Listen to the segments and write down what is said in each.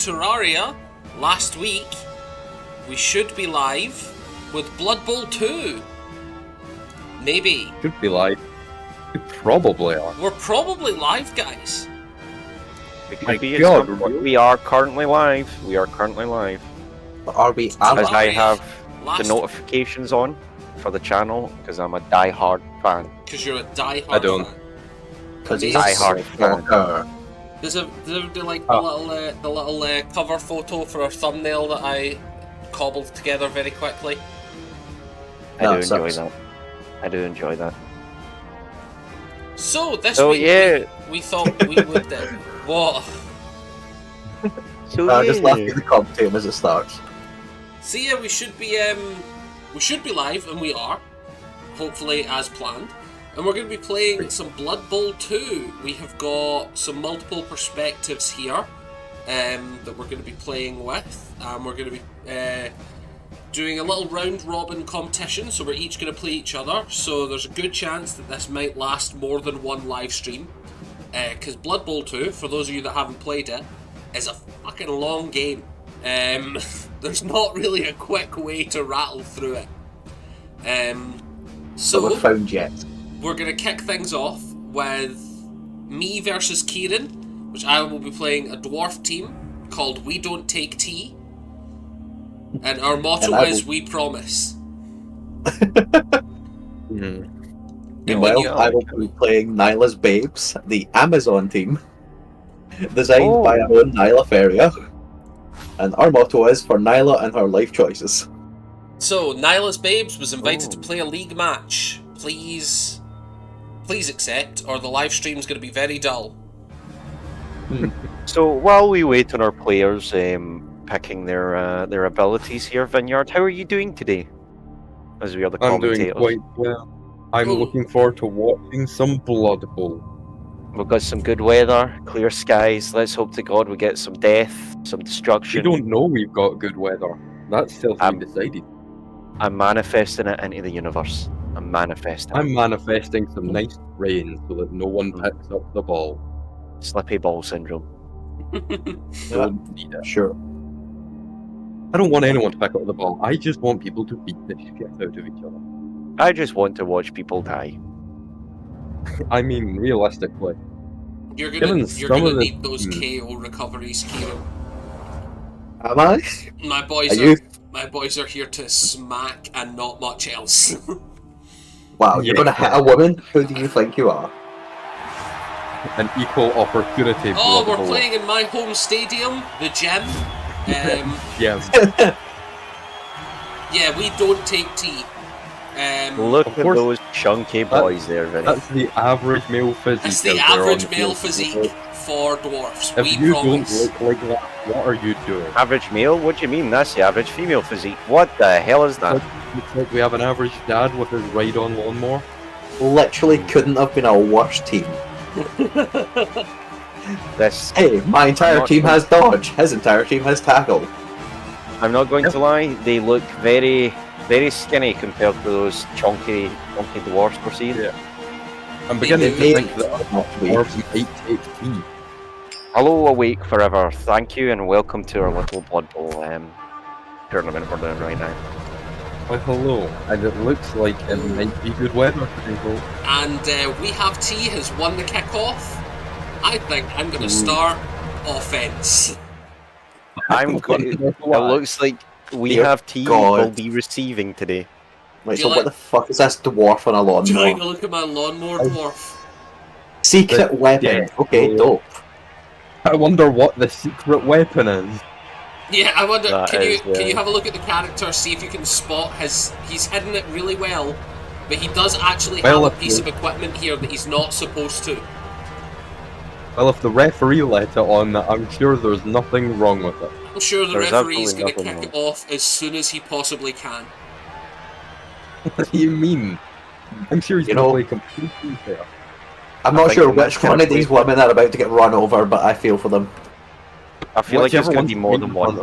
Terraria, last week, we should be live with Blood Bowl 2. Maybe. Should be live. We probably are. We're probably live, guys. It could be at some point. We are currently live. We are currently live. Are we? As I have the notifications on for the channel because I'm a die-hard fan. Because you're a die-hard I don't. fan. Because he's Die-hard a fan. Does it do like the little cover photo for our thumbnail that I cobbled together very quickly? I do enjoy that. I do enjoy that. So this week we thought we would what? So just laugh at the comp team as it starts. So yeah, we should be live, and we are, hopefully as planned. And we're going to be playing some Blood Bowl 2. We have got some multiple perspectives here that we're going to be playing with. We're going to be doing a little round robin competition, so we're each going to play each other. So there's a good chance that this might last more than one live stream. Because Blood Bowl 2, for those of you that haven't played it, is a fucking long game. There's not really a quick way to rattle through it. So we're found yet. We're going to kick things off with me versus Kieran, which I will be playing a dwarf team called We Don't Take Tea. And our motto is We Promise. Meanwhile, I will be playing Nyla's Babes, the Amazon team, designed by our own Nyla Ferrier. And our motto is for Nyla and her life choices. So, Nyla's Babes was invited to play a league match. Please accept, or the live stream's going to be very dull. So while we wait on our players picking their abilities here, Vineyard, how are you doing today? As we are the commentators. I'm doing quite well. I'm looking forward to watching some Blood Bowl. We've got some good weather, clear skies. Let's hope to God we get some death, some destruction. We don't know we've got good weather. That's still being decided. I'm manifesting it into the universe. I'm manifesting some nice rain so that no one picks up the ball. Slippy ball syndrome. Don't need it. Sure. I don't want anyone to pick up the ball. I just want people to beat the shit out of each other. I just want to watch people die. I mean, realistically. You're gonna need those KO recoveries, Kieran. Am I? My boys are here to smack and not much else. Wow, you're gonna hit a woman? Who do you think you are? An equal opportunity. Oh, we're playing in my home stadium, the gym. Yeah. Yeah, we don't take tea. Look at those chunky boys there, Vinny. That's the average male physique. That's the average male physique for dwarfs. If you don't look like that, what are you doing? Average male? What do you mean? That's the average female physique. What the hell is that? Looks like we have an average dad with his ride-on lawnmower. Literally couldn't have been a worse team. Hey, my entire team has dodge. His entire team has tackle. I'm not going to lie. They look very, very skinny compared to those chunky dwarfs we're seeing. Yeah. I'm beginning to think that dwarves might take tea. Hello, Awake Forever. Thank you and welcome to our little Blood Bowl tournament we're doing right now. Well, hello. And it looks like it might be good weather today. And We Have Tea has won the kickoff. I think I'm going to start offense. It looks like We Have Tea will be receiving today. Wait, so what the fuck is this dwarf on a lawnmower? Do you like to look at my lawnmower, dwarf? Secret weapon. Yeah. Okay, dope. I wonder what the secret weapon is. Yeah, I wonder. Can you have a look at the character, see if you can spot he's hidden it really well, but he does actually have a piece of equipment here that he's not supposed to. Well, if the referee let it on, I'm sure there's nothing wrong with it. I'm sure the referee's going to kick it off as soon as he possibly can. What do you mean? I'm sure he's going to play completely fair. I'm not sure which one of these women are about to get run over, but I feel for them. I feel like it's going to be more than one.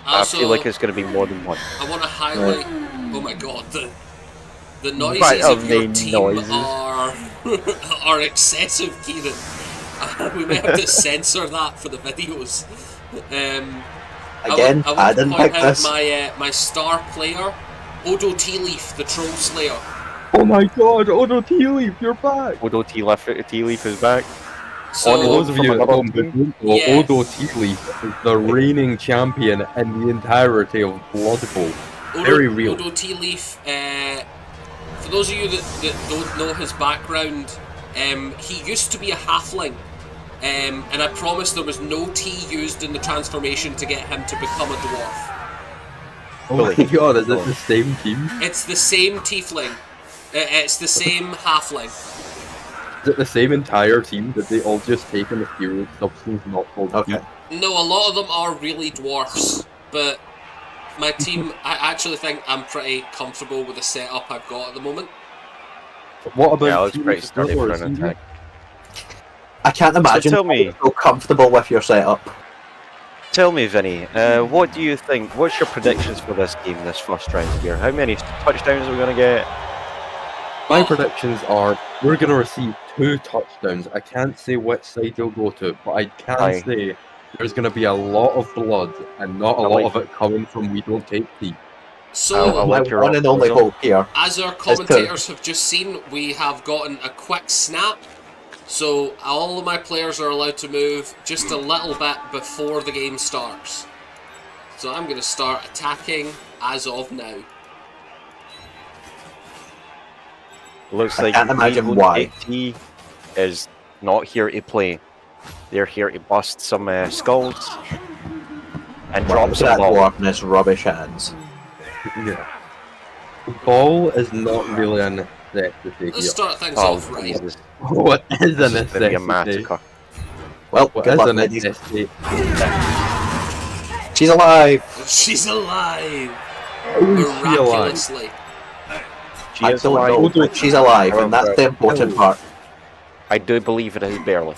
I feel like it's going to be more than one. I want to highlight. Oh my god, the noises of your team are excessive, Kieran. We might have to censor that for the videos. Again, I want to didn't point pick out this. my star player, Odo Tea Leaf, the Troll Slayer. Oh my god, Odo Tea Leaf, you're back! Odo Tea Leaf is back. So, For those of from you at another home who team? don't know, Yeah. Odo Tea Leaf is the reigning champion in the entirety of BloodBowl. Very real. Odo Tea Leaf, for those of you that don't know his background, he used to be a halfling, and I promise there was no tea used in the transformation to get him to become a dwarf. Oh my god, is it the same team? It's the same tiefling. It's the same halfling. Is it the same entire team that they all just take an ethereal substance not called Okay. tea? No, a lot of them are really dwarfs, but my team, I actually think I'm pretty comfortable with the setup I've got at the moment. What about Yeah, I was Tea pretty Leaf sturdy for Warriors, an isn't it? attack. I can't imagine tell me- you're so comfortable with your setup. Tell me, Vinny, what do you think? What's your predictions for this game, this first round here? How many touchdowns are we going to get? My predictions are we're going to receive 2 touchdowns. I can't say which side you'll go to, but I can Aye. say there's going to be a lot of blood and not a I lot like- of it coming from we don't take tea. So, I My like your one and only optimism. hope here. as our to- commentators have just seen, we have gotten a quick snap. So all of my players are allowed to move just a little bit before the game starts. So I'm going to start attacking as of now. Looks I like can't imagine Greenwood why. AT is not here to play. They're here to bust some skulls and drop Look some at that balls. dwarf in his rubbish hands. Yeah. Ball is not really a necessity Let's here. start things Oh, off right. Jesus. What is a This is going to be a necessity? massacre. Well, What good is luck, a ladies. necessity? She's alive! She's alive! How is she alive? Miraculously. She I is don't alive. know, but she's alive, and that's the important part. I do believe it is barely.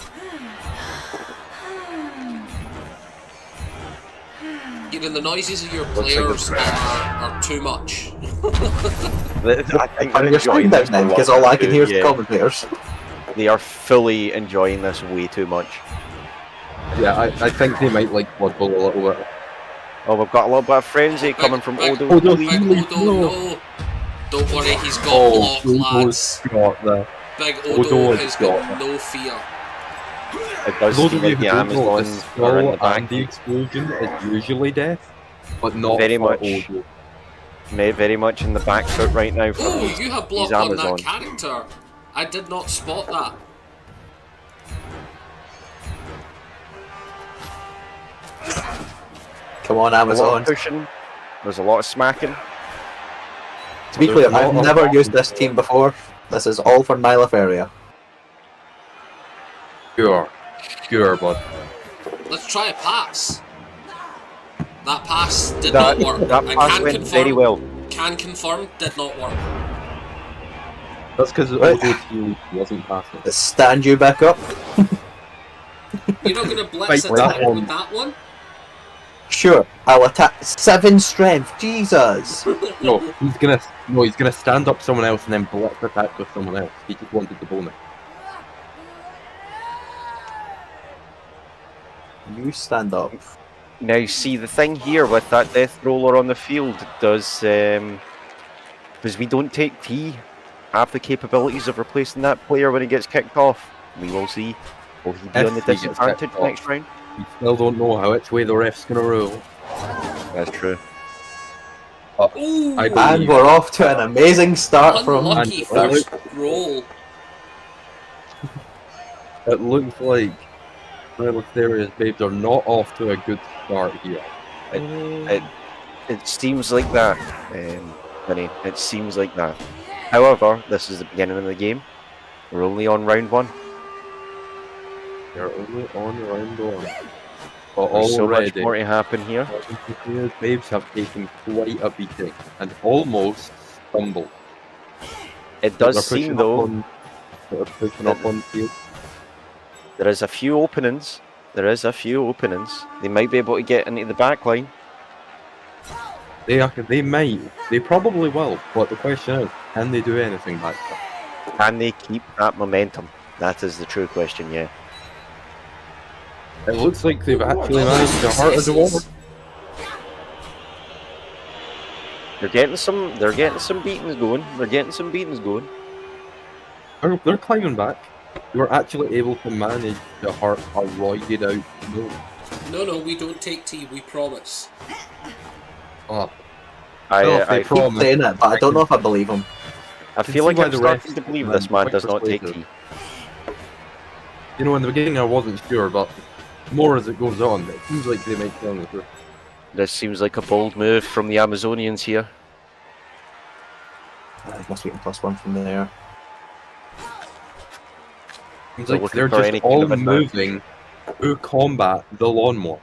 Even the noises of your like players are too much. I think I'm they're just enjoying down this then, a because lot all I can too, hear is yeah. the commentators. They are fully enjoying this way too much. Yeah, I think they might like BloodBowl a little bit. Oh, we've got a little bit of frenzy coming from Big- Odo. Odo Big Healy, Odo, no. no. Don't worry, he's got Oh, block, Odo's lads. got the... Big Odo Odo has has got got no fear. It does Those seem of you like who the don't know, the Amazons are in the skull back. and the explosion is usually death, but not Very for much. Odo. Very much in the back foot right now for Oh, these, you have these block on that Amazons. character. I did not spot that. Come on, There's a lot Amazon. of pushing. There's a lot of smacking. To be There's clear, I've not a never lot used of- this team before. This is all for Nylaferia. Sure, bud. Let's try a pass. That pass did That, not work. that I pass can went confirm. very well. Can confirm, did not work. That's because Right. Odo Healy wasn't passing. Let's stand you back up. You're not going to blitz Right, attack that one. with that one? Sure, I'll attack 7 strength. Jesus! No, he's gonna stand up someone else and then blitz attack with someone else. He just wanted the bonus. You stand up. Now, see, the thing here with that death roller on the field does, because we don't take T, have the capabilities of replacing that player when he gets kicked off. We will see. Will he be If on the he gets disadvantage kicked next off. round? We still don't know how which way the ref's gonna rule. That's true. Ooh, I And we're off to an amazing start from... unlucky And- first roll. It looks like Eleftheria's babes are not off to a good start here. It seems like that, Vinny. It seems like that. However, this is the beginning of the game. We're only on round 1. They're only on round 1. But There's so much already, more to happen here. Eleftheria's babes have taken quite a beating and almost stumbled. It does They're seem, pushing though, up on- they're pushing up on field. there is a few openings. They might be able to get into the back line. They might. They probably will. But the question is, can they do anything back there? Can they keep that momentum? That is the true question, yeah. It looks like they've actually managed to hurt the wall. They're getting some beatings going. They're climbing back. They were actually able to manage to hurt a roided out bull. No, we don't take tea, we promise. Oh, I keep saying it, but I don't know if I believe him. I feel like I'm starting to believe this man does not take tea. You know, in the beginning I wasn't sure, but more as it goes on, it seems like they might tell the truth. This seems like a bold move from the Amazonians here. I must be getting +1 from there. Seems like they're just all moving to combat the lawnmower.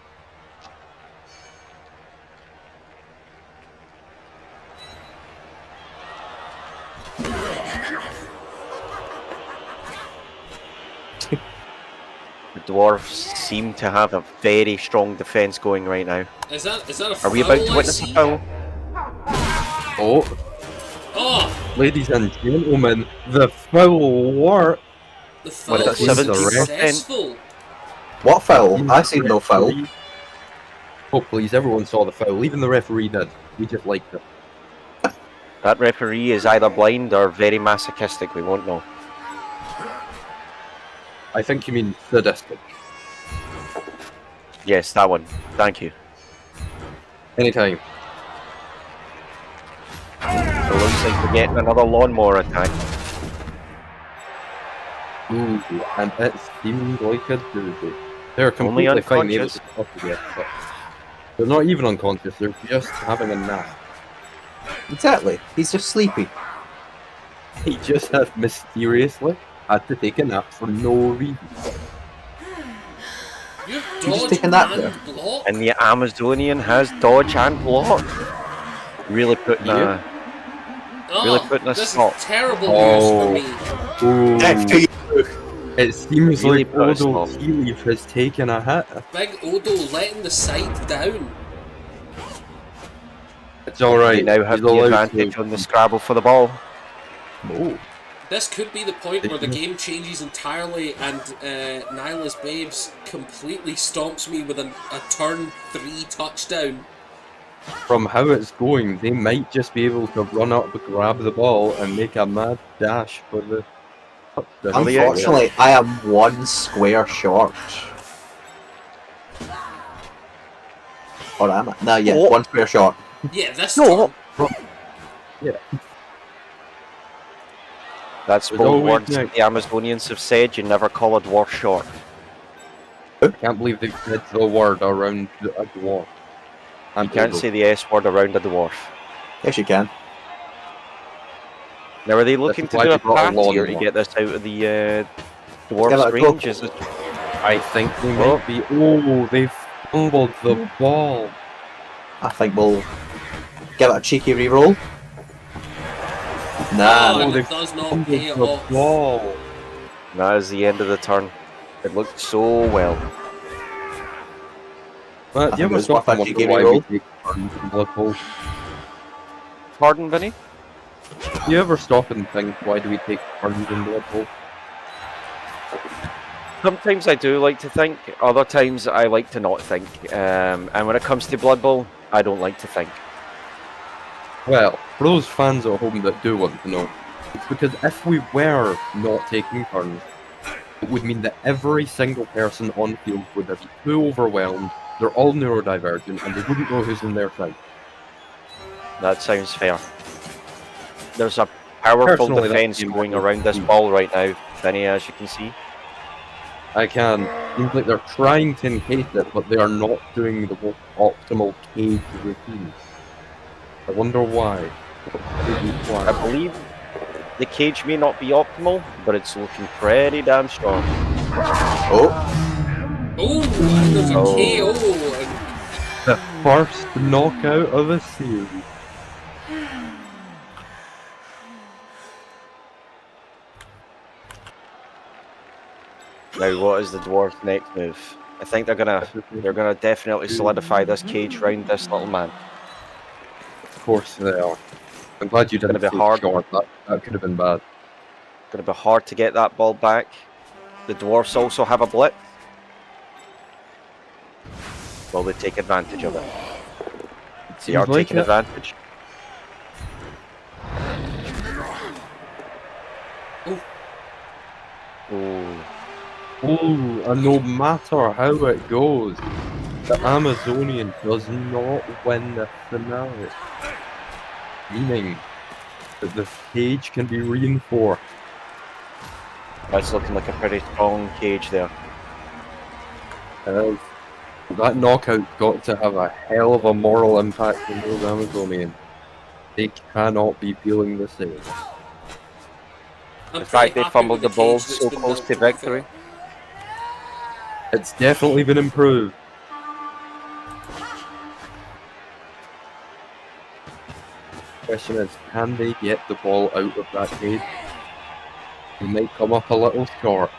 The dwarves seem to have a very strong defense going right now. Is that a foul? Are we about to witness a foul? Oh, ladies and gentlemen, the foul work. The foul What, was 70%? successful. What foul? I seen no foul. Oh please, everyone saw the foul. Even the referee did. We just liked it. That referee is either blind or very masochistic, we won't know. I think you mean sadistic. Yes, that one. Thank you. Anytime. It looks like we're getting another lawnmower attack. Ooh, and it seemed like a doozy. They're Only completely fine. unconscious. They're not even unconscious, they're just having a nap. Exactly. He's just sleepy. He just has mysteriously had to take a nap for no reason. You just take a nap there. block? And the Amazonian has dodge and block. Really putting a This stop. is terrible news for me. Ooh. It seems Really like put a Odo stop. Tealeaf has taken a hit. Big Odo letting the side down. It's alright. They now have the advantage on the Scrabble for the ball. Oh. This could be the point where the game changes entirely and Nyla's Babes completely stomps me with a turn 3 touchdown. From how it's going, they might just be able to run up, grab the ball, and make a mad dash for the touchdown. Unfortunately, I am one square short. Or am I? No, yeah, Oh. one square short. Yeah, this No. turn. Yeah. That's There's bold always words next. that the Amazonians have said. You never call a dwarf short. I can't believe they said the word around a dwarf. You can't say the S word around a dwarf. Yes, you can. Now, are they looking That's to why do they a brought a pass lawn here to law. get this out of the Yeah, dwarf's but range? Is it? I think they might be. Oh, they fumbled the ball. I think we'll give it a cheeky re-roll. Nah, Oh, Oh, and they it does not fumbled pay the off. ball. That is the end of the turn. It looked so well. But do you think it ever was stop and worth a wonder cheeky why we re-roll. take turns in Blood Bowl? Pardon, Vinny? Do you ever stop and think, why do we take turns in Blood Bowl? Sometimes I do like to think, other times I like to not think. And when it comes to Blood Bowl, I don't like to think. Well, for those fans at home that do want to know, it's because if we were not taking turns, it would mean that every single person on the field would be too overwhelmed, they're all neurodivergent, and they wouldn't know who's in their side. That sounds fair. There's a powerful Personally, that defense seems going like around this ball right now, Vinny, as you can see. I can. Seems like they're trying to encase it, but they are not doing the most optimal cage routine. I wonder why. I believe the cage may not be optimal, but it's looking pretty damn strong. oh, Oh, and there's a Oh. KO. The first knockout of a series. Now, what is the dwarf's next move? I think they're gonna definitely solidify this cage round this little man. Of course they are. I'm glad you didn't Gonna be say hard. short. That could have been bad. Gonna be hard to get that ball back. The dwarfs also have a blitz. Will they take advantage of it? They Seems are like taking it. advantage. Oh, Oh, and no matter how it goes, the Amazonian does not win the finale. Meaning that the cage can be reinforced. that's looking like a pretty strong cage there. That knockout got to have a hell of a moral impact on those Amazonians. They cannot be feeling the same. I'm The fact pretty they happy fumbled with the ball cage that's so been close built, to be fair. victory. It's definitely been improved. Question is, can they get the ball out of that cage? They might come up a little short.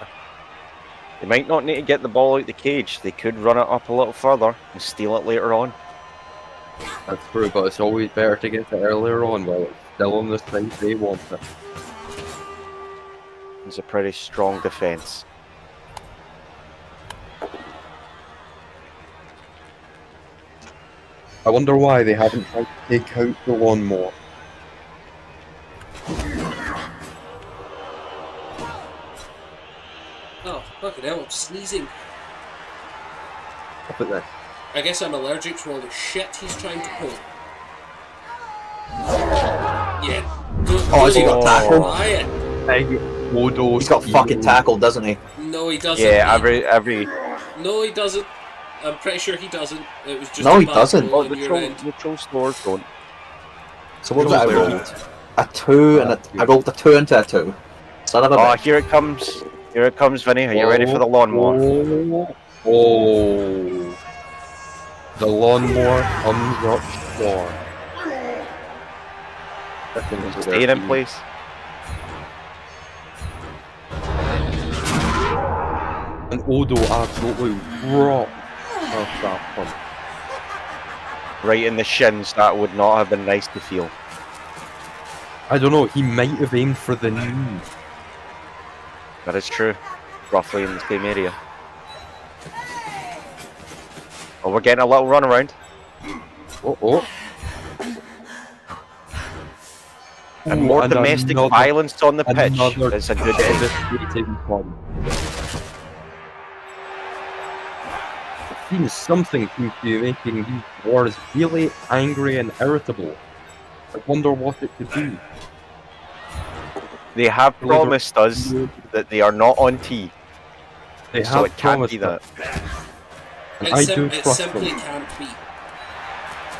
They might not need to get the ball out the cage. They could run it up a little further and steal it later on. That's true, but it's always better to get it earlier on while it's still on the side they want it. It's a pretty strong defense. I wonder why they haven't tried to take out the lawnmower. Oh, fucking hell, I'm sneezing. Look at this. I guess I'm allergic to all the shit he's trying to pull. Yeah. Oh, has he got tackled? Big Odo. He's got fucking tackled, doesn't he? No, he doesn't. Yeah, every. No, he doesn't. I'm pretty sure he doesn't. It was just No, a he bad doesn't. roll Oh, on the your troll, end. the troll scores don't. So what was it? I Those rolled a 2 and I rolled a 2 into a 2. Son of a Oh, bitch. here it comes. Here it comes, Vinny. Are you ready for the lawnmower? Oh. The lawnmower comes up short. Staying in place. And Odo absolutely rocked off that punch. Right in the shins. That would not have been nice to feel. I don't know, he might have aimed for the knee. That is true. Roughly in the same area. Oh, we're getting a little run around. Oh. And more and domestic another- violence on the pitch. another It's a good thing. devastating punch. It seems something seems to be making these wars really angry and irritable. I wonder what it could be. They have promised us that they are not on T. They So have it can't promised be that. and I do It trust simply them. can't be.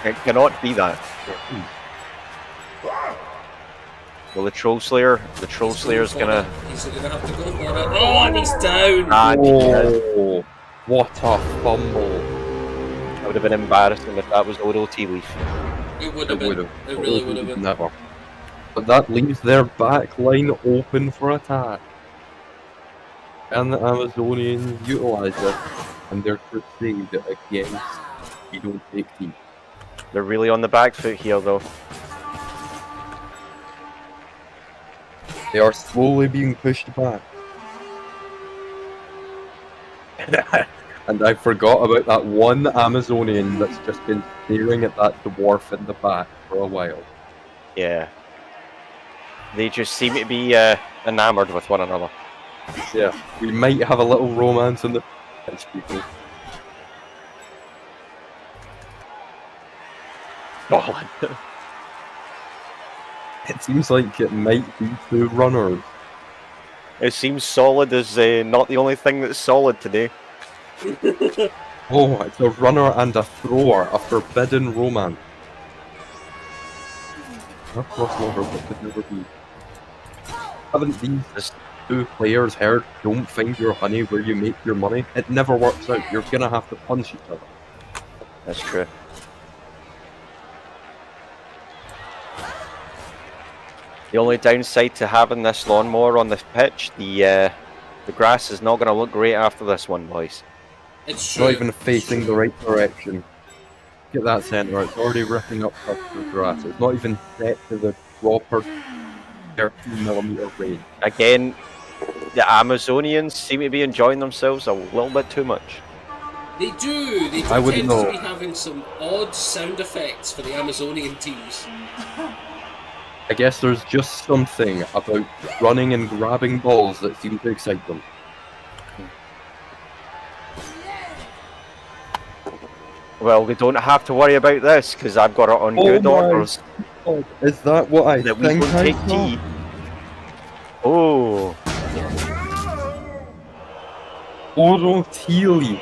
It cannot be that. Well, the Slayer's gonna... He's gonna have to go for it. Oh, and he's down! Oh, what a fumble. That would have been embarrassing if that was Odo Tea-Leaf. It would have been. It really would have been. Never. But that leaves their back line open for attack. And the Amazonians utilise it and their crusade against you don't take team. They're really on the back foot here, though. They are slowly being pushed back. And I forgot about that one Amazonian that's just been staring at that dwarf in the back for a while. Yeah. They just seem to be enamoured with one another. Yeah, we might have a little romance in the pitch, people. Oh, It seems like it might be two runners. it seems solid is not the only thing that's solid today. Oh, it's a runner and a thrower, a forbidden romance. A crossover that could never be. Haven't these two players heard, don't find your honey where you make your money? It never works out, you're gonna have to punch each other. That's true. The only downside to having this lawnmower on the pitch, the grass is not going to look great after this one, boys. It's It's true. not even facing the right direction. Get that centre, it's already ripping up the grass. It's not even set to the proper 13mm range. Again, the Amazonians seem to be enjoying themselves a little bit too much. They do. They do I wouldn't tend to know. be having some odd sound effects for the Amazonian teams. I guess there's just something about running and grabbing balls that seem to excite them. Well, we don't have to worry about this because I've got it on good my orders God, is that what I that we think don't I take saw? tea. Oh, Oro Teely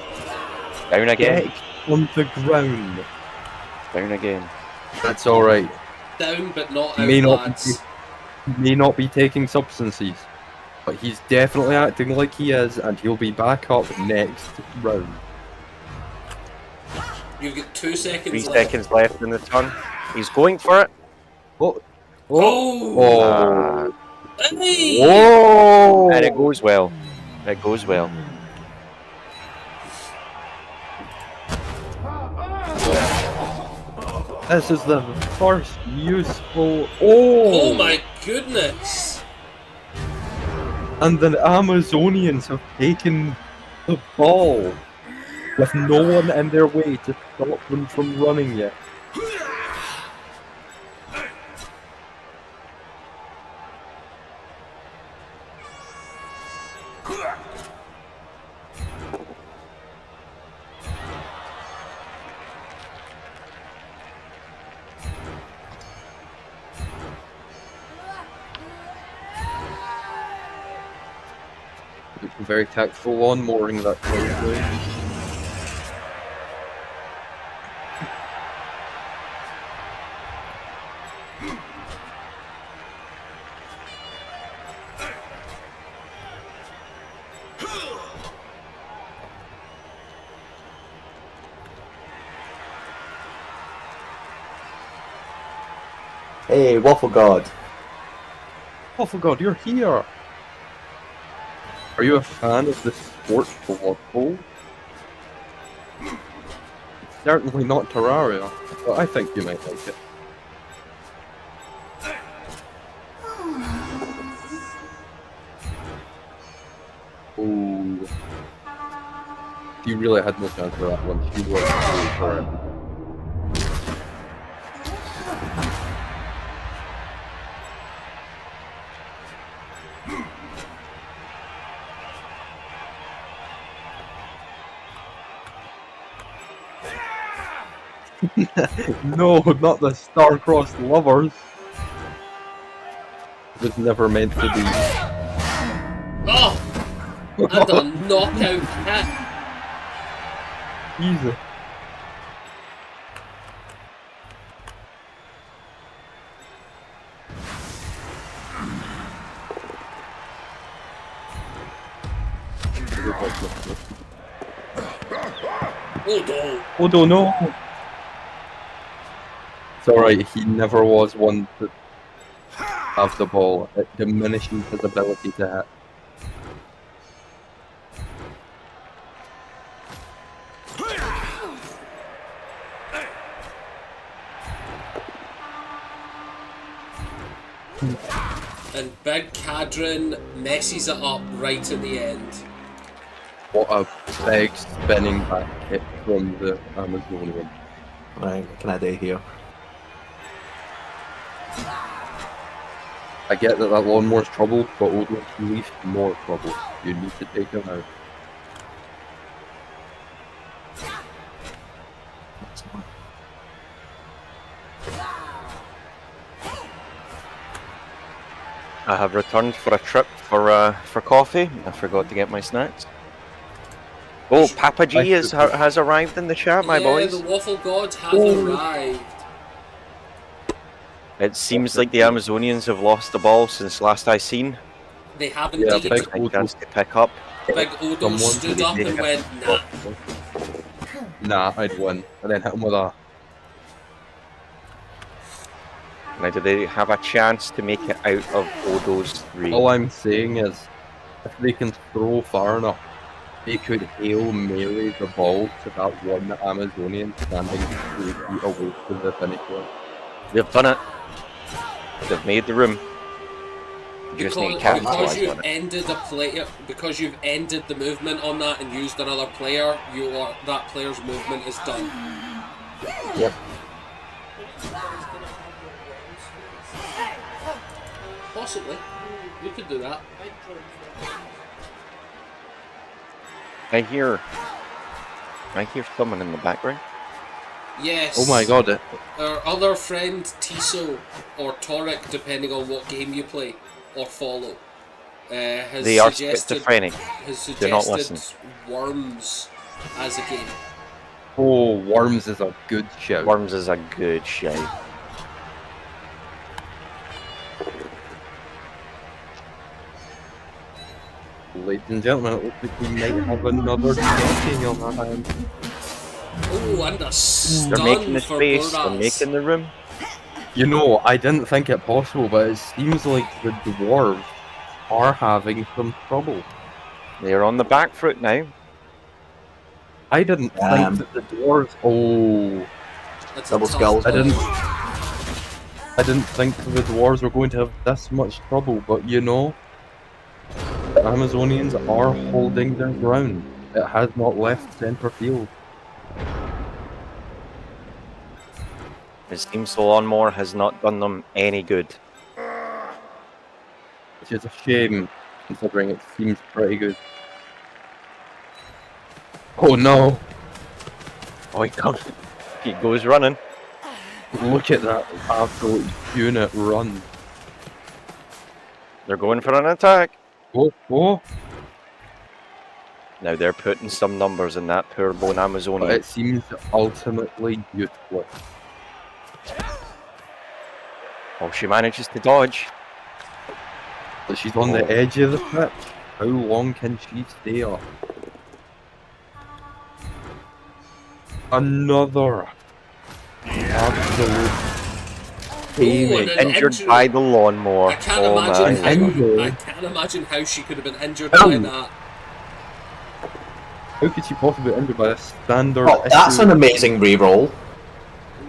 down again. on the ground. Down again. That's alright. Down but not He out, may not lads. may not be taking substances, but he's definitely acting like he is, and he'll be back up next round. You've got 2 seconds 3 left. seconds left in the turn. He's going for it. Oh! Oh! Hey! Whoa! And it goes well. It goes well. This is the first useful. Oh my goodness! And the Amazonians have taken the ball with no one in their way to stop them from running yet. Very tactful lawn mooring that closely. Hey, Waffle God. Oh, for God, you're here! Are you a fan of the sport BloodBowl? It's certainly not Terraria, but I think you might like it. Oh, she really had no chance for that one. She was really for it. No, not the star-crossed lovers. It was never meant to be. Oh! And a knockout hit. Easy. Oh no! Oh no! It's alright, he never was one to have the ball. It diminishes his ability to hit. And Big Cadron messes it up right at the end. What a big spinning back kick from the Amazonian. Right, what can I do here? I get that lawnmower's trouble, but Odo's at least more trouble. You need to take him out. I have returned for a trip for coffee. I forgot to get my snacks. Oh, Papa G has arrived in the chat, my boys. Yeah, the Waffle Gods have arrived. It seems like the Amazonians have lost the ball since last I seen. They have Yeah, indeed. big I chance to pick up. Big Odo stood up and went, nah. Nah, I'd win. And then hit him with a... Now, do they have a chance to make it out of Odo's range? All I'm saying is, if they can throw far enough, they could Hail Mary the ball to that one Amazonian standing 3 feet away from the finish line. They've done it. They've made the room. just need to because capitalise you've on it. ended a player, because you've ended the movement on that and used another player, that player's movement is done. Yep. Possibly, you could do that. I hear someone in the background. Yes. Oh my god. Our other friend Tiso or Toric, depending on what game you play or follow, has They are suggested schizophrenic. Do not listen. Worms as a game. Oh, Worms is a good shout. Worms is a good shout. Ladies and gentlemen, it looks like we might have another jockey on our hands. Oh, and a They're stun making the for space. They're Boraz. making the room. You know, I didn't think it possible, but it seems like the dwarves are having some trouble. They're on the back foot now. I didn't think that the dwarves. Oh, That's Double a tough skulls. I call. didn't think the dwarves were going to have this much trouble. But you know, the Amazonians are holding their ground. It has not left center field. It seems the lawnmower has not done them any good. Which is a shame, considering it seems pretty good. Oh no! Oh, he comes. He goes running. Look at that absolute unit run. They're going for an attack. Oh, oh! Now they're putting some numbers in that poor bone But Amazonian. it seems ultimately useless. Oh, she manages to dodge. But she's on the edge of the pitch. How long can she stay up? Another absolute Ooh, and an Injured by the lawnmower. I can't Oh imagine. my Injury. I can't imagine how she could have been injured by that. How could she possibly be injured by a standard? Oh, that's issue? an amazing reroll.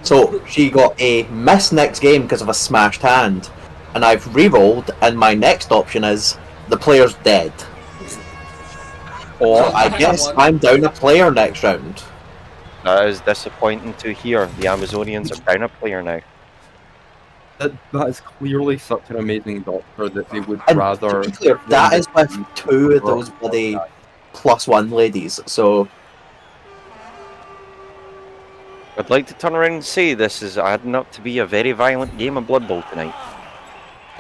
So she got a miss next game because of a smashed hand, and I've re-rolled, and my next option is the player's dead. Or I guess I'm down a player next round. That is disappointing to hear. The Amazonians are down a player now. That is clearly such an amazing doctor that they would And rather. to be clear, that is with two of those bloody +1 ladies. So I'd like to turn around and say this is adding up to be a very violent game of Blood Bowl tonight.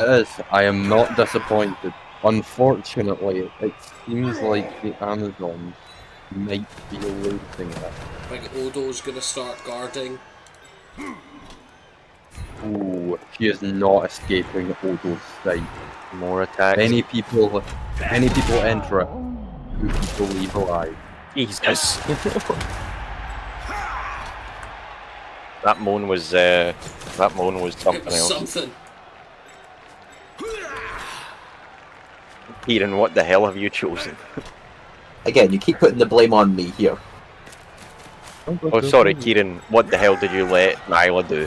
It is. I am not disappointed. Unfortunately, it seems like the Amazons might be losing it. Like Odo's gonna start guarding. Ooh, she is not escaping Odo's sight. More attacks. Any people enter it, who people leave alive. Jesus. That moan was something It was else. something. Kieran, what the hell have you chosen? again, you keep putting the blame on me here. Oh, sorry, Kieran. What the hell did you let Nyla do?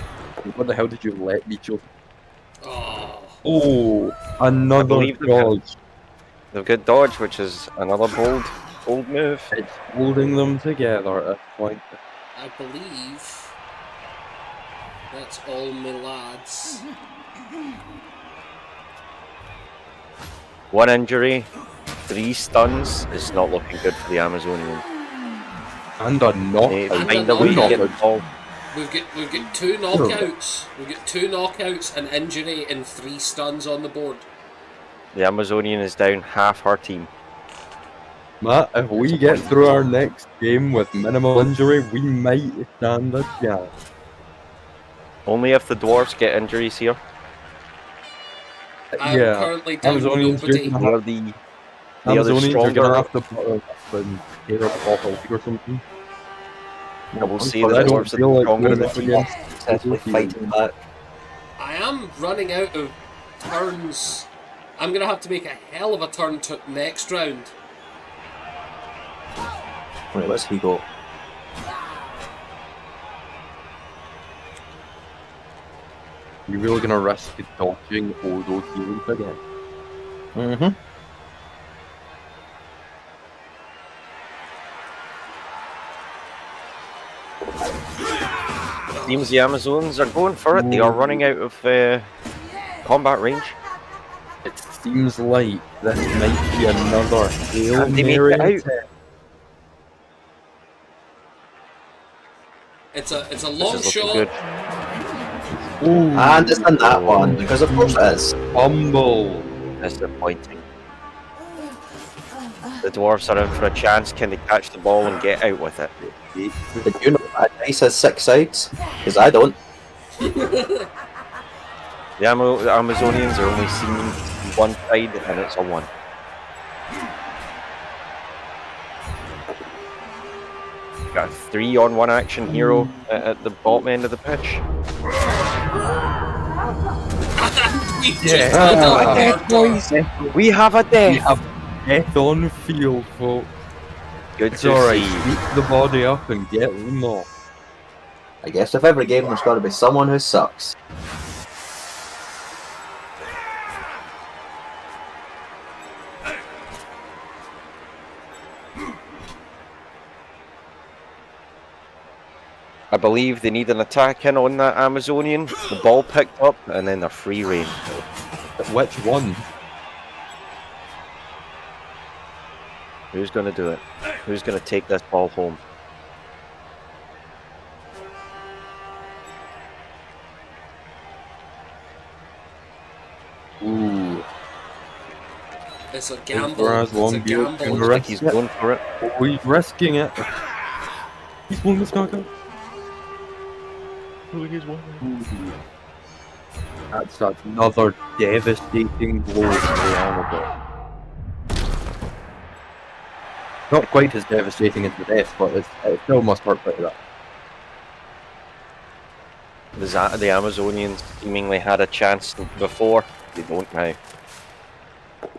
What the hell did you let me choose? Oh. Oh, another believe the dodge. They've got dodge, which is another bold move. It's holding them together at this point. I believe that's all my lads. One injury, 3 stuns is not looking good for the Amazonian. And a They knockout. find a way to get the ball. We've got 2 knockouts. We've got 2 knockouts, an injury, and 3 stuns on the board. The Amazonian is down half her team. Matt, if we get through our next game with minimal injury, we might stand a chance. Only if the dwarves get injuries here. I'm Yeah, currently down Amazonians, nobody. you're They are the Amazonians are stronger. gonna have to put up and tear up off a week or something. Yeah, we'll see. But The I don't dwarves are feel the like stronger going of up the team. against Successfully fighting back. I am running out of turns. I'm going to have to make a hell of a turn to next round. Right, where's he go? You're really gonna risk dodging all those healings again? Mm-hmm. Seems the Amazons are going for it. They are running out of combat range. It seems like this might be another Hail Can they make Mary it out? attack. It's a This long is looking shot. good. Ooh, And it's in that one, because of course it is. fumble. Disappointing. The dwarves are in for a chance. Can they catch the ball and get out with it? Did you know that dice has 6 sides? Because I don't. The Amazonians are only seeing one side, and it's a 1. Got a 3-on-1 action hero at the bottom end of the pitch. We just Yeah. did Ah. a hard boys. We have a We death. have death on the field, folks. Good It's to alright, see. beat the body up and get them off. I guess with every game there's got to be someone who sucks. I believe they need an attack in on that Amazonian. The ball picked up, and then they're free reign. But which one? Who's going to do it? Who's going to take this ball home? Ooh, It's a gamble. Whereas It's a Longbeard gamble. can Looks like he's risk it. going for it. Oh, he's risking it. He's won this knockout. That's another devastating blow to the Annabelle. Not quite as devastating as the death, but it still must hurt like that. The Amazonians seemingly had a chance before. They don't now.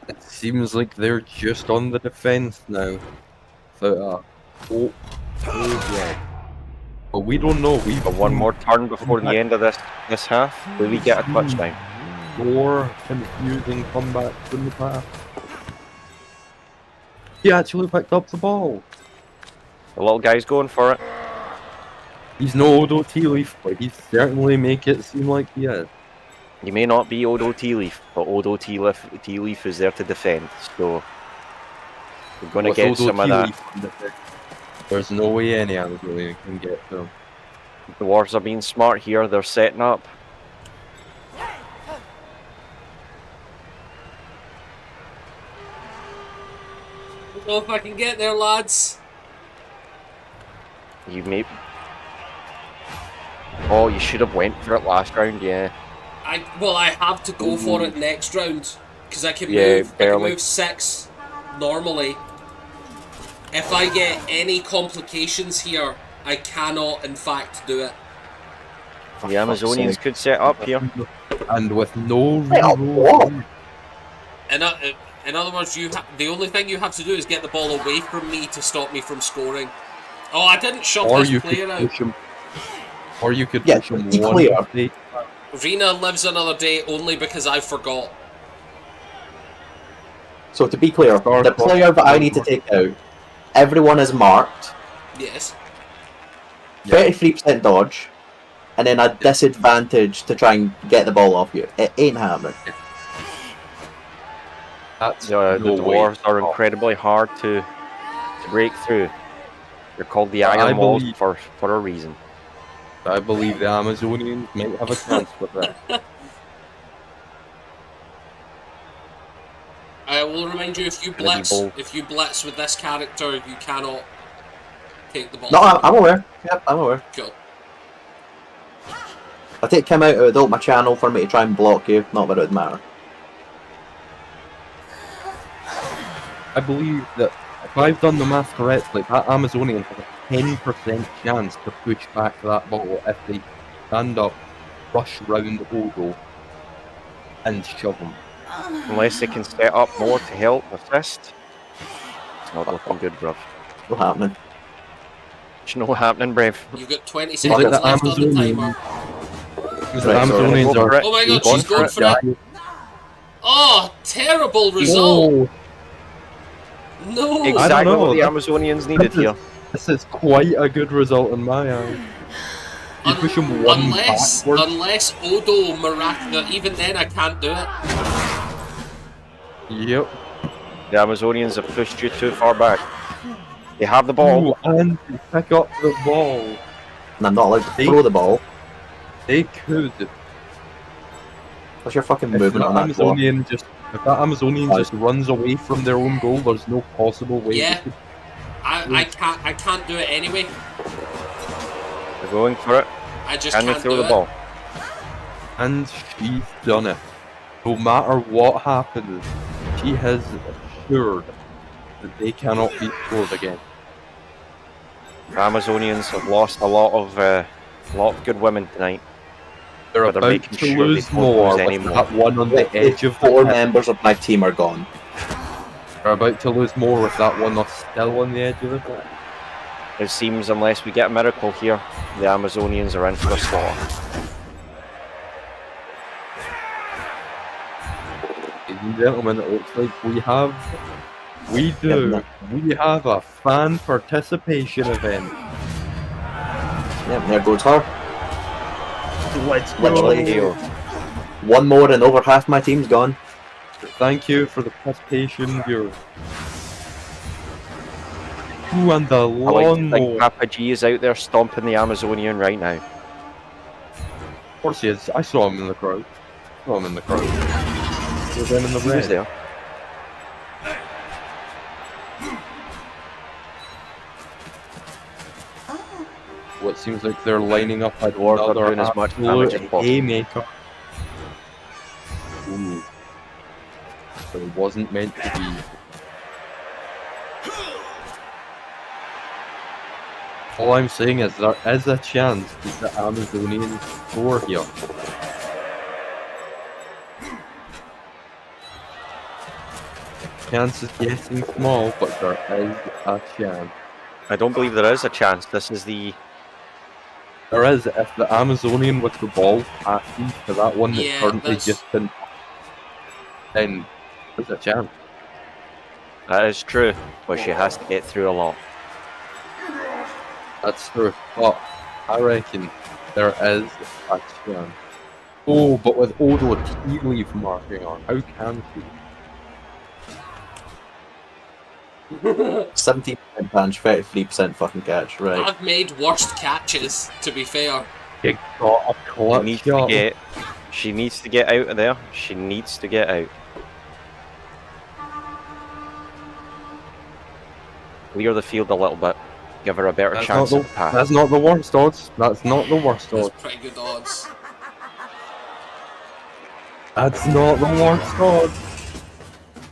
It seems like they're just on the defense now. So, oh yeah. But we don't know. We've But one more turn before the end of this half. Will we get a touchdown? more confusing comebacks in the past. He actually picked up the ball. The little guy's going for it. He's no Odo Tea Leaf, but he certainly make it seem like he is. He may not be Odo Tea Leaf, but Odo Tea Leaf is there to defend. So we're going to With get Odo some of Tea that. Leaf on the pitch, there's no way any Amazonian can get to him. The Dwarves are being smart here. They're setting up. I don't know if I can get there, lads. You may. Oh, you should have went for it last round. Yeah. I have to go for it next round because I can Yeah, move. I barely. can move 6 normally. If I get any complications here, I cannot, in fact, do it. The Amazonians could set up here. And with no Wait, reroll. In other words, the only thing you have to do is get the ball away from me to stop me from scoring. Oh, I didn't shut Or this you could player out. push him. Or you could Yeah, push him be one clear. mistake. Rena lives another day only because I forgot. So to be clear, Star the player that I need to take out, everyone is marked, Yes. 33% dodge, and then a disadvantage to try and get the ball off you. It ain't happening. That's The no way. Dwarves are incredibly hard to break through. They're called the I Iron Walls believe- for a reason. I believe the Amazonians might have a chance with that. I will remind you, if you Gonna be blitz, bold. with this character, you cannot take the ball. No, I'm aware. Yep, I'm aware. Cool. I'll take him out of my channel for me to try and block you, not that it would matter. I believe that if I've done the math correctly, that Amazonian has a 10% chance to push back that ball if they stand up, rush round Odo, and shove him. Unless they can set up more to help assist. It's not looking good, bruv. What's happening? It's not happening, Brev. You've got 20 Is seconds it the left on the Amazonian? timer. Because Right, the sorry. Amazonians Go for are it. Oh my god, Go she's going for it. Oh, terrible result. No. Exactly what the That- Amazonians needed here. This is quite a good result in my eyes. You push him one Unless backwards. Odo even then I can't do it. Yep. The Amazonians have pushed you too far back. They have the ball. Ooh, and pick up the ball. And I'm not allowed to throw the ball. They could. What's your fucking If movement that on that ball? If that Amazonian just runs away from their own goal, there's no possible way. Yeah. they could- I can't do it anyway. They're going for it. I just Can they can't throw do the it. ball? And she's done it. No matter what happens, she has assured that they cannot be scored again. The Amazonians have lost a lot of good women tonight. They're But they're about making to sure they lose don't more lose with anymore. that one on the edge of the Four pitch. members of my team are gone. They're about to lose more with that one that's still on the edge of the pitch. It seems unless we get a miracle here, the Amazonians are in for a slaughter. Ladies and gentlemen, it looks like we have a fan participation event. Yeah, there goes her. Let's Literally. Here. One more and over half my team's gone. Thank you for the participation, viewers. Ooh, and the I like to think lawnmower. Papa G is out there stomping the Amazonian right now. Of course he is. I saw him in the crowd. He was in the He was red. there. What seems like they're lining up at Dwarves are another doing as much damage as absolute possible. haymaker. Ooh. So it wasn't meant to be. All I'm saying is there is a chance that the Amazonians score here. Chance is getting small, but there is a chance. I don't believe there is a chance. This is the There is, if the Amazonian with the ball passes to that one that's Yeah, currently that's- just been, then there's a chance. that is true, but she has to get through a lot. That's true. But I reckon there is a chance. Oh, but with Odo tea leaf marking on, how can he? 17% punch, 33% fucking catch, right? I've made worst catches, to be fair. He got a She clutch needs to shot. get out of there. She needs to get out. Clear the field a little bit. Give her a better That's chance not at the pass. That's not the worst odds. That's not the worst That's odds. pretty good odds. That's not the worst odds.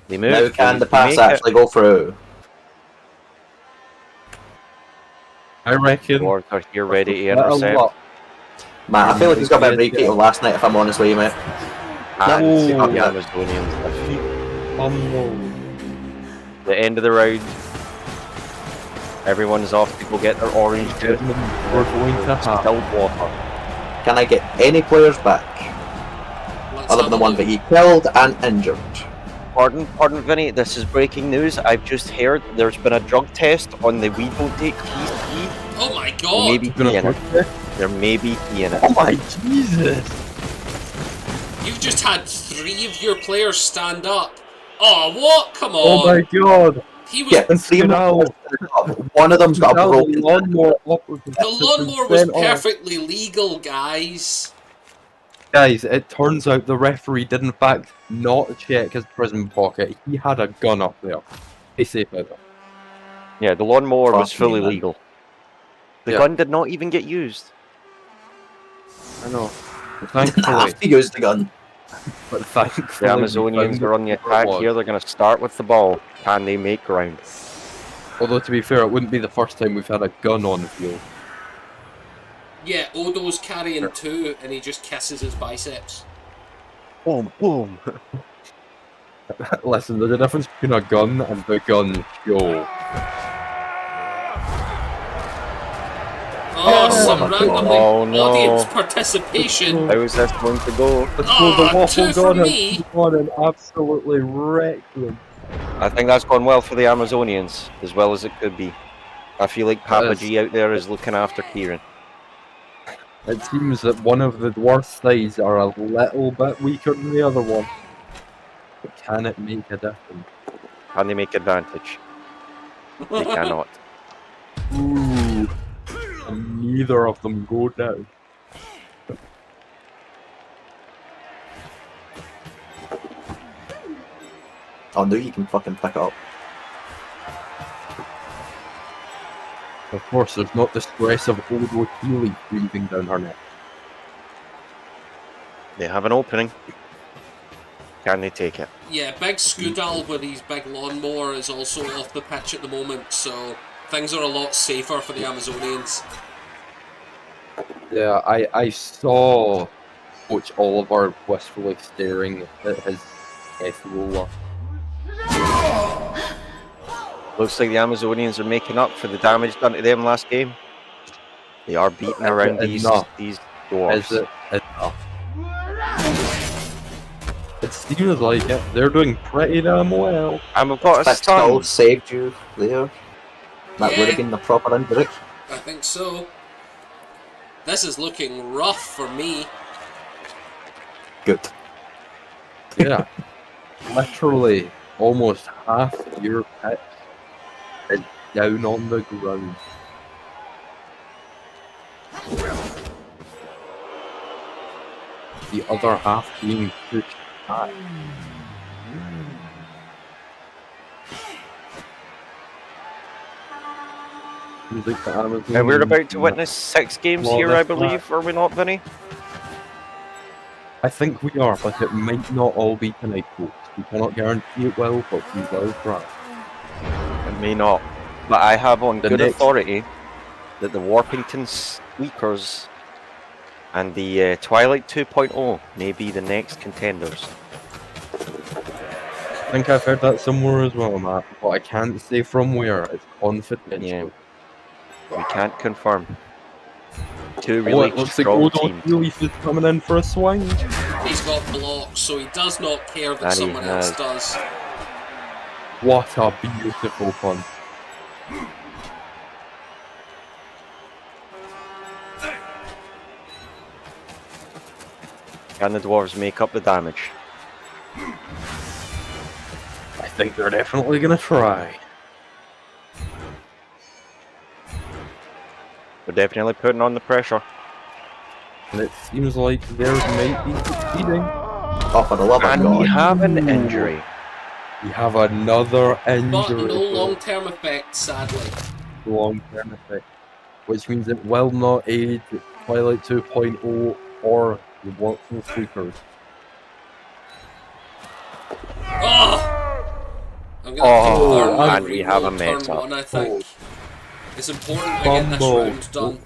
They move. Now can they the pass make it. actually go through? I reckon. Dwarves are here ready to Quite a intercept. lot. Man, I feel like he's got a bit of repeat of last night if I'm honest with you, mate. And Oh. the Amazonians. The end of the round. Everyone's off to go get their orange juice. We're going to have. Distilled water. Can I get any players back? Let's Other have than the a one look. that he killed and injured. Pardon, Vinny. This is breaking news. I've just heard there's been a drug test on the We Don't Take Teas tea. Oh my There god! may be tea in it. There may be tea in it. Oh my Jesus! You've just had 3 of your players stand up. Oh, what? Come Oh my on! God! He was. Yeah, and three of Now- them. One of them's got a Now the broken. lawnmower up with The lawnmower was 50% off. perfectly legal, guys. Guys, it turns out the referee did in fact not check his prison pocket. He had a gun up there. Be safe out there. Yeah, the lawnmower was Trust me, fully man. legal. The Yeah. gun did not even get used. I know. But I thankfully, have to use the gun. but thankfully, The Amazonians are on the attack here. They're going to start with the ball. Can they make ground? Although to be fair, it wouldn't be the first time we've had a gun on the field. Yeah, Odo's carrying 2 and he just kisses his biceps. Boom, boom. Listen, there's a difference between a gun and the gun show. Oh, Oh, some randomly audience participation. How is this going to go? The Waffle 2 for God has me. gone and absolutely wrecked them. I think that's gone well for the Amazonians, as well as it could be. I feel like Papa Yes. G out there is looking after Kieran. It seems that one of the dwarf sides are a little bit weaker than the other one. But can it make a difference? Can they make advantage? They cannot. Ooh. And neither of them go down. Oh no, you can fucking pick it up. Of course, there's not the stress of old O'Keely breathing down her neck. They have an opening. Can they take it? Yeah, Big Scoodal with his big lawnmower is also off the pitch at the moment, so things are a lot safer for the Amazonians. Yeah, I saw Coach Oliver wistfully staring at his F-roller. Looks like the Amazonians are making up for the damage done to them last game. They are beating around these dwarves. Is it enough? It seems like it. They're doing pretty damn well. And we've got a That stun. still saved you there. That Yeah. would have been the proper injury. I think so. This is looking rough for me. Good. Yeah. Literally, almost half your pitch is down on the ground. The other half being pushed back. And we're about to witness 6 games here, I believe, are we not, Vinny? I think we are, but it might not all be tonight, folks. We cannot guarantee it will, but we will try. It may not. But I have on The good next- authority that the Warpington Squeakers and the Twilight 2.0 may be the next contenders. I think I've heard that somewhere as well, Matt, but I can't say from where. It's confidential. Yeah. We can't confirm. Two Oh, really it looks like strong Odo teams. Leaf is coming in for a swing. He's got blocks, so he does not care that And he someone else has. does. What a beautiful fun. Can the dwarves make up the damage? I think they're definitely gonna try. They're definitely putting on the pressure. And it seems like theirs might be succeeding. Oh, for the love of And God. we have an injury. We have another But injury. no long-term effects, sadly. Long-term effect. Which means it will not aid Twilight 2.0 or the Workful Sleepers. Oh! I'm gonna Oh, confirm and we have a reroll mess turn up. 1, I think. It's important I get this Fumble. round done.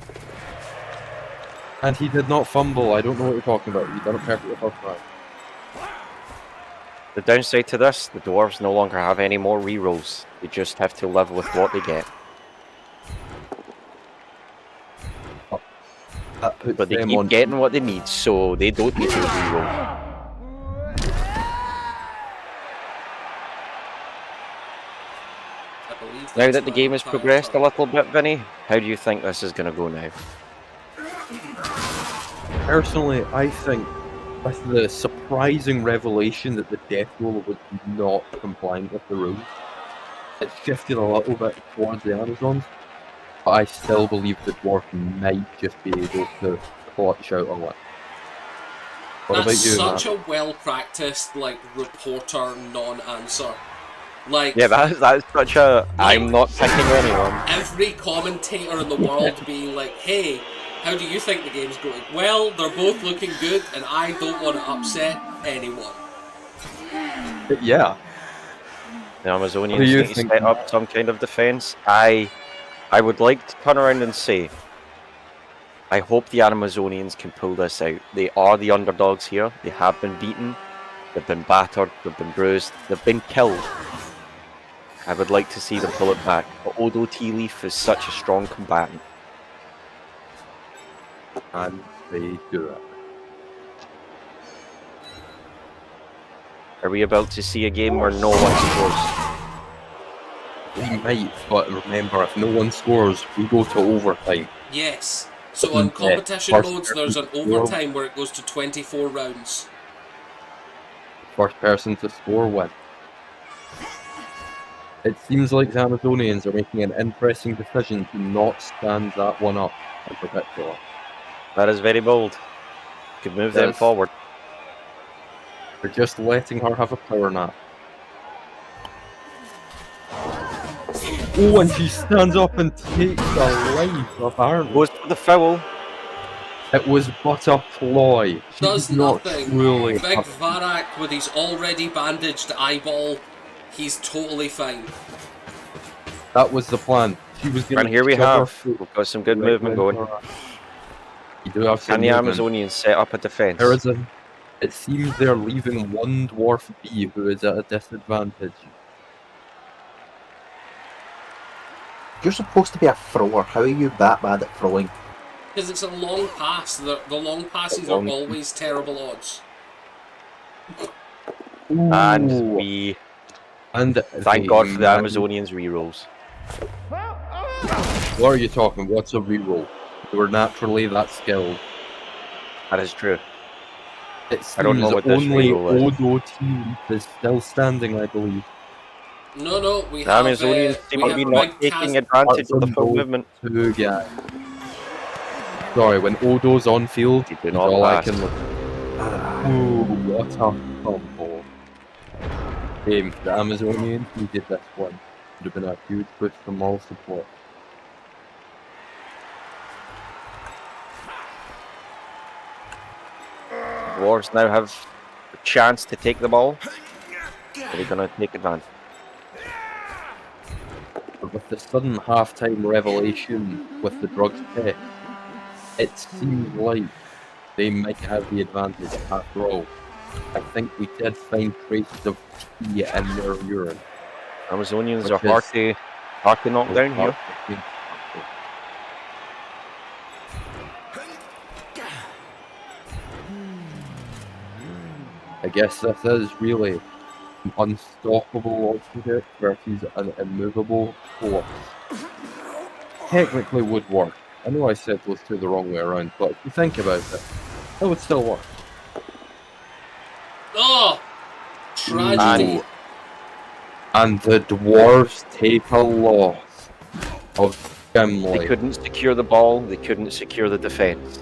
And he did not fumble. I don't know what you're talking about. He done it perfectly first time. The downside to this, the dwarves no longer have any more rerolls. They just have to live with what they get. That puts But they them keep on. getting what they need, so they don't need to reroll. I believe Now that's that the my game has entire progressed a turn. little bit, Vinny, how do you think this is going to go now? Personally, I think with the surprising revelation that the death roll was not compliant with the rules, it shifted a little bit towards the Amazons. But I still believe the dwarf might just be able to clutch out a lot. What That's about you, such Matt? a well-practiced, like, reporter non-answer. Like, Yeah, that's such a... I'm not picking anyone. every commentator in the world being like, hey, how do you think the game's going? Well, they're both looking good, and I don't want to upset anyone. Yeah. The What Amazonians do you need to think, set Matt? up some kind of defense. I would like to turn around and say, I hope the Amazonians can pull this out. They are the underdogs here. They have been beaten. They've been battered. They've been bruised. They've been killed. I would like to see them pull it back. But Odo Tea Leaf is such a strong combatant. And they do it. Are we about to see a game where no one scores? We might, but remember, if no one scores, we go to overtime. Yes. So on competition modes, there's an overtime where it goes to 24 rounds. First person to score wins. It seems like the Amazonians are making an interesting decision to not stand that one up in particular. That is very bold. Could move them forward. They're just letting her have a power nap. Oh, and she stands up and takes the life of Aaron. Goes for the foul. It was but a ploy. She Does did not nothing. truly Big have- Varak with his already bandaged eyeball, he's totally fine. That was the plan. She was going And here we have. We've got some good movement going. You do have some And the movement. Amazonians set up a defense. There is a. It seems they're leaving one dwarf B who is at a disadvantage. You're supposed to be a thrower. How are you that bad at throwing? Because it's a long pass. The long passes are always terrible odds. And we thank God for the Amazonians rerolls. What are you talking? What's a reroll? They were naturally that skilled. That is true. It seems I don't know what this only reroll is. Odo team is still standing, I believe. No, we The have. Amazonians seem to be not taking advantage of the full movement. Two guys. Sorry, when Odo's on field, He did he's not all I pass. can look. Ooh, what a fumble. Shame, the Amazonians needed this one. Would have been a huge push from all support. Dwarves now have a chance to take the ball. Are they going to take advantage? But with the sudden halftime revelation with the drugs test, it seems like they might have the advantage after all. I think we did find traces of tea in their urine. Amazonians Which are hard to knock down here. I guess this is really an unstoppable object versus an immovable force. Technically would work. I know I said those two the wrong way around, but if you think about it, it would still work. Oh! Tragedy. And the dwarves take a loss of They Gimli. couldn't secure the ball, they couldn't secure the defense.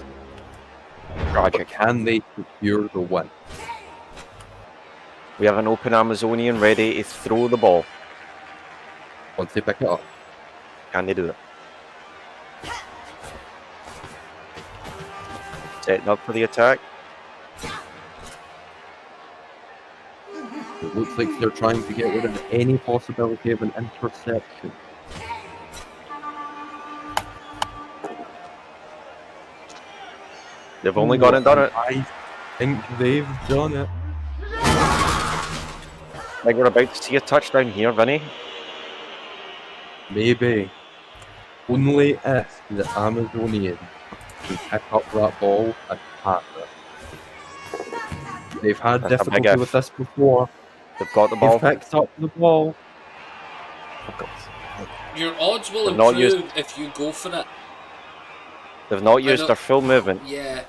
But Tragic. can they secure the win? We have an open Amazonian ready to throw the ball. Once they pick it up. Can they do that? Setting up for the attack. It looks like they're trying to get rid of any possibility of an interception. They've only gone and done it. I think they've done it. I think we're about to see a touchdown here, Vinny. Maybe. Only if the Amazonians can pick up that ball and pass it. They've had That's a big difficulty if. with this before. They've got the ball. They've picked up the ball. Your odds will They've not improve if you go for it. They've not used don't- their full movement. Yeah.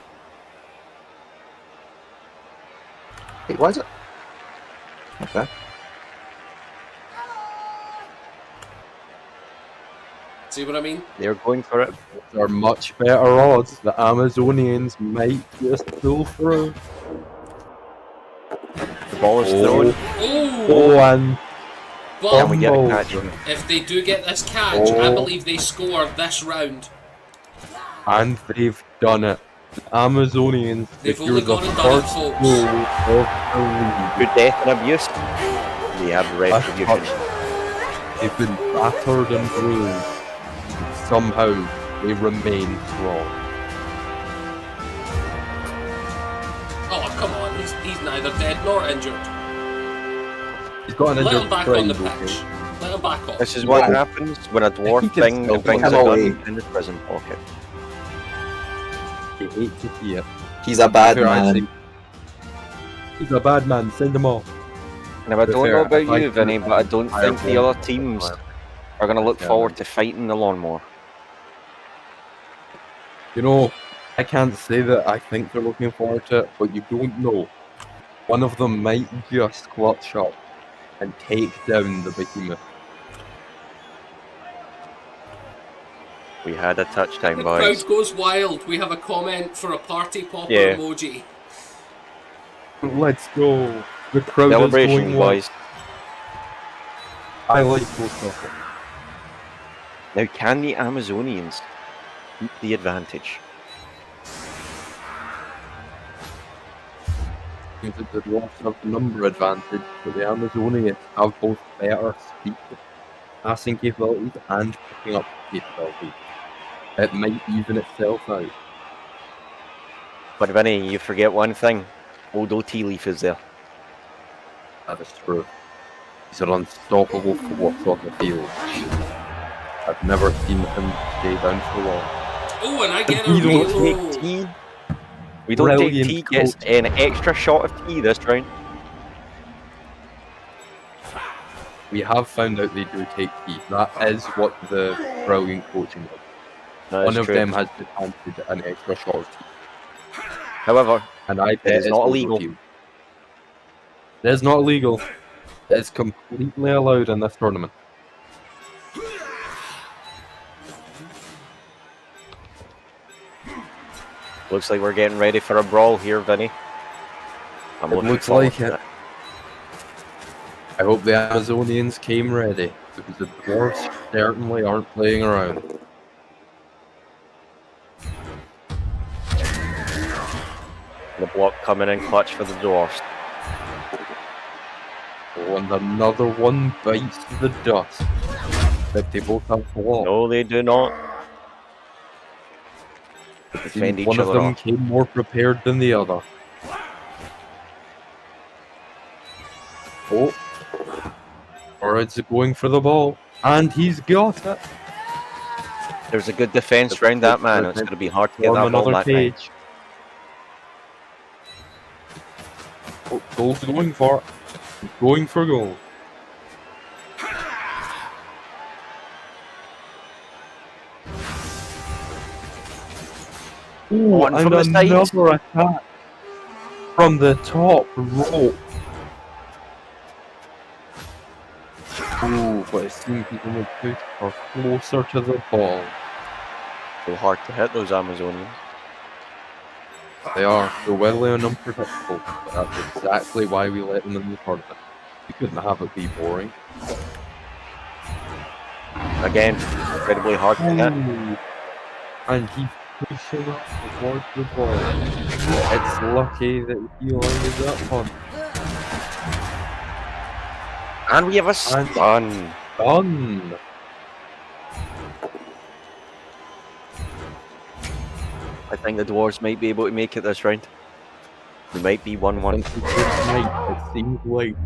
Wait, what is it? Okay. See what I mean? They're going for it. There are much better odds. The Amazonians might just pull through. The ball is thrown. Oh! Oh, and But Can we get a fumbles. catch? if they do get this catch, I Oh. believe they score this round. And they've done it. The Amazonians They've secure only the gone and done it, first folks. goal of the Good death and abuse. They have retribution. league. They've been battered and bruised. Somehow they remain strong. Oh, come on. He's neither dead nor injured. He's got an Let injured him back on the pride, pitch. okay? Let him back off. This is what Yeah. happens when a He dwarf can thing still brings a come gun away. in his prison pocket. You hate to see it. He's a bad Fair, I'd man. say he's a bad man. Send him off. Now, I To be don't fair, know about if I you, could Vinny, but I don't hire think the one other for teams time, are going to look yeah, forward to fighting the lawnmower. You know, I can't say that I think they're looking forward to it, but you don't know. One of them might just clutch up and take down the behemoth. We had a touchdown, The boys. crowd goes wild. We have a comment for a party popper Yeah. emoji. Let's go. The crowd Celebration, is going wild. boys. I like those stuff. Now, can the Amazonians keep the advantage? The Dwarfs have the number advantage, but the Amazonians have both better speed, passing capabilities, and picking up capabilities. It might even itself out. But Vinny, you forget one thing. Old Tea Leaf is there. That is true. He's an unstoppable force on the field. I've never seen him stay down so long. Oh, and I get a We don't reload. Take tea. We don't Brilliant take tea. Gets an extra shot of tea this round. We have found out they do take tea. That is what the brilliant coaching is. That One is of true. them has been handed an extra shot of tea. However, And I bet it is it's not over illegal. to you. It is not illegal. It is completely allowed in this tournament. Looks like we're getting ready for a brawl here, Vinny. I'm It looking looks forward like to it. I hope the Amazonians came ready, because the dwarves certainly aren't playing around. The block coming in clutch for the Dwarfs. Oh, and another one bites the dust. But they both have block. No, they do not. They Seems defend each one of other them off. came more prepared than the other. Oh. Orrid's going for the ball. And he's got it. There's a good defense round that man. It's going to be hard to get Form that ball another back now. cage. Oh, goal's going for it. He's going for goal. Ooh, One and from the side. another attack from the top rope. Ooh, but it seems people will put her closer to the ball. So hard to hit those Amazonians. They are. They're wildly and unpredictable, but that's exactly why we let them in the tournament. We couldn't have it be boring. Again, incredibly hard to hit. Ooh. And he's pushing up towards the ball. It's lucky that he landed that one. And we have a stun. Done! I think the Dwarves might be able to make it this round. We might be 1-1. It seems like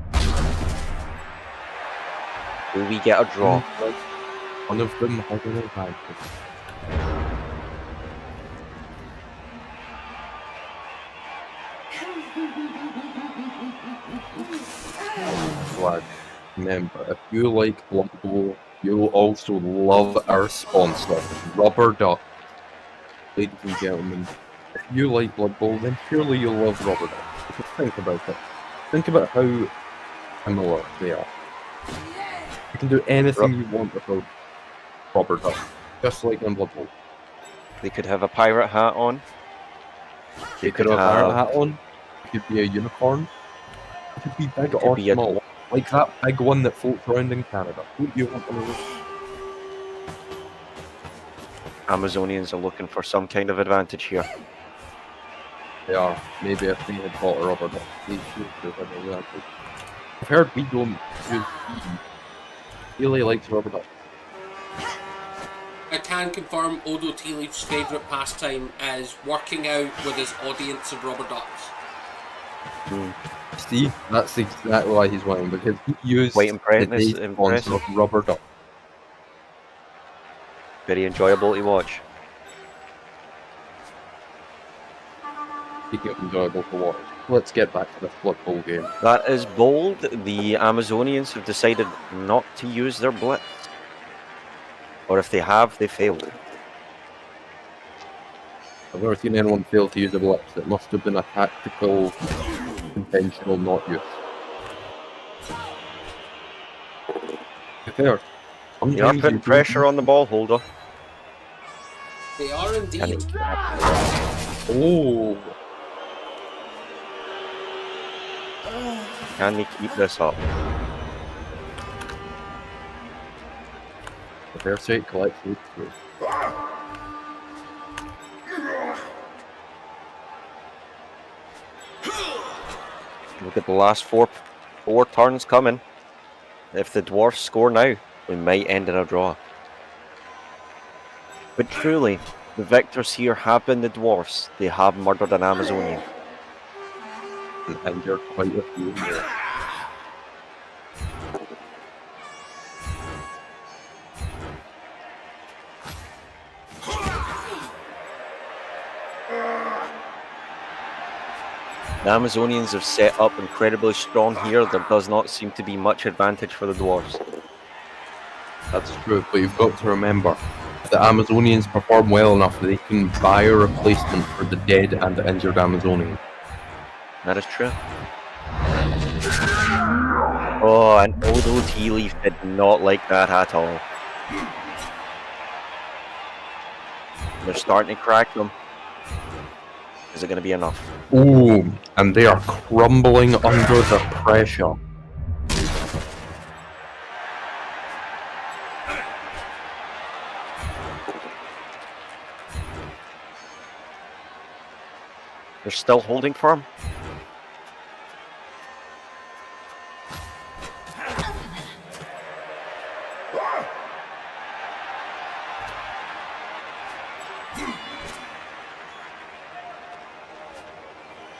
Will we get a draw? one of them has an advantage. Lad, remember, if you like BloodBowl, you'll also love our sponsor, Rubber Duck. Ladies and gentlemen, if you like BloodBowl, then surely you'll love Rubber Duck. Because think about it. Think about how similar they are. You can do anything you want without Rubber Duck, just like in BloodBowl. They could have a pirate hat on. They could have a pirate hat on. It could be a unicorn. It could be big or be a small. Like that big one that floats around in Canada. Who do you want one of those? Amazonians are looking for some kind of advantage here. They are. Maybe if they had bought a Rubber Duck, they should have had an advantage. I've heard we don't use really likes Rubber Duck. I can confirm Odo Tea Leaf's favourite pastime is working out with his audience of rubber ducks. See, that's exactly why he's winning, because he used Quite today's sponsor of Rubber Duck. Very enjoyable to watch. Keep it enjoyable to watch. Let's get back to this Blood Bowl game. That is bold. The Amazonians have decided not to use their blitz. Or if they have, they failed. I've never seen anyone fail to use a blitz. It must have been a tactical, intentional not use. Fair. They are putting pressure on the ball holder. They are indeed. Oh! Can they keep this up? The fair sake collects through. Look at the last four turns coming. If the dwarfs score now, we might end in a draw. But truly, the victors here have been the dwarfs. They have murdered an Amazonian. And injured quite a few more. The Amazonians have set up incredibly strong here. There does not seem to be much advantage for the dwarves. That's true, but you've got to remember, if the Amazonians perform well enough, they can buy a replacement for the dead and the injured Amazonian. That is true. Oh, and Odo Tea Leaf did not like that at all. They're starting to crack them. Is it going to be enough? Ooh, and they are crumbling under the pressure. They're still holding firm.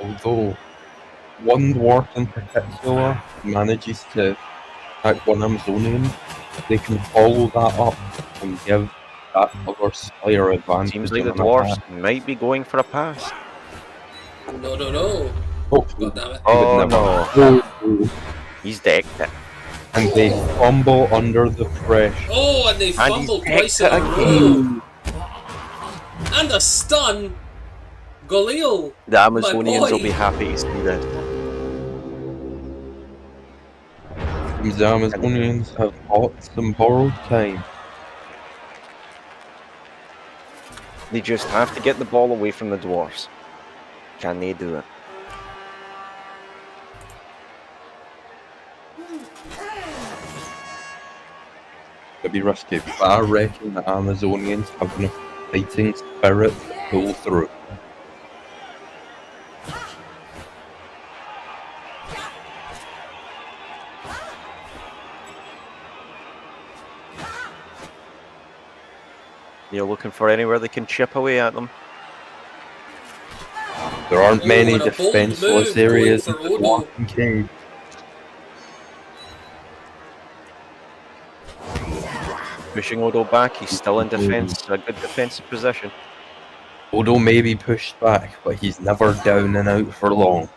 Although one dwarf in particular manages to attack one Amazonian, they can follow that up and give that other player advantage. Seems like the on an dwarves attack. might be going for a pass. No, no, no. Oh, God damn it. Oh, never. no. Oh, He's decked it. and they fumble under the pressure. Oh, and they And fumbled he's twice in a decked row. And a stun. Goleel. The Amazonians will boy. be happy to see that. The Amazonians have bought some borrowed time. They just have to get the ball away from the dwarves. Can they do it? It'd be risky, but I reckon the Amazonians have enough fighting spirit to pull through. They're looking for anywhere they can chip away at them. There aren't Oh, many and a bold defenseless move areas going in for the Odo. Walking King. Pushing Odo back, he's still in defense, a good defensive position. Odo may be pushed back, but he's never down and out for long.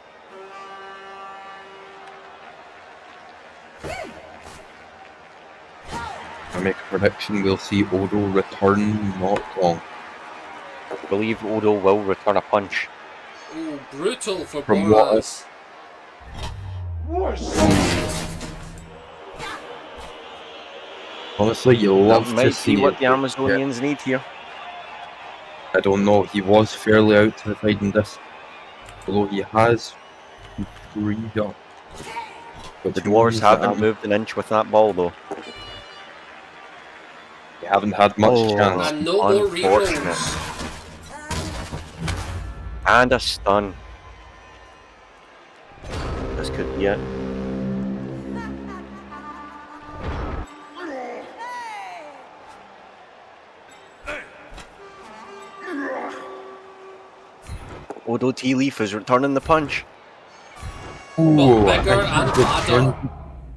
I make a prediction we'll see Odo return not long. I believe Odo will return a punch. Ooh, brutal for From what Boras. Honestly, you That love to might see be what it. the Amazonians need here. I don't know, he was fairly out to the fight in this. Although he has freed up. But The dwarves haven't moved an inch with that ball though. They haven't had much Oh. chance. And no more Unfortunate. rerolls. And a stun. This could be it. Odo Tea Leaf is returning the punch. Ooh, But bigger I and think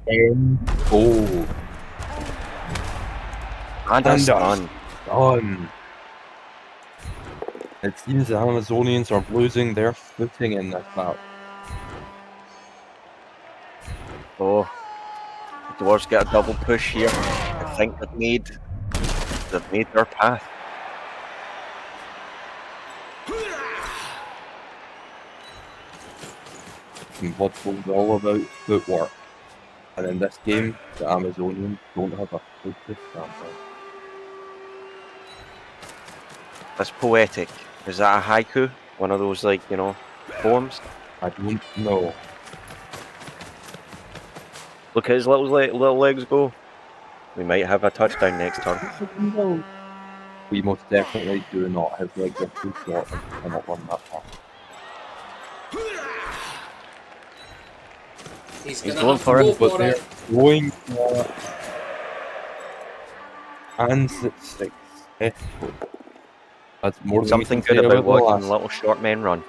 badder. Oh, And a And a stun. done. It seems the Amazonians are losing their footing in this battle. Oh, the Dwarves get a double push here. I think they've made their path. And Blood Bowl is all about footwork. And in this game, the Amazonians don't have a foot to stand on. That's poetic. Is that a haiku? One of those, like, you know, poems? I don't know. Look at his little legs go. We might have a touchdown next turn. We most definitely do not have legs are too short and cannot run that far. He's He's gonna going have for to it, go But for they're it. going for it. And it's successful. That's more than Something we can good say about the watching last. little short men run.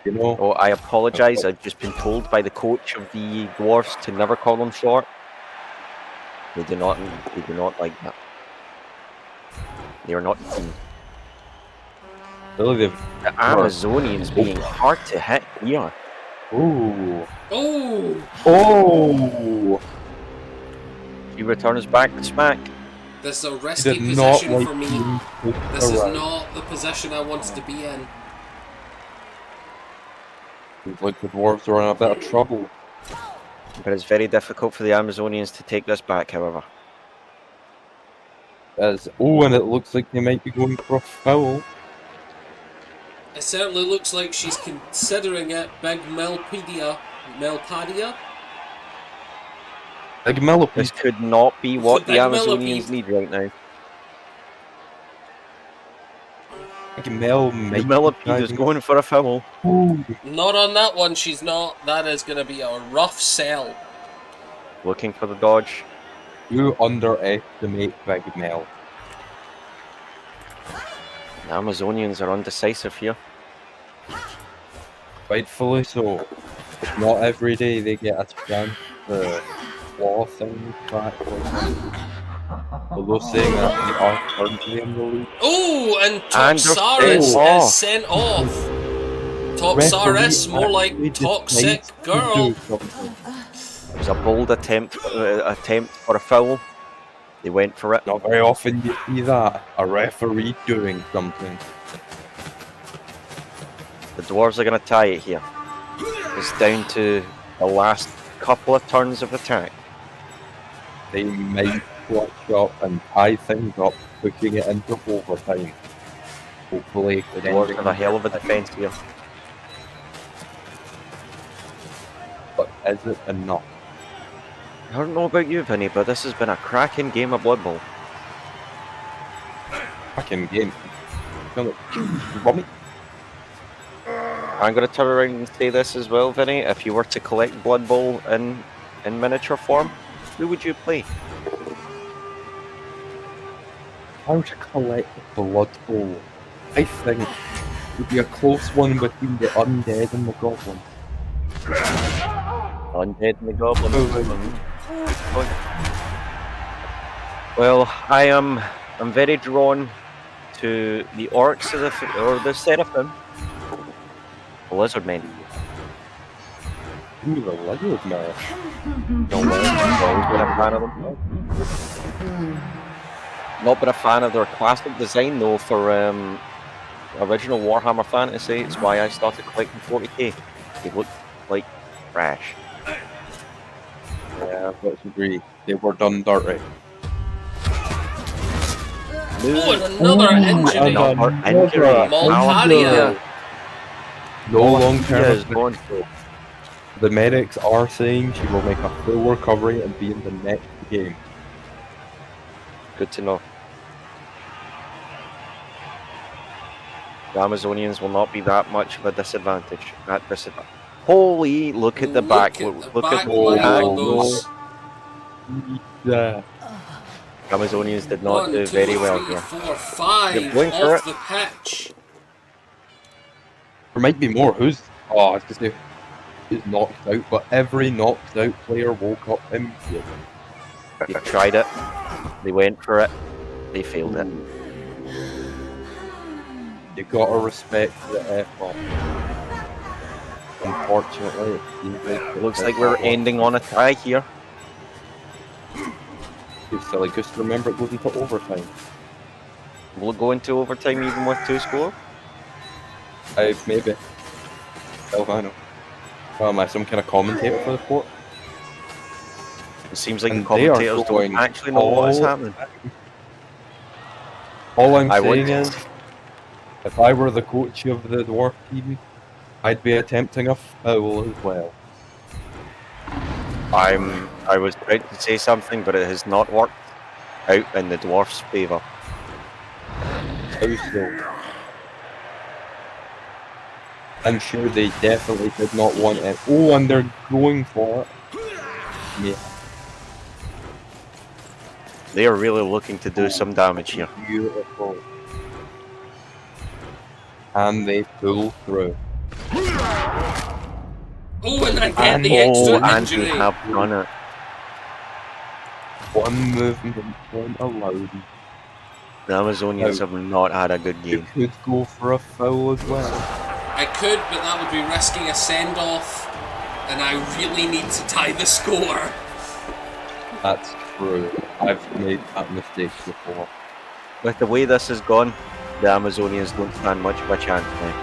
You know, Oh, I apologise. I've just been told by the coach of the Dwarfs to never call them short. They do not like that. They are not keen. really they've. The Amazonians being hard to hit here. Ooh. Oh! Oh! He returns back to smack. This is a He risky did not position like for me. being pushed This is around. not the position I wanted to be in. Seems like the dwarves are in a bit of trouble. But it's very difficult for the Amazonians to take this back, however. Oh, and it looks like they might be going for a foul. It certainly looks like she's considering it. Big Melpadia. Big millipede. This could not be what the Big Amazonians millipede. need right now. Big Mel The might millipede is going for a foul. Ooh. Not on that one, she's not. That is going to be a rough sell. Looking for the dodge. You underestimate Big Mel. The Amazonians are undecisive here. Rightfully so. It's not every day they get a chance to claw things back. Although saying that they are currently in the league. Oh, and And Topsaris they're is sent off. Topsaris, Referee more like actually toxic decides to girl. do something. It was a bold attempt for a foul. They went for it. Not very often you see that. A referee doing something. The Dwarves are going to tie it here. It's down to the last couple of turns of attack. They might clutch up and tie things up, pushing it into overtime. Hopefully, The Dwarves have a hell of a defence here. But is it enough? I don't know about you, Vinny, but this has been a cracking game of Blood Bowl. Fucking game. Rummy. I'm going to turn around and say this as well, Vinny. If you were to collect Blood Bowl in miniature form, who would you play? I would collect the Blood Bowl. I think it would be a close one between the undead and the goblin. Undead and the Goblin. Well, I'm very drawn to the orcs or the seraphim. The lizard men. Ooh, the lizard man. No, I've always been a fan of them. Not been a fan of their classic design though for original Warhammer Fantasy. It's why I started collecting 40k. They look like trash. Yeah, let's agree. They were done dirty. Oh, and another injury. Another injury. Malpadia. No long term. is going through. The medics are saying she will make a full recovery and be in the next game. Good to know. The Amazonians will not be that much of a disadvantage. Holy, look at the back. Look at the line back. on those. Yeah. Amazonians did not 1, do 2, very well 3, here. 4, 5 They're going for off it. the pitch. There might be more. I was to say who's knocked out, but every knocked out player woke up immediately. They tried it. They went for it. They failed it. You gotta respect the effort. Unfortunately, it seems like It looks like we're ending on a tie here. you silly goose. Remember, it goes into overtime. Will it go into overtime even with 2 scores? Maybe. Hell, I know. Well, am I some kind of commentator for the sport? It seems like And the commentators going don't actually know what is all- happening. All I'm I saying want- is, if I were the coach of the dwarf team, I'd be attempting a foul as well. I was about to say something, but it has not worked out in the dwarfs' favour. How so? I'm sure they definitely did not want it. Oh, and they're going for it. Yeah, They are really looking to do some damage here. beautiful. And they pull through. Oh, and I get And- the extra And injury. they have done it. One movement won't allowed. The Amazonians have not had a good You game. could go for a foul as well. I could, but that would be risking a send-off, and I really need to tie the score. That's true. I've made that mistake before. With the way this has gone, the Amazonians don't stand much of a chance now.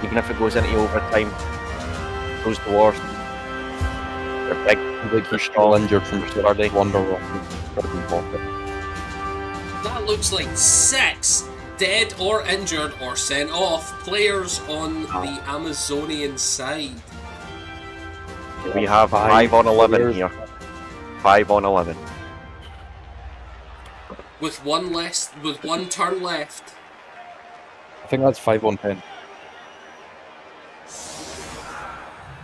Even if it goes into overtime, those dwarfs, they're big. Like he's still injured from Sturdy. Wonder Rock. That looks like 6 dead or injured or sent off players on the Amazonian side. We have 5 on 11 here. 5 on 11. With one turn left. I think that's 5 on 10.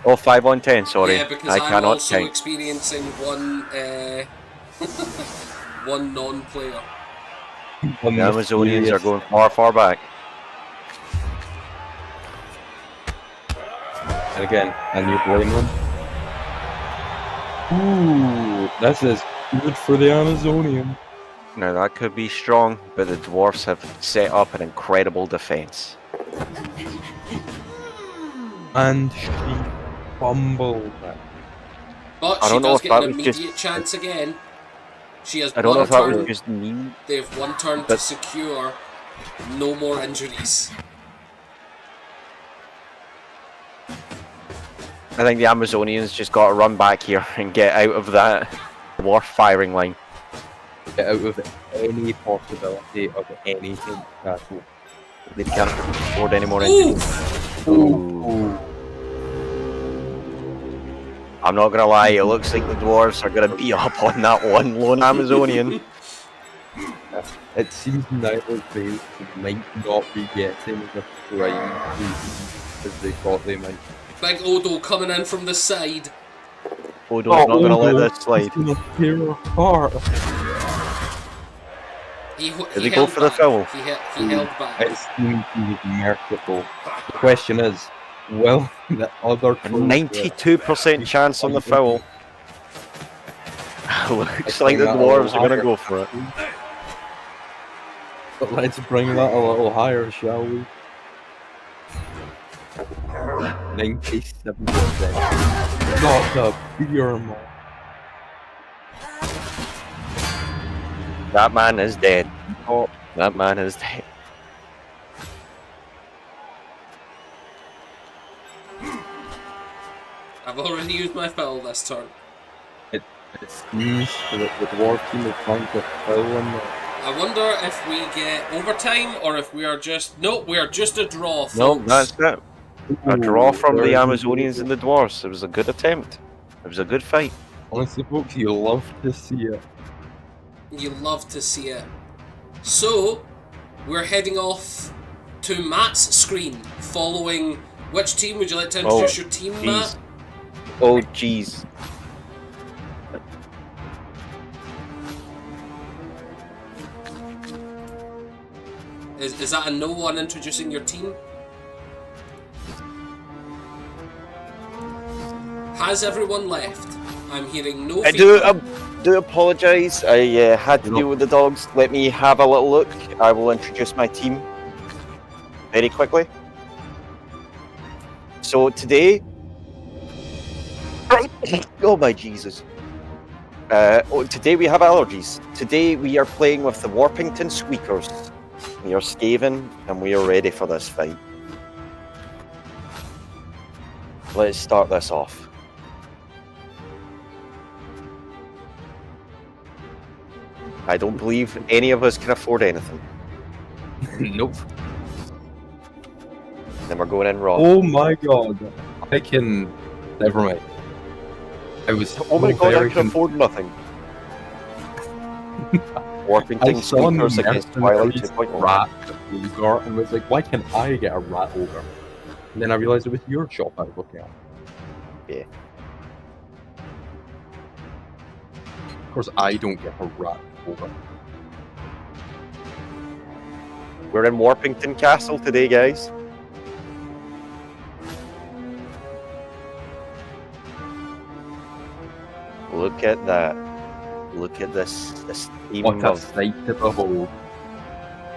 Oh, 5 on 10, sorry. Yeah, because I I'm cannot also count. experiencing one one non-player. The Amazonians are going far, far back. And again, and you blame them. Ooh, this is good for the Amazonian. Now that could be strong, but the dwarfs have set up an incredible defense. And she fumbled it. But I she don't know does if get that an was just- immediate chance again. She has I don't know one if that turn. was just me. They have one turn to But- secure no more injuries. I think the Amazonians just got to run back here and get out of that dwarf firing line. Get out of any possibility of anything at all. They can't afford any more Ooh! injuries. Ooh. I'm not gonna lie, it looks like the dwarves are gonna be up on that one lone Amazonian. It seems now that they might not be getting the prime as they thought they might. Big Odo coming in from the side. Odo's not gonna let this slide. It's gonna tear apart. He Did he go held for the back. foul? He held back. It seems he was merciful. The question is, will the other A 92% chance on the foul. Looks like the dwarves are gonna go for it. But let's bring that a little higher, shall we? 97%. Not the pure mark. That man is dead. Oh, that man is dead. I've already used my foul this turn. It seems that the dwarf team is trying to foul on the... I wonder if we get overtime or if we are just... Nope, we are just a draw, folks. No, that's it. A draw from the Ooh, Amazonians and the dwarves. It was a good attempt. It was a good fight. Honestly, folks, you love to see it. You love to see it. So, we're heading off to Matt's screen, following... Which team would you like to introduce your team, Matt? Jeez. Oh, jeez. Is that a no on introducing your team? Has everyone left? I'm hearing no I do apologise. I had to deal with the dogs. Let me have a little look. I will introduce my team. very quickly. So today, oh my Jesus. Today we have allergies. Today we are playing with the Warpington Squeakers. We are Skaven and we are ready for this fight. Let's start this off. I don't believe any of us can afford anything. Nope. Then we're going in raw. Oh my god. I can... Never mind. I was Oh my god, I very can afford nothing. Warpington saw Squeakers against Twilight 2.0. rat ogre and was like, why can't I get a rat ogre? And then I realized it was your shop I was looking at. Yeah. Of course, I don't get a rat ogre. We're in Warpington Castle today, guys. Look at that. Look at this team What a of sight to behold.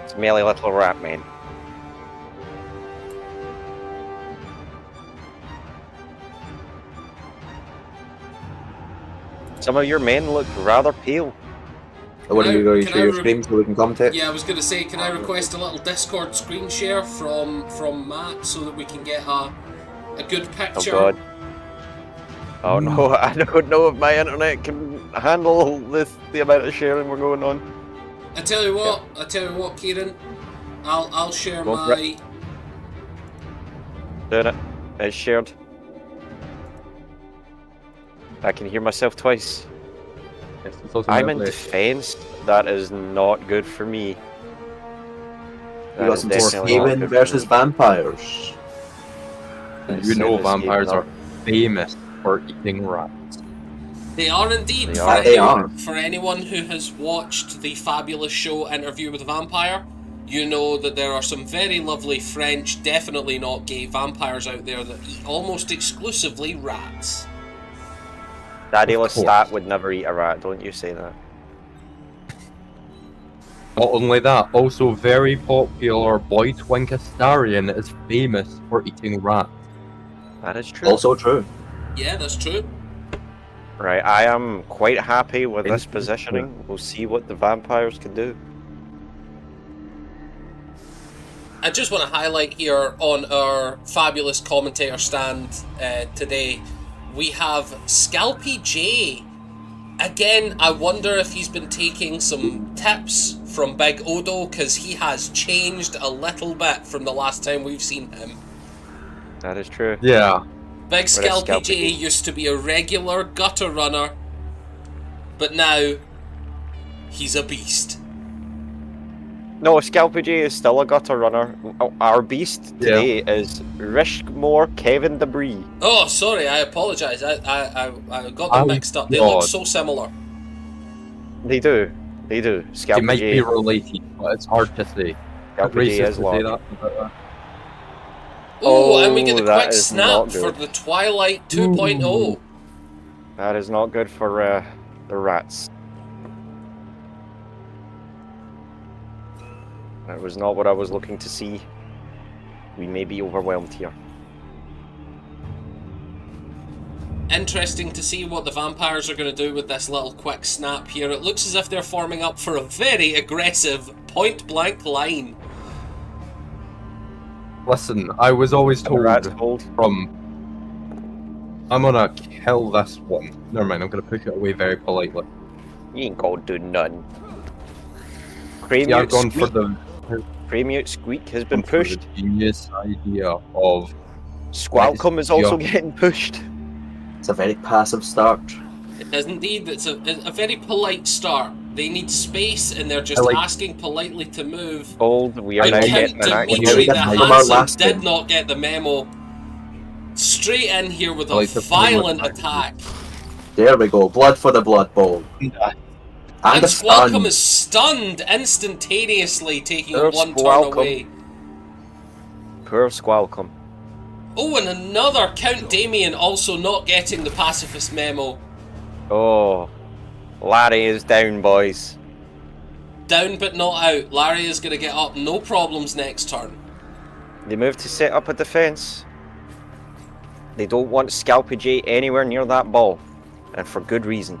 smelly little rat men. Some of your men look rather pale. I want you to Can share I your re- screen so we can commentate. Yeah, I was going to say, can I request a little Discord screen share from Matt so that we can get a good Oh picture? god. Oh no, I don't know if my internet can handle the amount of sharing we're going on. I tell you what, Kieran, I'll share Go for my. Doing it. It's shared. I can hear myself twice. Yes, it's also I'm in lovely. defense. That is not good for me. You That got is some definitely not Skaven good for versus me. vampires. You know Skaven vampires are- are famous for eating rats. They are indeed. They for, are. They are. For anyone who has watched the fabulous show Interview with a Vampire, you know that there are some very lovely French, definitely not gay vampires out there that eat almost exclusively rats. Daddy Of course. Lestat would never eat a rat, don't you say that. Not only that, also very popular boy Twinkastarian is famous for eating rats. That is true. Also true. Yeah, that's true. Right, I am quite happy with this Interesting. positioning. We'll see what the vampires can do. I just want to highlight here on our fabulous commentator stand today, we have Scalpy J. Again, I wonder if he's been taking some tips from Big Odo, because he has changed a little bit from the last time we've seen him. That is true. Yeah. Big is Scalpy Scalpy J J? used to be a regular gutter runner, but now he's a beast. No, Scalpy J is still a gutter runner. Our beast today is Rishkmore Kevin Debris. Oh, sorry, I apologise. I got Oh, them mixed up. They look God. so similar. They do. They do. They Scalpy might J. be related, but it's hard to say. Scalpy J Racist is to say large. that about that. Oh, and we get the that quick is snap not for good. the Twilight 2.0. Ooh. That is not good for the rats. That was not what I was looking to see. We may be overwhelmed here. Interesting to see what the vampires are going to do with this little quick snap here. It looks as if they're forming up for a very aggressive point-blank line. Listen, I was always The told rats hold. from... I'm gonna kill this one. Never mind, I'm gonna push it away very politely. You ain't gonna do none. Yeah, I've Cremute gone for Squeak. the... Cremute Squeak has been gone for the pushed. genius idea of... Squalcom is also getting pushed. It's a very passive start. It is indeed. It's a very polite start. They need space and they're just I like- asking politely to move. Hold, we are I now like getting Count an actual... Dimitri the From our Handsome last did game. not get the memo. Straight in here with I a like the violent polite attack. There we go. Blood for the Blood Bowl. And And a Squalcom stun. is stunned instantaneously, taking Poor it one turn Squalcom. away. Poor Squalcom. Oh, and another Count Damien also not getting the pacifist memo. Oh, Larry is down, boys. Down but not out. Larry is going to get up, no problems next turn. They move to set up a defence. They don't want Scalpy J anywhere near that ball, and for good reason.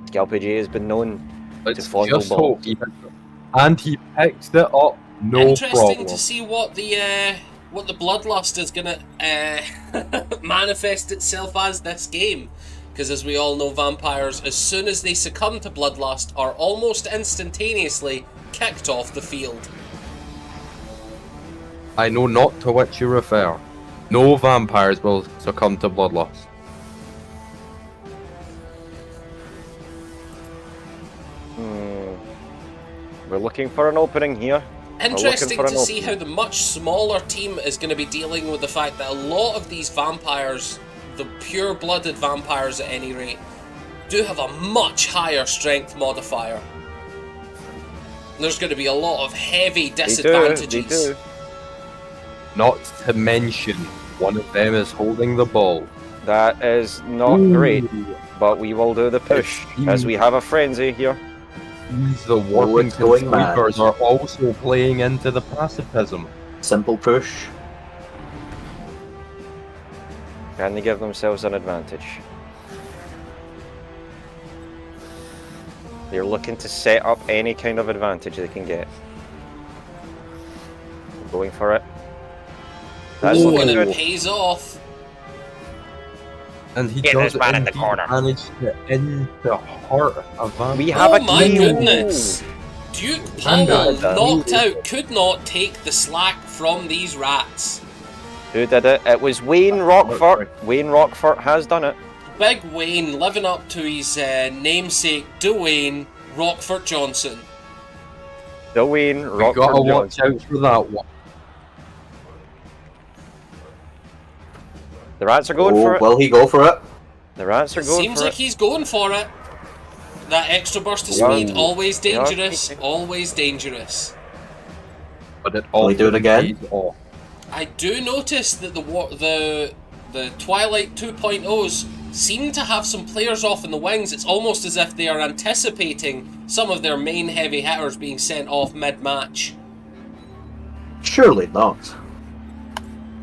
Scalpy J has been known to fondle just balls. hope he hits it. And he picks it up, no Interesting problem. to see what the bloodlust is gonna manifest itself as this game, because as we all know, vampires, as soon as they succumb to bloodlust, are almost instantaneously kicked off the field. I know not to which you refer. No vampires will succumb to bloodlust. We're looking for an opening here. Interesting to see how the much smaller team is going to be dealing with the fact that a lot of these vampires, the pure-blooded vampires at any rate, do have a much higher strength modifier. There's going to be a lot of heavy disadvantages. They do. Not to mention, one of them is holding the ball. That is not great, but we will do the push, as we have a frenzy here. The Warpington Sweepers are also playing into the pacifism. Simple push. Can they give themselves an advantage? They're looking to set up any kind of advantage they can get. Going for it. That's looking And it good. pays off. And he Get does this man in the indeed corner. manage to in the heart of vampire. We have Oh a my kill. goodness! Duke And Powell, that- knocked out, could not take the slack from these rats. Who did it? It was Wayne Rockford. Wayne Rockford has done it. Big Wayne living up to his namesake, Dwayne Rockford Johnson. Dwayne We Rockford gotta watch Johnson. out for that one. The rats are going for it. Will he go for it? The rats are going Seems for like it. he's going for it. That extra burst of Yeah. speed, always Yeah. dangerous, always dangerous. But it Will he do it often again? pays off. I do notice that the Twilight 2.0s seem to have some players off in the wings. It's almost as if they are anticipating some of their main heavy hitters being sent off mid-match. Surely not.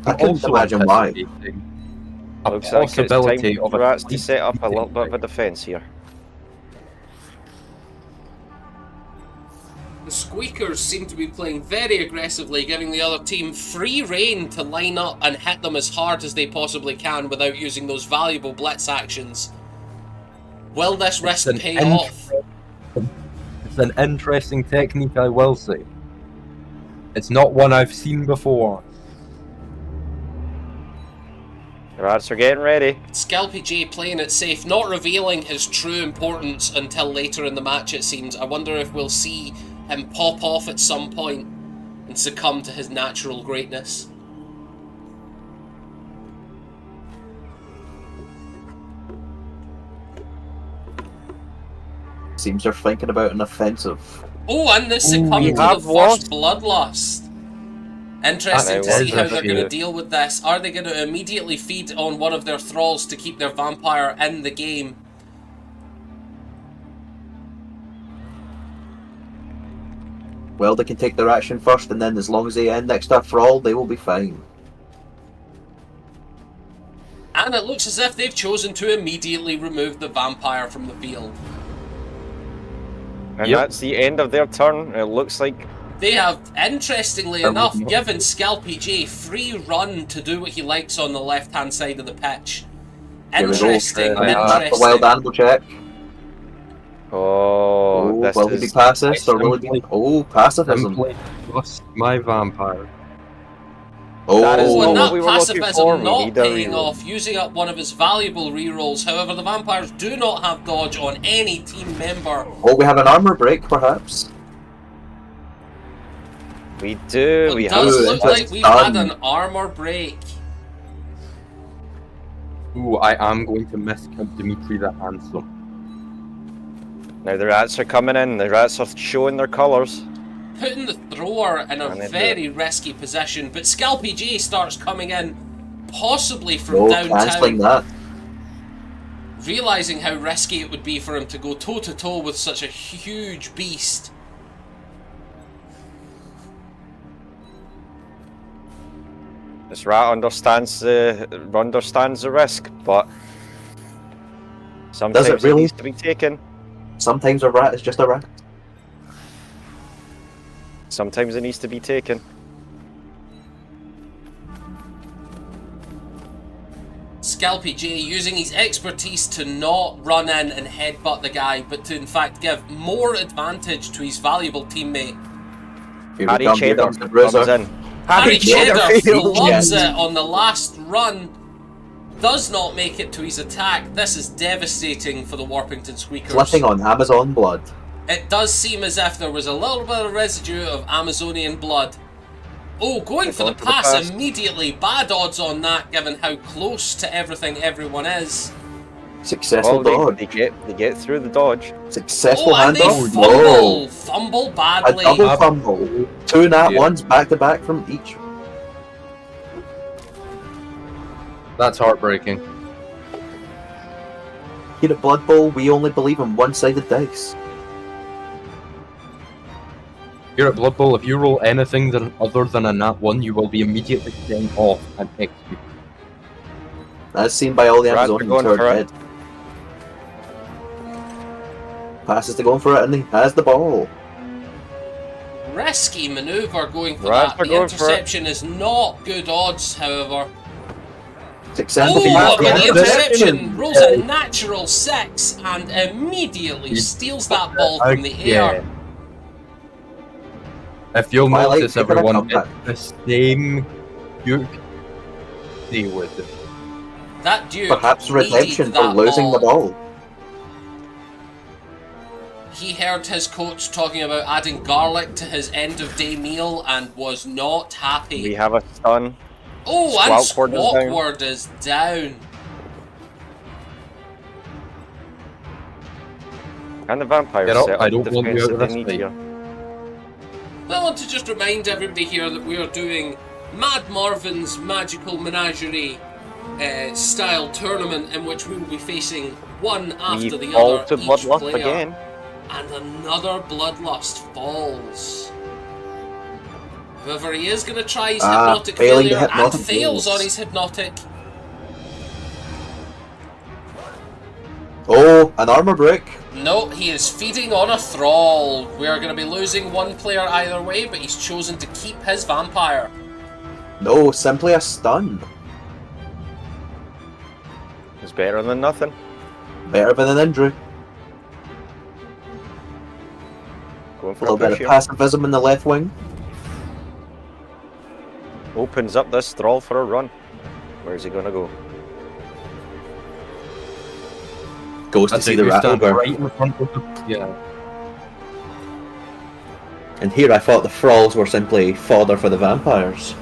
I couldn't Also imagine why. anticipating a Looks like it's time possibility for of the a rats to set up a little bit of a defence here. The Squeakers seem to be playing very aggressively, giving the other team free rein to line up and hit them as hard as they possibly can without using those valuable blitz actions. Will this risk an pay off? It's an interesting technique, I will say. It's not one I've seen before. The rats are getting ready. Scalpy J playing it safe, not revealing his true importance until later in the match, it seems. I wonder if we'll see him pop off at some point and succumb to his natural greatness. Seems they're thinking about an offensive. Oh, and they succumb to the have first bloodlust. Interesting And to it see was how a they're going to few. deal with this. Are they going to immediately feed on one of their thralls to keep their vampire in the game? Well, they can take their action first, and then as long as they end next up for all, they will be fine. And it looks as if they've chosen to immediately remove the vampire from the field. And Yep. that's the end of their turn. It looks like They have, interestingly enough, given Scalpy J free run to do what he likes on the left-hand side of the pitch. Here we go. Interesting, That's the wild animal check. oh, this Will he be is pacifist or will he be? Oh, pacifism. Simply trust my vampire. That is Oh, what and that we were looking for. pacifism We not need a paying reroll. off, using up one of his valuable rerolls. However, the vampires do not have dodge on any team member. Oh, we have an armor break, perhaps. we do. It We have. does Ooh, look like that's we've had done. an armor break. Ooh, I am going to miss Count Dimitri the Handsome. Now the rats are coming in. The rats are showing their colours. Putting the thrower in a And they do very risky position, but Scalpy J starts coming in, possibly from No cancelling downtown, that. realising how risky it would be for him to go toe-to-toe with such a huge beast. This rat understands the risk, but sometimes Does it really? needs to be taken. Sometimes a rat is just a rat. Sometimes it needs to be taken. Scalpy J using his expertise to not run in and headbutt the guy, but to in fact give more advantage to his valuable teammate. Here we Harry come, here Cheddar comes the bruiser. comes in. Harry Cheddar failed. floods Yes. it on the last run. Does not make it to his attack. This is devastating for the Warpington Squeakers. Flipping on Amazon blood. It does seem as if there was a little bit of residue of Amazonian blood. Oh, going for the pass immediately. Bad odds on that, given how close to everything everyone is. Successful Well, dodge. they get through the dodge. Successful Oh, and they handoff. fumble. Fumble A badly. double fumble. Two nat ones back to back from each. That's heartbreaking. Here at Blood Bowl, we only believe in one-sided dice. Here at Blood Bowl, if you roll anything other than a nat 1, you will be immediately sent off and executed. As seen by all the Rats are Amazonians going who are for it. dead. Passes to going for it, and he has the ball. Risky manoeuvre going for Rats that. are The going for it. interception is not good odds, however. Successful. Oh, He and the has it. interception rolls a natural 6 and immediately steals that ball from the air. If you'll Twilight notice, taking a everyone, comeback. it's the same Duke they would. That Duke Perhaps needed redemption for that losing the ball. He heard his coach talking about adding garlic to his end-of-day meal and was not happy. We have a stun. Oh, and Squawkward is Squawkward is down. down. And the vampire Get up, set I up don't want you defense out that of they this need fight. here. I want to just remind everybody here that we are doing Mad Marvin's Magical Menagerie style tournament in which we will be facing one after the fall other to each Bloodlust player. again. And another Bloodlust falls. However, he is going to try his hypnotic failing the failure hypnotic and fails fails. on his hypnotic. Oh, an armor break. No, he is feeding on a thrall. We are going to be losing one player either way, but he's chosen to keep his vampire. No, simply a stun. It's better than nothing. Better than an injury. Going A for little a bit push of here. pacifism in the left wing. Opens up this thrall for a run. Where's he gonna go? Goes to I see think the you rat stand ogre. right in front of them. Yeah. And here I thought the thralls were simply fodder for the vampires.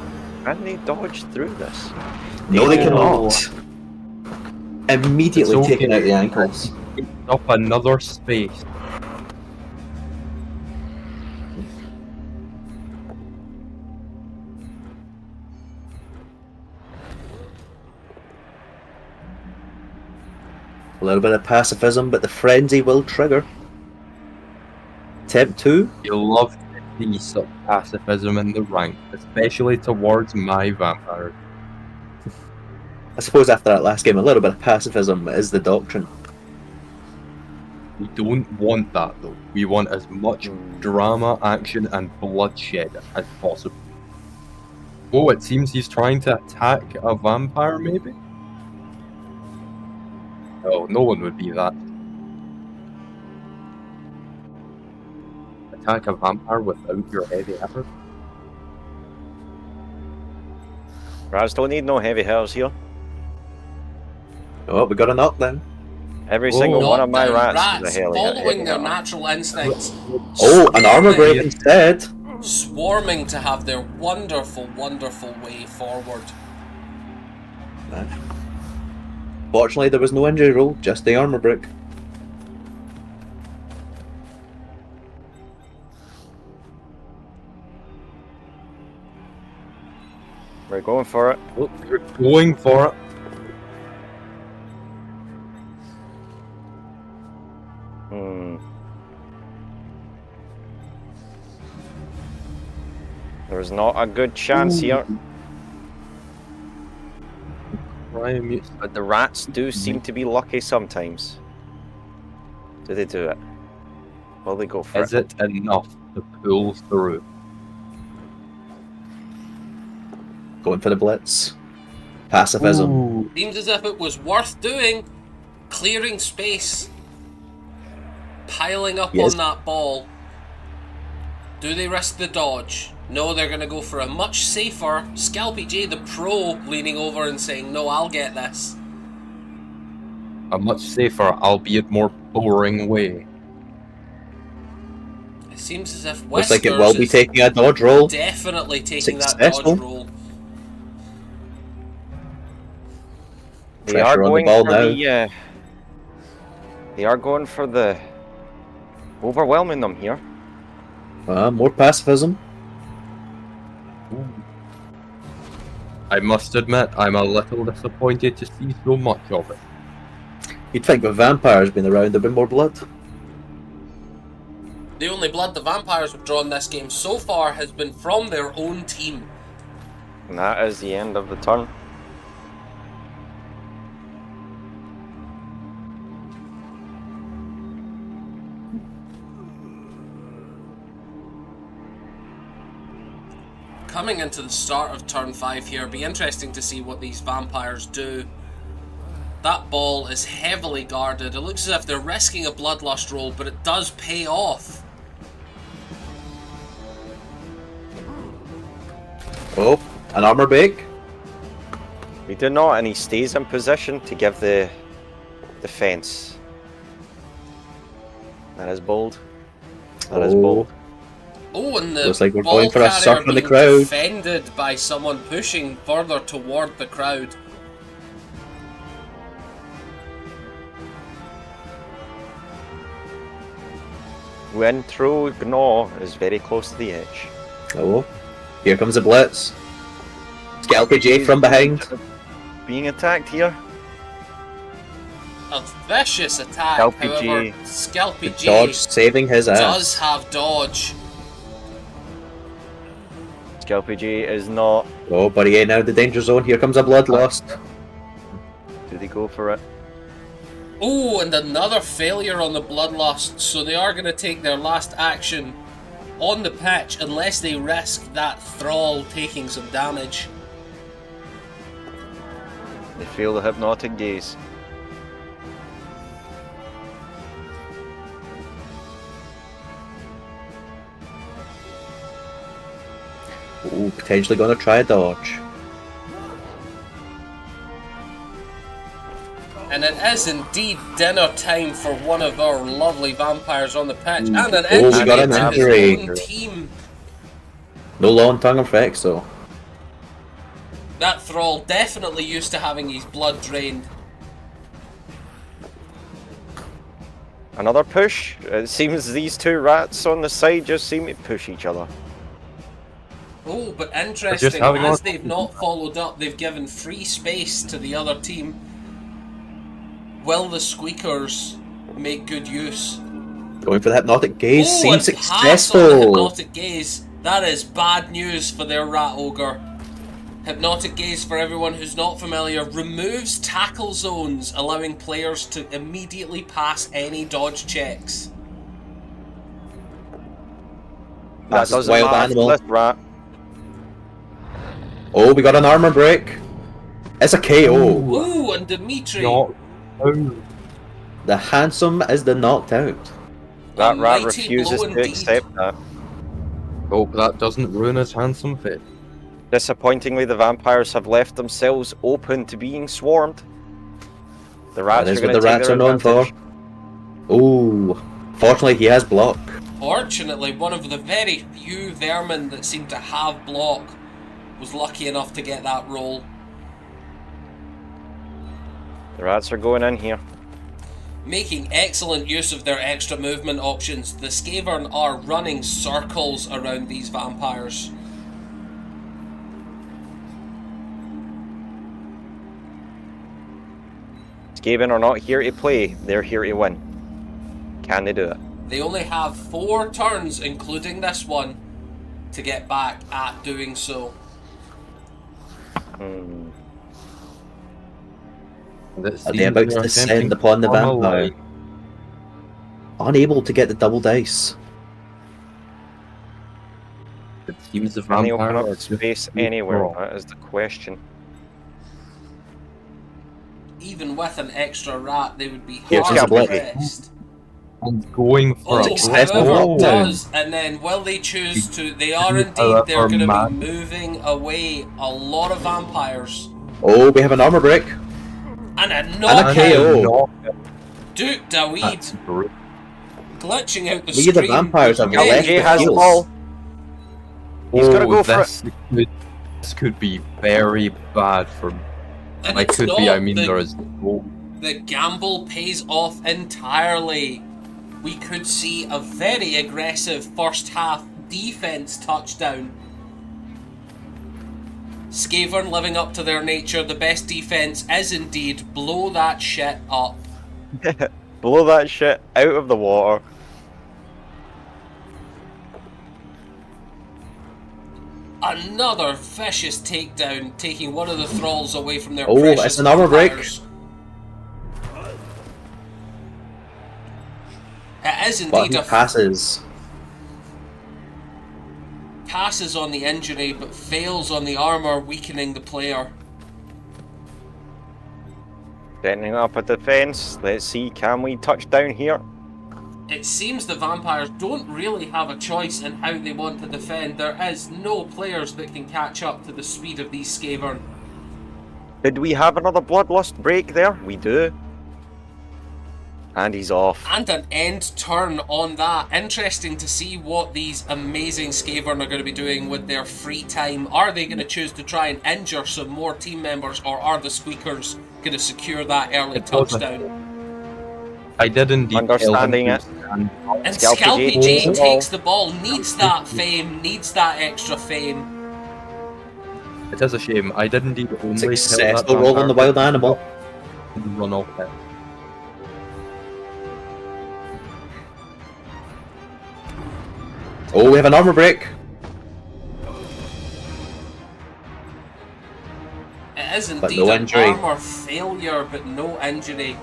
Can they dodge through this? No, they No. cannot. Immediately It's okay. taking out the ankles. It's up another space. A little bit of pacifism, but the frenzy will trigger. Temp 2. You love to see some pacifism in the rank, especially towards my vampire. I suppose after that last game, a little bit of pacifism is the doctrine. We don't want that though. We want as much drama, action, and bloodshed as possible. Oh, it seems he's trying to attack a vampire, maybe? Oh, no one would be that. Attack a vampire without your heavy hammer? Raz don't need no heavy hitters here. Oh, we got a knockdown. Every single one of my Knockdown rats, is a hell following their natural instincts. Oh, an armor break instead. Swarming to have their wonderful, wonderful way forward. Fortunately, there was no injury roll, just the armor break. We're going for it. Look, you're going for it. There's not a good chance here. try and mute. But the rats do seem to be lucky sometimes. Do they do it? Will they go for Is it enough to pull through? Going for the blitz. Pacifism. Ooh. Seems as if it was worth doing. Clearing space. Piling up Yes. on that ball. Do they risk the dodge? No, they're going to go for a much safer Scalpy J, the pro, leaning over and saying, no, I'll get this. A much safer, albeit more boring way. It seems as if Looks like it Whiskers will be is taking a dodge roll. definitely taking that Successful. dodge roll. They are Pressure on the going ball for now. the. They are going for the. Overwhelming them here. More pacifism. I must admit, I'm a little disappointed to see so much of it. You'd think with vampires being around there'd be more blood. The only blood the vampires have drawn this game so far has been from their own team. And that is the end of the turn. Coming into the start of turn 5 here, be interesting to see what these vampires do. That ball is heavily guarded. It looks as if they're risking a bloodlust roll, but it does pay off. Oh, an armor break. We do not, and he stays in position to give the defense. That is bold. That is bold. Oh, and the Looks like we're ball going for a carrier suck in the being crowd. defended by someone pushing further toward the crowd. When throw Gnaw is very close to the edge. Oh, here comes the blitz. Scalpy J from behind. Being attacked here. A vicious attack, Scalpy however, J. Scalpy J Dodge saving his does ass. have dodge. Scalpy J is not. Oh, but he ain't out of the danger zone. Here comes a bloodlust. Do they go for it? Oh, and another failure on the bloodlust, so they are going to take their last action on the pitch unless they risk that thrall taking some damage. They feel the hypnotic gaze. Oh, potentially going to try a dodge. And it is indeed dinner time for one of our lovely vampires on the pitch, and an Oh, we injury got an to injury. his own team. No long tongue effects, though. That thrall definitely used to having his blood drained. Another push. It seems these two rats on the side just seem to push each other. Oh, but interesting, having as one- they've not followed up, they've given free space to the other team. Will the Squeakers make good use? Going for the hypnotic gaze Oh, and seems pass on the successful. hypnotic gaze. That is bad news for their rat ogre. Hypnotic gaze, for everyone who's not familiar, removes tackle zones, allowing players to immediately pass any dodge checks. That That's doesn't wild matter animal. for this rat. Oh, we got an armor break. It's a KO. Ooh, and Dimitri. Not. Oh. The handsome is the knocked out. That A rat mighty refuses blow to indeed. accept that. Hope that doesn't ruin his handsome face. Disappointingly, the vampires have left themselves open to being swarmed. The rats That is are what going the to take rats their are known for. advantage. Ooh. Fortunately, he has block. Fortunately, one of the very few vermin that seem to have block was lucky enough to get that roll. The rats are going in here. Making excellent use of their extra movement options, the Skavern are running circles around these vampires. Skaven are not here to play, they're here to win. Can they do it? They only have 4 turns, including this one, to get back at doing so. Are they about to descend upon the vampire? Unable to get the double dice. It seems the Can they vampire open are up just space too anywhere? strong. That is the question. Even with an extra rat, they would be Here's hard Scalpy. pressed. I'm going for Oh, a successful however, roll. does, and then will they choose to? They are indeed. They're However, going to be man. moving away a lot of vampires. Oh, we have an armor break. And a And a knockout. KO. Duke Daweed That's brutal. glitching out the We the screen. vampires have Many left Jay the has the field. ball. He's gotta go for this could be very bad for me. And Like, it's could not. be, I mean, the, there is no. the gamble pays off entirely. We could see a very aggressive first half defense touchdown. Skavern living up to their nature. The best defense is indeed blow that shit up. Blow that shit out of the water. Another vicious takedown, taking one of the thralls away from their Oh, precious it's an armor break. vampires. It is But indeed he a passes. passes on the injury, but fails on the armor, weakening the player. Setting up a defense. Let's see, can we touch down here? It seems the vampires don't really have a choice in how they want to defend. There is no players that can catch up to the speed of these Skavern. Did we have another bloodlust break there? We do. And he's off. And an end turn on that. Interesting to see what these amazing Skavern are going to be doing with their free time. Are they going to choose to try and injure some more team members, or are the Squeakers going to secure that early touchdown? I did indeed. Understanding tell it. him to stand up. And Scalpy Scalpy J J takes takes the the ball, needs that fame, needs that extra fame. It is a shame. I did indeed only tell that Successful roll on the vampire wild animal. to run off it. Oh, we have an armor break. It is But indeed no an injury. armor failure, but no injury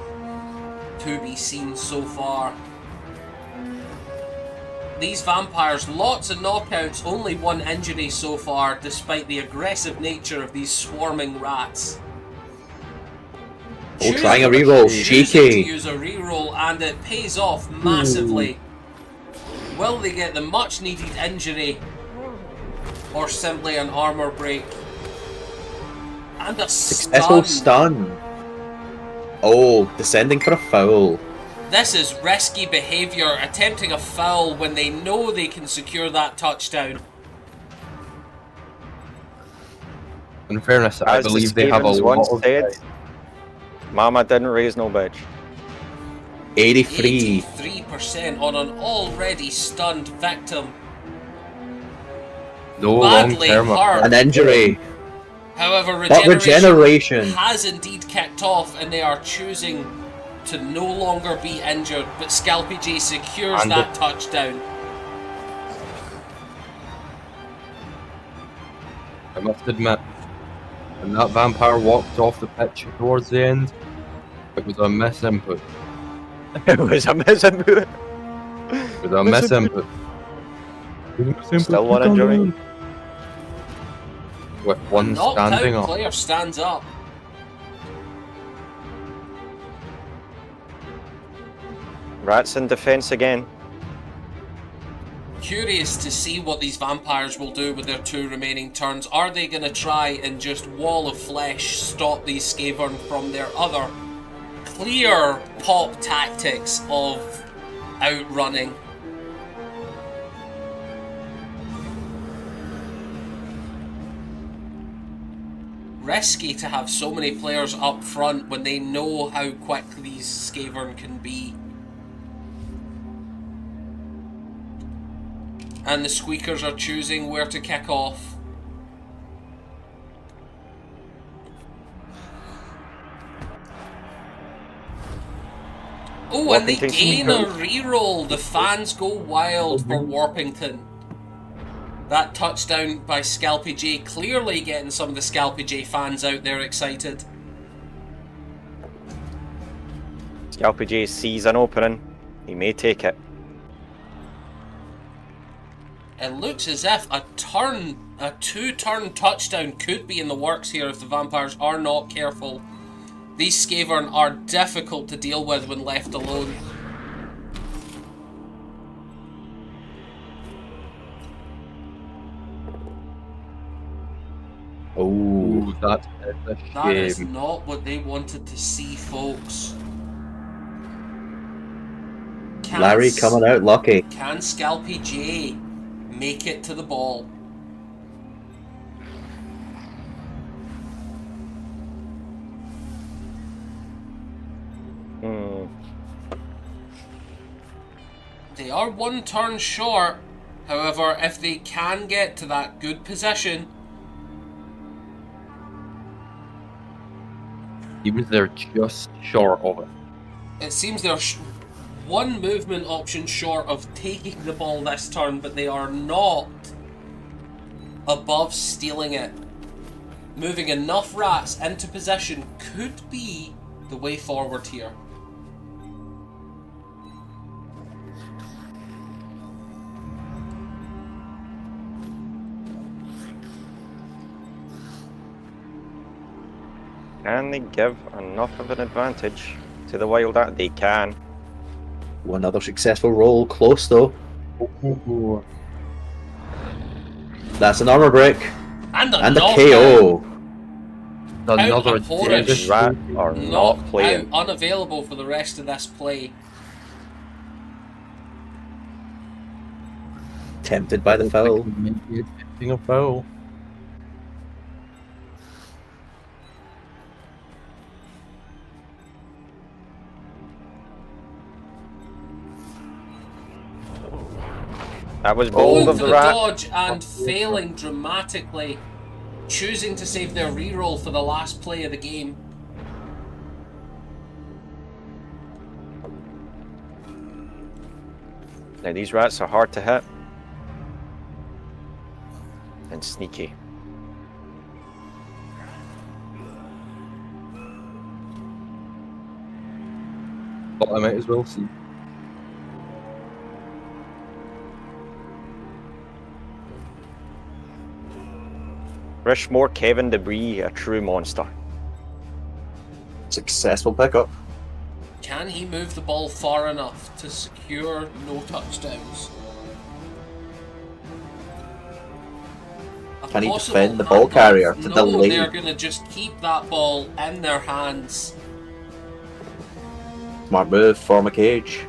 to be seen so far. These vampires, lots of knockouts, only one injury so far, despite the aggressive nature of these swarming rats. Oh, trying a reroll. Choosing to Cheeky. use a reroll, and it pays off massively. Will they get the much needed injury, or simply an armor break? And a Successful stun. Oh, descending for a foul. This is risky behaviour, attempting a foul when they know they can secure that touchdown. In fairness, I As the believe they have a Skavens lot once of. said, Mama didn't raise no bitch. 83. 83% on an already stunned victim. No Badly long-term hurt. An injury. However, But regeneration. has indeed kicked off, and they are choosing to no longer be injured, but Scalpy J secures And that touchdown. I must admit, when that vampire walked off the pitch towards the end, it was a misinput. It was a misinput. It was a misinput. Still one injury. With one Knocked standing out up. player stands up. Rats in defense again. Curious to see what these vampires will do with their two remaining turns. Are they going to try and just wall of flesh stop these Skavern from their other clear pop tactics of outrunning? Risky to have so many players up front when they know how quick these Skavern can be. And the Squeakers are choosing where to kick off. Oh, and they Warpington gain a Squeakers. reroll. The fans go wild for Warpington. That touchdown by Scalpy J clearly getting some of the Scalpy J fans out there excited. Scalpy J sees an opening. He may take it. It looks as if a 2-turn touchdown could be in the works here if the vampires are not careful. These Skaven are difficult to deal with when left alone. Oh, that is a shame. That is not what they wanted to see, folks. Larry coming out lucky. Can Scalpy J make it to the ball? They are 1 turn short. However, if they can get to that good position, Seems they're just short of it. it seems they're one movement option short of taking the ball this turn, but they are not above stealing it. Moving enough rats into position could be the way forward here. Can they give enough of an advantage to the Wild At? They can. Another successful roll, close though. Oh, That's an armor break. And a And a knockout. KO. another of Horus. These rat are not Knocked playing. out, unavailable for the rest of this play. Tempted by the foul. Tempting a foul. That was Going bold of for the the rat. dodge and failing dramatically. Choosing to save their reroll for the last play of the game. Now these rats are hard to hit. And sneaky. But I might as well see. Rishmore Kevin Debris, a true monster. Successful pickup. Can he move the ball far enough to secure no touchdowns? A Can he possible defend the ball handoff? carrier to No, delay? they're going to just keep that ball in their hands. Smart move, form a cage.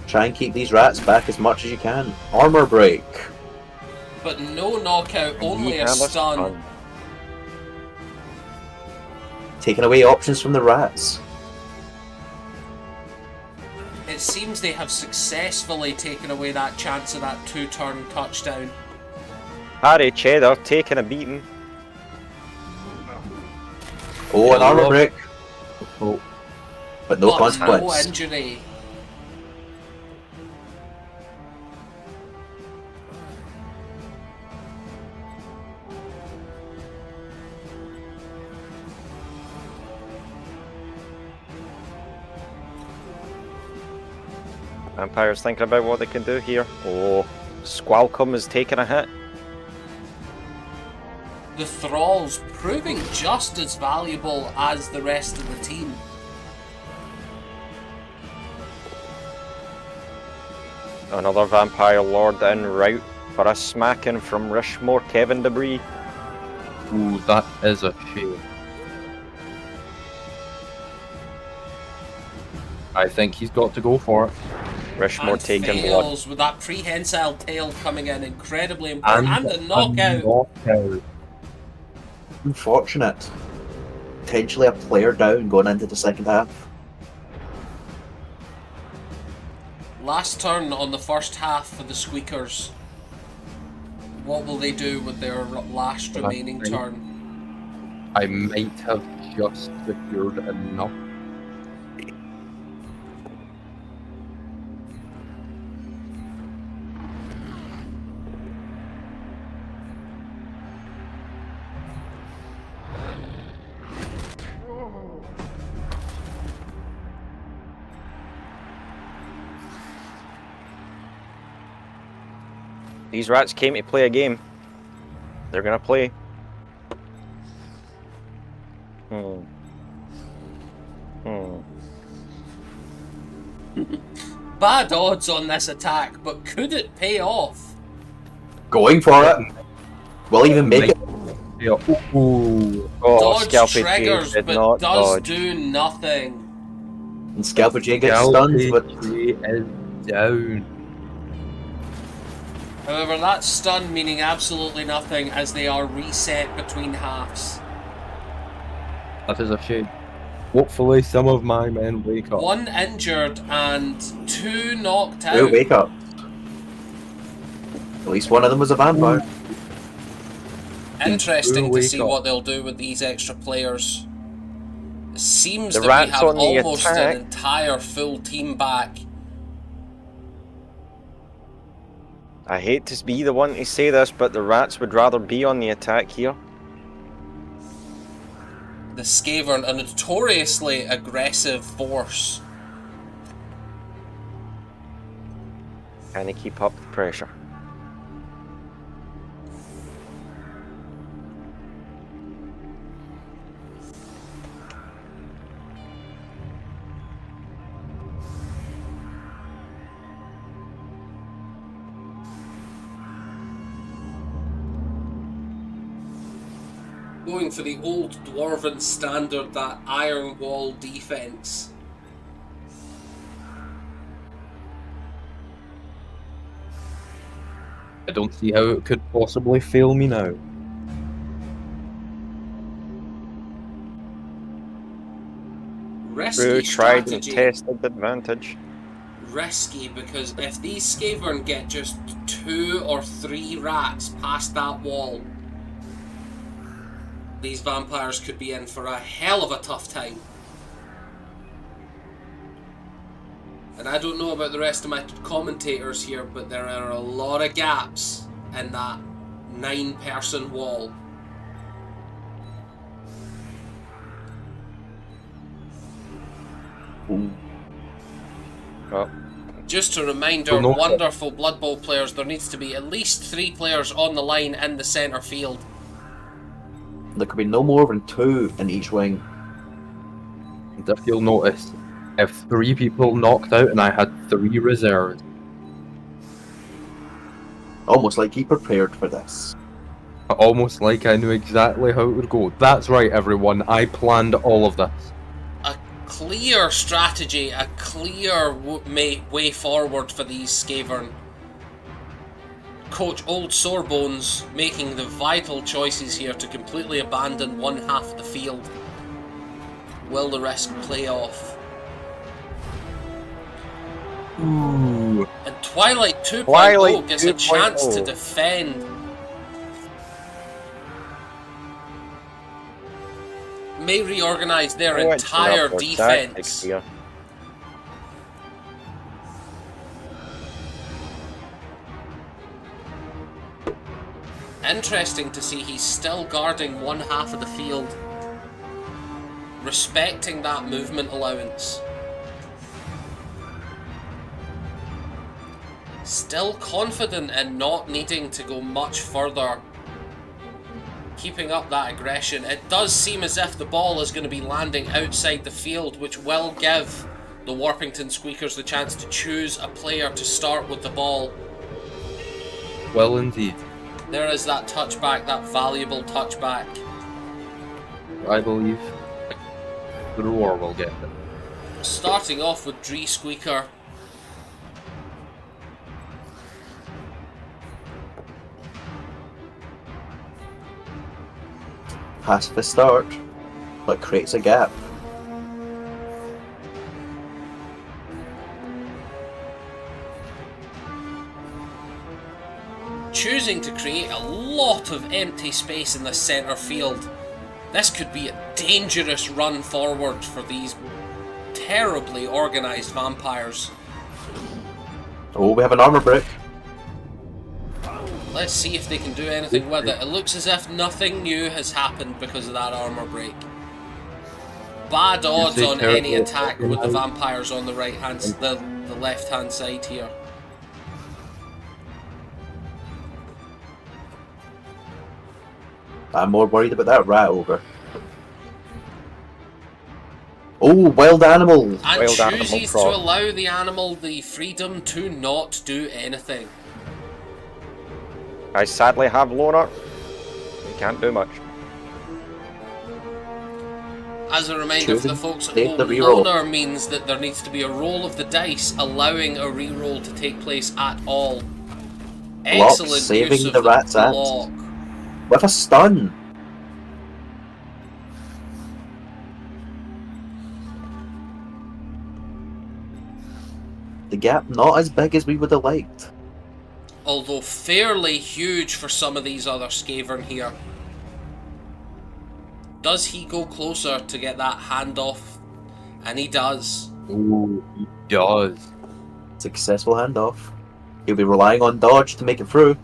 Try and keep these rats back as much as you can. Armor break. But no knockout, only a stun. Taking away options from the rats. It seems they have successfully taken away that chance of that 2-turn touchdown. Harry Cheddar taking a beating. Oh, an armor break. Oh, But no But consequence. no injury. Vampires thinking about what they can do here. Oh, Squalcom is taking a hit. The Thralls proving just as valuable as the rest of the team. Another Vampire Lord en route for a smacking from Rishmore Kevin Debris. ooh, that is a shame. I think he's got to go for it. Rishmore And taking blood. fails with that prehensile tail coming in, incredibly important. And the a knockout. knockout. Unfortunate. Potentially a player down going into the second half. Last turn on the first half for the Squeakers. What will they do with their last remaining turn? I might have just secured enough. These rats came to play a game. They're gonna play. Bad odds on this attack, but could it pay off? Going for it. We'll even make it. Yeah. Ooh. Oh, Dodge Scalpy triggers, did but not does dodge. do nothing. And Scalper J gets stunned, but is down. However, that stun meaning absolutely nothing as they are reset between halves. That is a shame. Hopefully some of my men wake up. 1 injured and 2 knocked they'll out. wake up. At least one of them was a vampire. Interesting to Wake see up. what they'll do with these extra players. It seems The that we rats have on the almost attack. an entire full team back. I hate to be the one to say this, but the rats would rather be on the attack here. The Skavern, a notoriously aggressive force. Can they keep up the pressure? Going for the old dwarven standard, that iron wall defense. I don't see how it could possibly fail me now. Risky True, tried and strategy. tested advantage. Risky because if these Skavern get just 2 or 3 rats past that wall, these vampires could be in for a hell of a tough time. And I don't know about the rest of my commentators here, but there are a lot of gaps in that 9-person wall. Well, Just a reminder, Oh, no. wonderful Blood Bowl players, there needs to be at least 3 players on the line in the centre field. There could be no more than 2 in each wing. And if you'll notice, if 3 people knocked out and I had 3 reserves. Almost like he prepared for this. Almost like I knew exactly how it would go. That's right, everyone. I planned all of this. A clear strategy, a clear way forward for these Skavern. Coach Old Sorebones making the vital choices here to completely abandon one half of the field. Will the risk play off? Ooh. And Twilight 2.0 Twilight gets a chance to 2.0. defend. May reorganise their I went for that entire for defence. tactics here. Interesting to see he's still guarding one half of the field, respecting that movement allowance. Still confident in not needing to go much further, keeping up that aggression. It does seem as if the ball is going to be landing outside the field, which will give the Warpington Squeakers the chance to choose a player to start with the ball. Well, indeed. There is that touchback, that valuable touchback. I believe the Roar will get it. Starting off with Dree Squeaker. Pacifist start, but creates a gap. Choosing to create a lot of empty space in the centre field. This could be a dangerous run forward for these terribly organised vampires. Oh, we have an armor break. Let's see if they can do anything with it. It looks as if nothing new has happened because of that armour break. Bad odds say on any terrible attack with the now. vampires on the the left hand side here. I'm more worried about that rat ogre. Oh, wild animal! And Wild animal chooses to prop. allow the animal the freedom to not do anything. I sadly have Loner. He can't do much. As a reminder for the folks at Take home, the reroll. loner means that there needs to be a roll of the dice allowing a reroll to take place at all. Excellent saving use of the rat's ass. block. With a stun! The gap not as big as we would have liked. Although fairly huge for some of these other Skavern here. Does he go closer to get that handoff? And he does. Ooh, he does. Successful handoff. He'll be relying on dodge to make it through.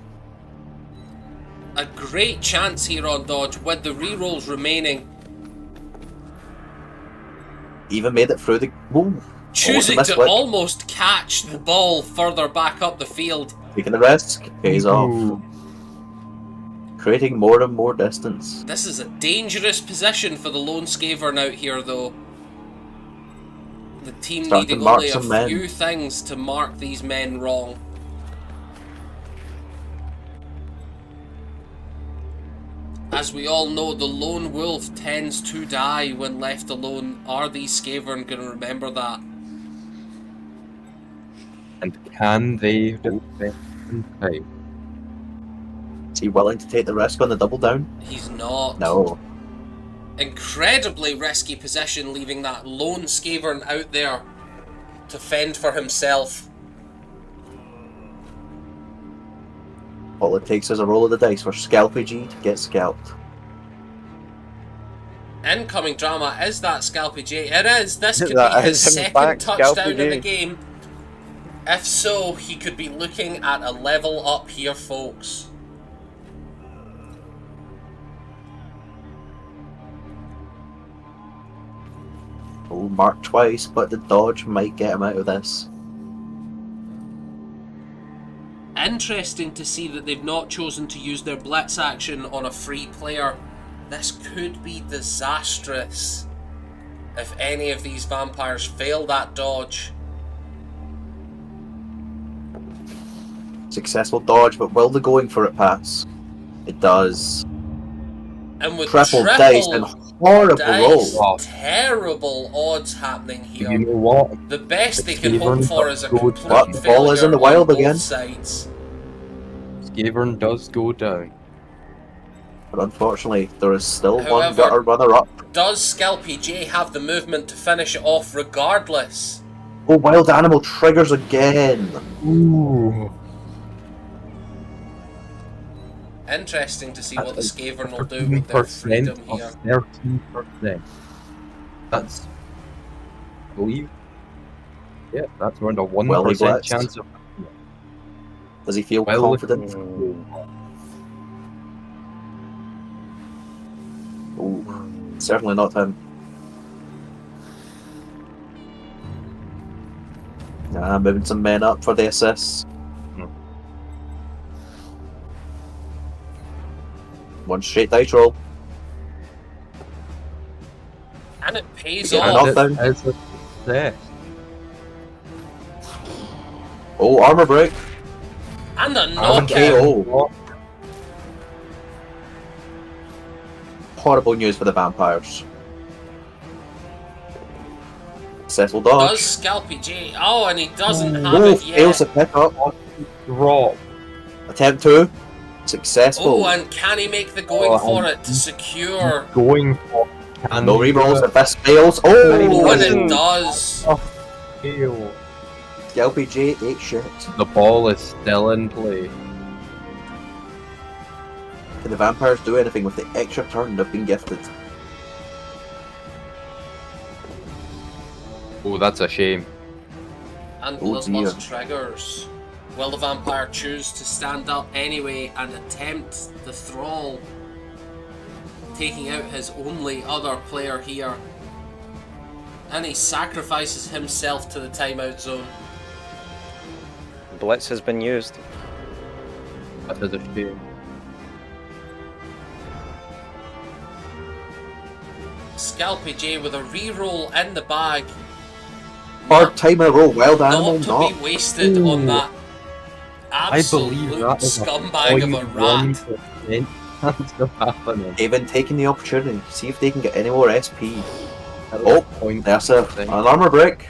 A great chance here on dodge with the rerolls remaining. Even made it through the... Ooh. Choosing Almost a to misclick. almost catch the ball further back up the field. Taking the risk. Pays off. Ooh. Creating more and more distance. This is a dangerous position for the lone Skavern out here though. The team Starting to needing mark only a some men. few things to mark these men wrong. As we all know, the lone wolf tends to die when left alone. Are these Skavern going to remember that? And can they defend in time? Is he willing to take the risk on the double down? He's not. No. Incredibly risky position, leaving that lone Skavern out there to fend for himself. All it takes is a roll of the dice for Scalpy G to get scalped. Incoming drama, is that Scalpy J? It is! This could That be is his him second back, touchdown Scalpy of the J. game. If so, he could be looking at a level up here, folks. Oh, marked twice, but the dodge might get him out of this. Interesting to see that they've not chosen to use their blitz action on a free player. This could be disastrous if any of these vampires fail that dodge. Successful dodge, but will the going for it pass? It does. And with Triple dice and horrible dice, roll. terrible odds happening here. You know what? The best they The can hope Skavern for is a go complete down. The ball is in the failure wild on both again. sides. Skavern does go down. But unfortunately, there is still one However- gutter runner-up. Does Scalpy J have the movement to finish it off regardless? Oh, wild animal triggers again. Ooh. Interesting to see what the That's Skavern will do with their 13% freedom of here. 13%. That's, I believe, yeah, that's around a 1% Well, he blitzed. chance of. Does he feel Well, confident? Oh, certainly not him. Nah, moving some men up for the assists. One straight dice roll. And it pays Yeah, off. enough. Knockdown. It's a success. Oh, armor break. And a And knockout. KO. Horrible news for the vampires. Successful dodge. Does Scalpy J? Oh, and he doesn't have Oh, it fails to yet. pick up. Drop. Attempt to. Successful. Oh, and can he make the going Oh, for and it to secure? Going for. Can No he rerolls do if this fails. Oh, Oh, and Listen. it does. Fail. Scalpy J ate shit. The ball is still in play. Can the vampires do anything with the extra turn they've been gifted? Oh, that's a shame. And Oh, dear. Bloodlust triggers. Will the vampire choose to stand up anyway and attempt the thrall? Taking out his only other player here. And he sacrifices himself to the timeout zone. Blitz has been used. That is a shame. Scalpy J with a reroll in the bag. Third time in a row, wild animal, Not to be wasted on Ooh. that I believe absolute that is a scumbag of a rat. 0.1% chance of happening. Even taking the opportunity, see if they can get any more SP. At Oh, that point, there's an armor break.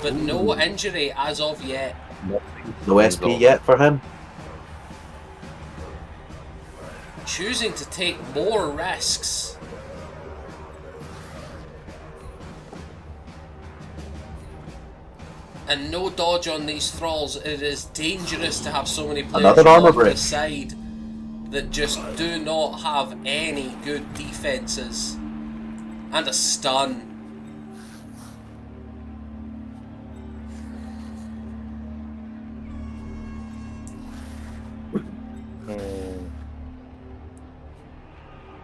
But no injury as of yet. nothing No comes SP off. yet for him. Choosing to take more risks. And no dodge on these thralls. It is dangerous to have so many players Another armor on break. the side that just do not have any good defenses. And a stun.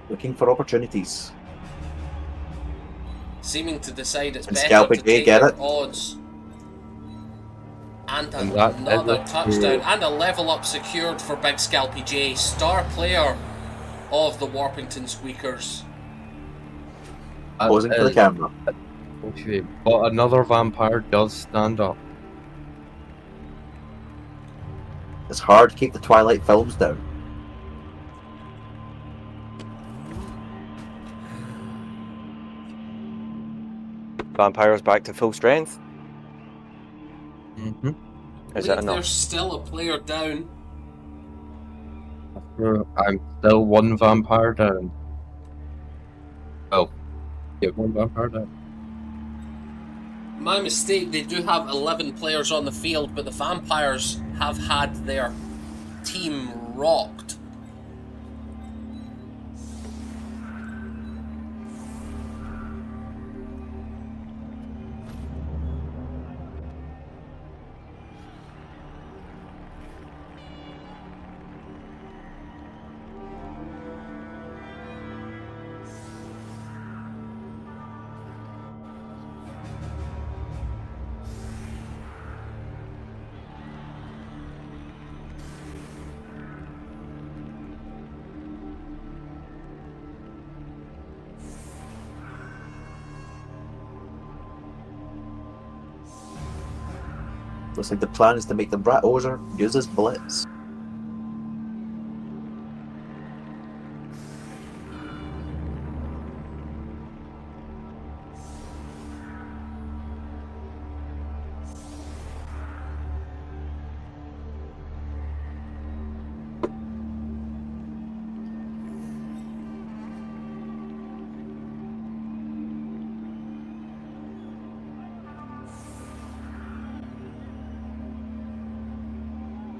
Looking for opportunities. Seeming to decide it's And better Scalpy to J take get their it? odds. And And that is another a touchdown two. and a level up secured for Big Scalpy J, star player of the Warpington Squeakers. That Posing for the is camera. okay. But another vampire does stand up. It's hard to keep the Twilight films down. Vampires back to full strength. Mm-hmm. Is that There's enough? still a player down. I'm still one vampire down. Well, yeah, one vampire down. My mistake, they do have 11 players on the field, but the vampires have had their team rocked. Looks like the plan is to make the Rat Ozer use his blitz.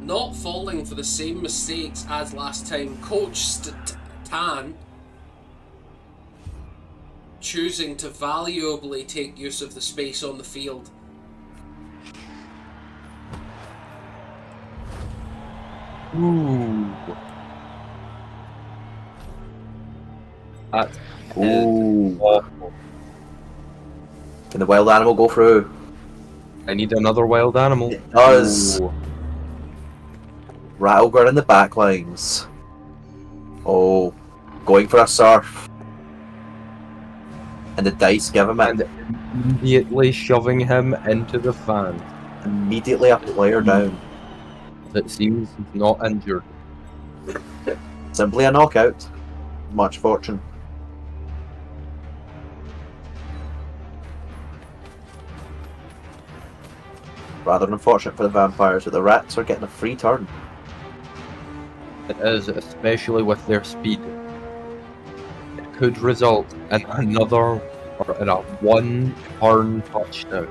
Not falling for the same mistakes as last time. Coach Tan choosing to valuably take use of the space on the field. Ooh. That Ooh. awful. Can the wild animal go through? I need another wild animal. It does. Ooh. Rat Ogre in the back lines. Oh, going for a surf. And the dice give him it. And immediately shoving him into the fan. Immediately a player down. It seems he's not injured. Simply a knockout. Much fortune. Rather unfortunate for the vampires that the rats are getting a free turn. It is, especially with their speed. It could result in another, or in a one-turn touchdown.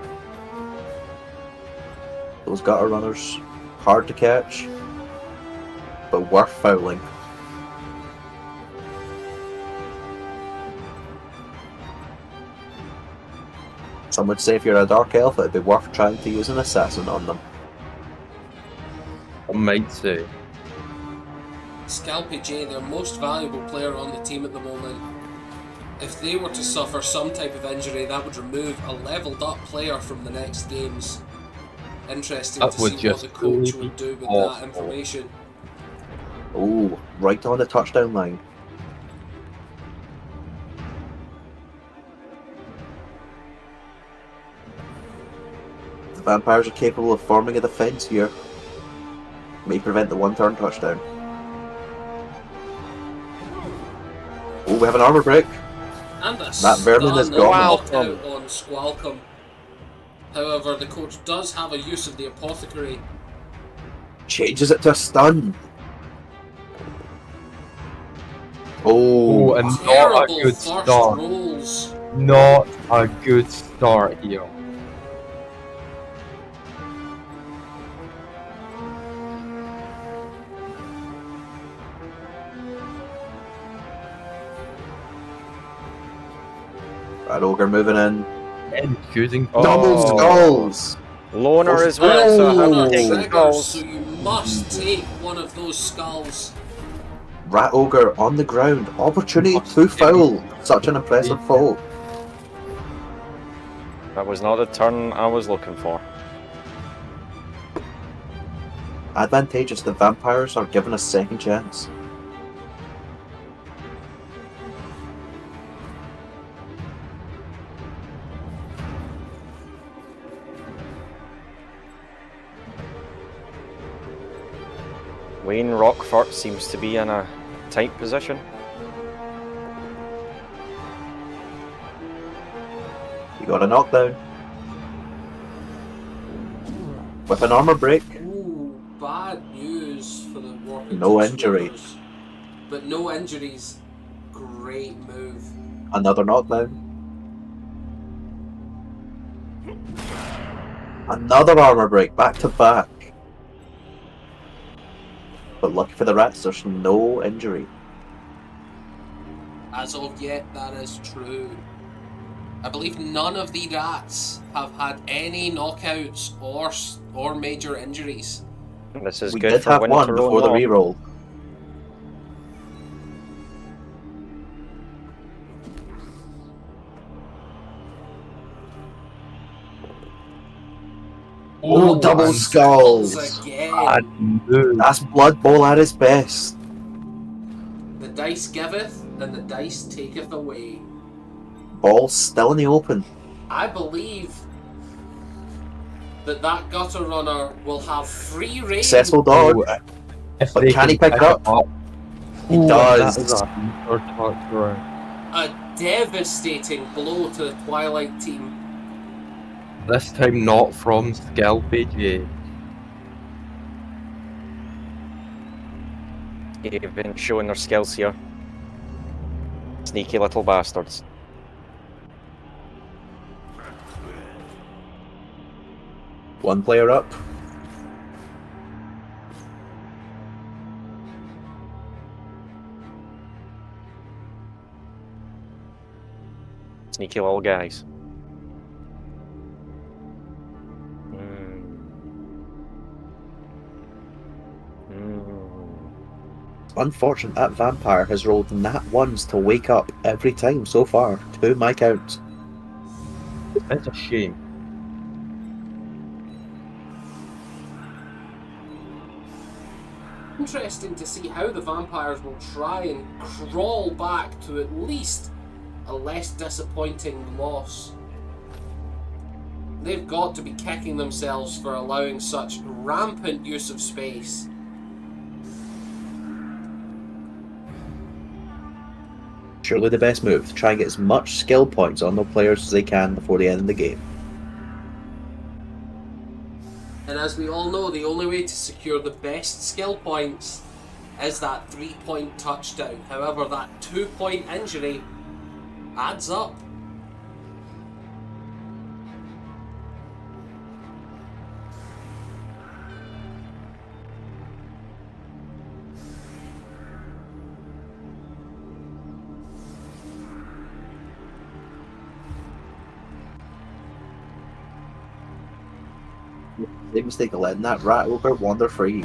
Those gutter runners, hard to catch, but worth fouling. Some would say if you're a dark elf, it'd be worth trying to use an assassin on them. I might say. Scalpy J, their most valuable player on the team at the moment. If they were to suffer some type of injury, that would remove a leveled up player from the next games. Interesting That to would see what just the coach really would do with awful. that information. Ooh, right on the touchdown line. Vampires are capable of forming a defense here. May prevent the one-turn touchdown. Oh, we have an armor break. And a That vermin is gone. knockout on Squalcom. However, the coach does have a use of the apothecary. Changes it to a stun. Oh, and not a Terrible good first start. rolls. Not a good start here. Rat Ogre moving in. And choosing Double skulls! Loner as well, so I have to take the Triggers, skulls. so you must take one of those skulls. Rat Ogre on the ground. Opportunity to foul. Such an impressive foul. That was not the turn I was looking for. Advantageous, the vampires are given a second chance. Wayne Rockfort seems to be in a tight position. You got a knockdown. With an armor break. Ooh, bad news for the Walking No Toast injury. Warriors. But no injuries. Great move. Another knockdown. Another armor break, back to back. But lucky for the rats, there's no injury. As of yet, that is true. I believe none of the rats have had any knockouts or major injuries. This is We good did for have Win one to before the roll on. reroll. Oh, double skulls! Again. bad move. That's Blood Bowl at its best. The dice giveth, and the dice taketh away. Ball still in the open. I believe that gutter runner will have free reign. Successful dodge. If But they can he pick it up? He Ooh, does. That is a third touchdown. A devastating blow to the Twilight team. This time not from Scalpy J. They've been showing their skills here. Sneaky little bastards. One player up. Sneaky little guys. Unfortunate that vampire has rolled nat ones to wake up every time so far, to my count. It's a shame. Interesting to see how the vampires will try and crawl back to at least a less disappointing loss. They've got to be kicking themselves for allowing such rampant use of space. Surely the best move, to try and get as much skill points on the players as they can before the end of the game. And as we all know, the only way to secure the best skill points is that 3-point touchdown. However, that 2-point injury adds up. Big mistake of letting that rat ogre wander free.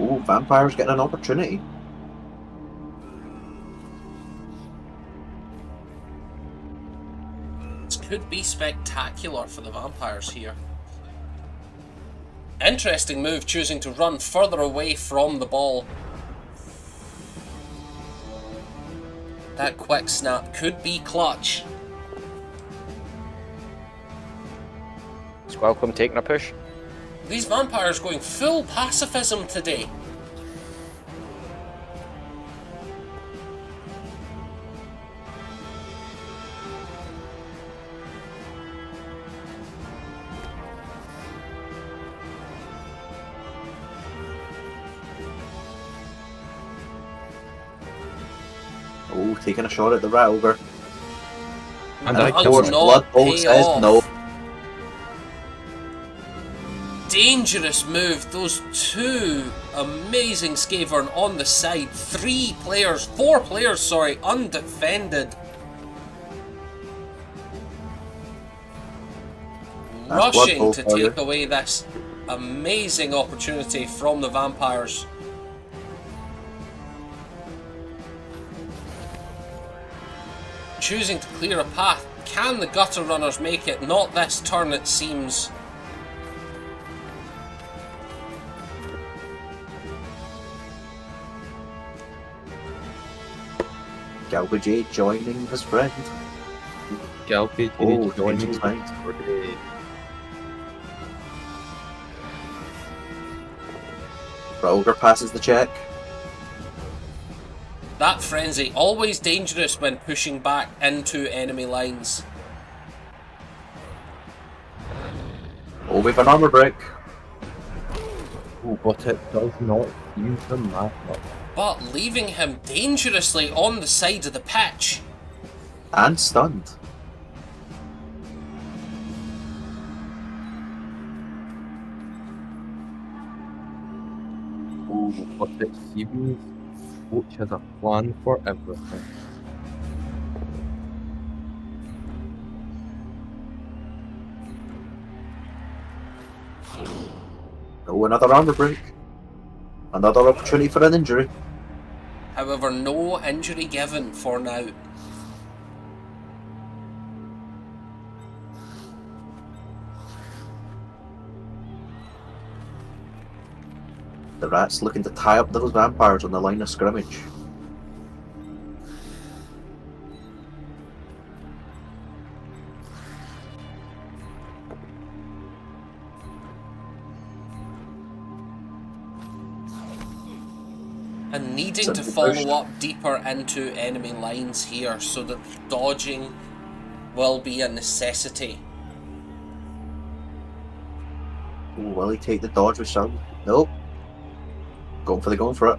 Ooh, vampire's getting an opportunity. This could be spectacular for the vampires here. Interesting move, choosing to run further away from the ball. That quick snap could be clutch. welcome taking a push. These vampires going full pacifism today. Oh, taking a shot at the Rat Ogre. And of I Hunt course, not Blood Bowl pay says off. no. Dangerous move. Those two amazing Skaven on the side. 4 players, sorry, undefended. That's Rushing Blood to Bowl for you. take away this amazing opportunity from the vampires. Choosing to clear a path. Can the gutter runners make it? Not this turn, it seems. Galbajay joining his friend. Galpy, Oh, joining changing minds. Rat Ogre passes the check. That frenzy, always dangerous when pushing back into enemy lines. Oh, we've an armor break. Oh, but it does not seem to matter. But leaving him dangerously on the side of the pitch. And stunned. Oh, but it seems Coach has a plan for everything. Oh, another armor break. Another opportunity for an injury. However, no injury given for now. The Rat's looking to tie up those vampires on the line of scrimmage. And needing to Simple follow push. up deeper into enemy lines here so that dodging will be a necessity. Oh, will he take the dodge with some? Nope. Going for it.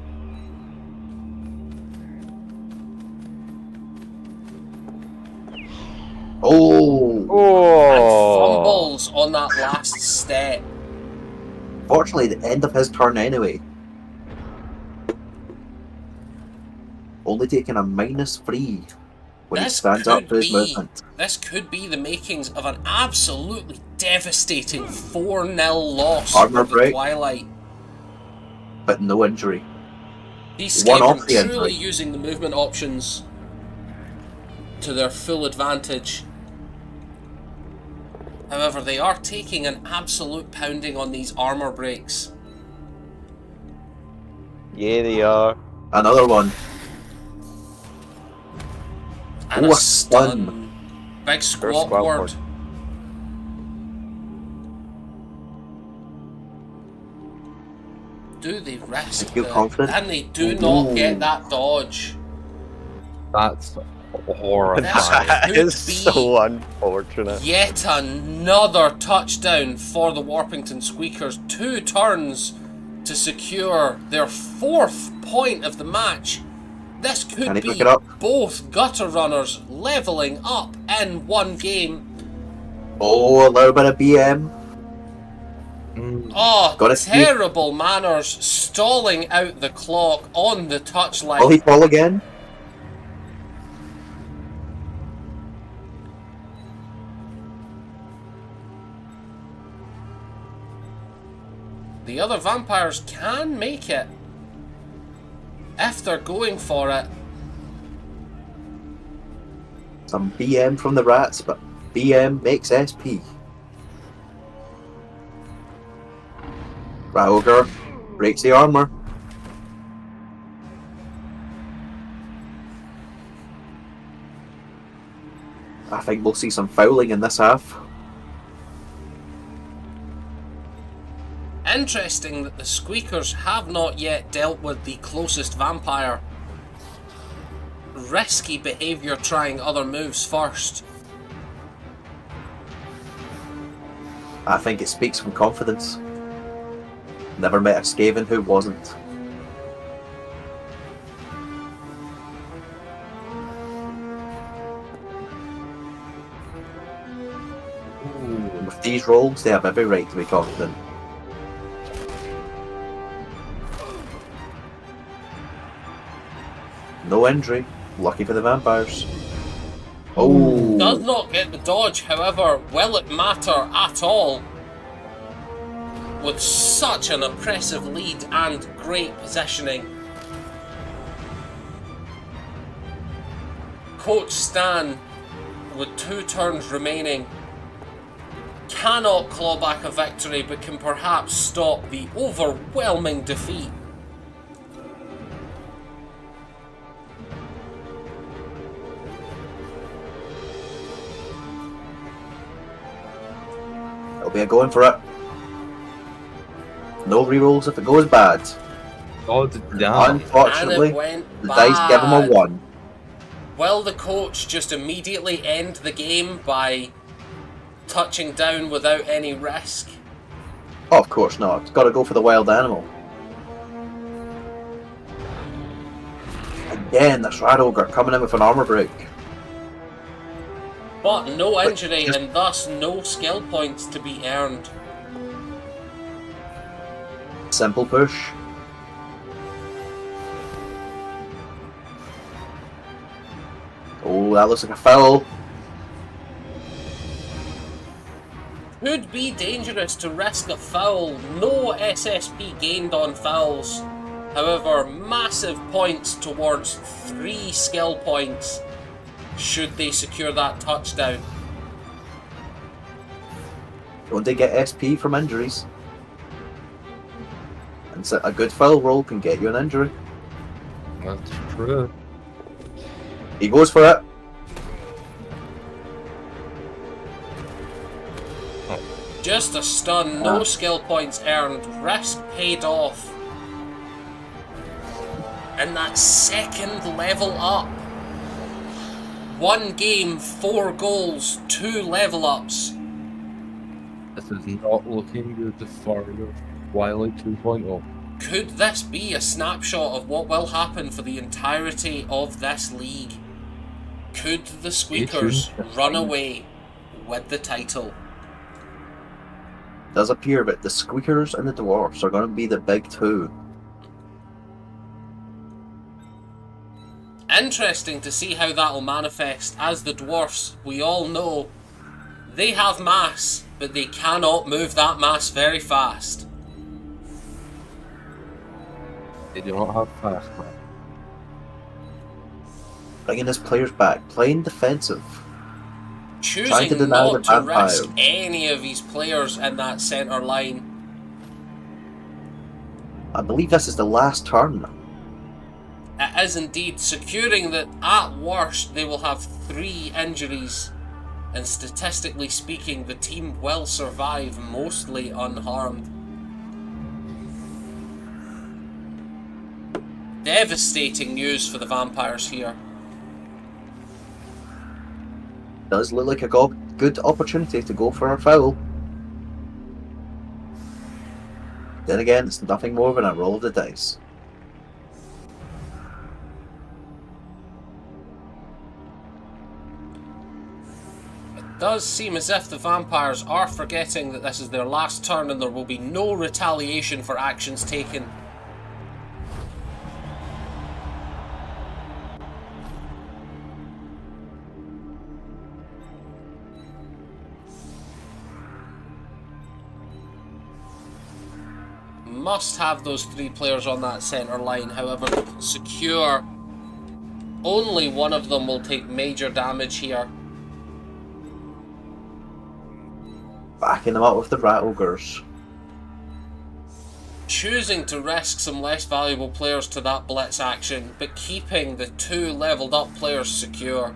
Oh! And Oh! fumbles on that last step. Fortunately, the end of his turn anyway. Only taking a -3 when he This stands up could for his be- movement. This could be the makings of an absolutely devastating 4-0 loss Armor of the break. Twilight. But no injury. These One Skaven off the truly injury. using the movement options to their full advantage. However, they are taking an absolute pounding on these armor breaks. Yeah, they are. Another one. And Ooh, a a stun. stun. Big squat squat ward. ward. Do they risk I feel the- confident. And they do not Ooh. get that dodge. That's horrifying. That could It's be so unfortunate. yet another touchdown for the Warpington Squeakers. 2 turns to secure their 4th point of the match. This Can could he be pick it up? both gutter runners leveling up in one game. Oh, a little bit of BM. Oh, Gotta see. terrible manners, stalling out the clock on the touchline. Will he fall again? The other vampires can make it if they're going for it. Some BM from the Rats, but BM makes SP. Rat Ogre breaks the armor. I think we'll see some fouling in this half. Interesting that the Squeakers have not yet dealt with the closest vampire. Risky behaviour trying other moves first. I think it speaks from confidence. Never met a Skaven who wasn't. With these rolls, they have every right to be confident. No injury. Lucky for the vampires. Oh! Does not get the dodge, however, will it matter at all? With such an oppressive lead and great positioning. Coach Stan, with 2 turns remaining, cannot claw back a victory, but can perhaps stop the overwhelming defeat. It'll be a going for it. No rerolls if it goes bad. God damn. Unfortunately, And it went the dice give him a bad. 1. Will the coach just immediately end the game by touching down without any risk? Oh, of course not. It's got to go for the wild animal. Again, this Rat Ogre coming in with an armor break. But no injury just- and thus no skill points to be earned. Simple push. Oh, that looks like a foul. Could be dangerous to risk a foul. No SSP gained on fouls. However, massive points towards 3 skill points should they secure that touchdown. Don't they get SP from injuries? And so a good foul roll can get you an injury. That's true. He goes for it. Just a stun, no skill points earned, risk paid off. And that second level up. 1 game, 4 goals, 2 level ups. This is not looking good for Wily 2.0. Could this be a snapshot of what will happen for the entirety of this league? Could the Squeakers run away with the title? Does appear that the Squeakers and the Dwarfs are going to be the big 2. Interesting to see how that'll manifest, as the Dwarfs, we all know, they have mass, but they cannot move that mass very fast. They do not have fast man. Bringing his players back, playing defensive. Trying to Choosing deny the not to vampire. risk any of his players in that centre line. I believe this is the last turn. It is indeed, securing that at worst they will have 3 injuries, and statistically speaking the team will survive mostly unharmed. Devastating news for the vampires here. Does look like a good opportunity to go for a foul. Then again, it's nothing more than a roll of the dice. It does seem as if the vampires are forgetting that this is their last turn and there will be no retaliation for actions taken. Must have those 3 players on that centre line, however, to secure. Only one of them will take major damage here. Backing them up with the Rat Ogres. Choosing to risk some less valuable players to that blitz action, but keeping the 2 leveled up players secure.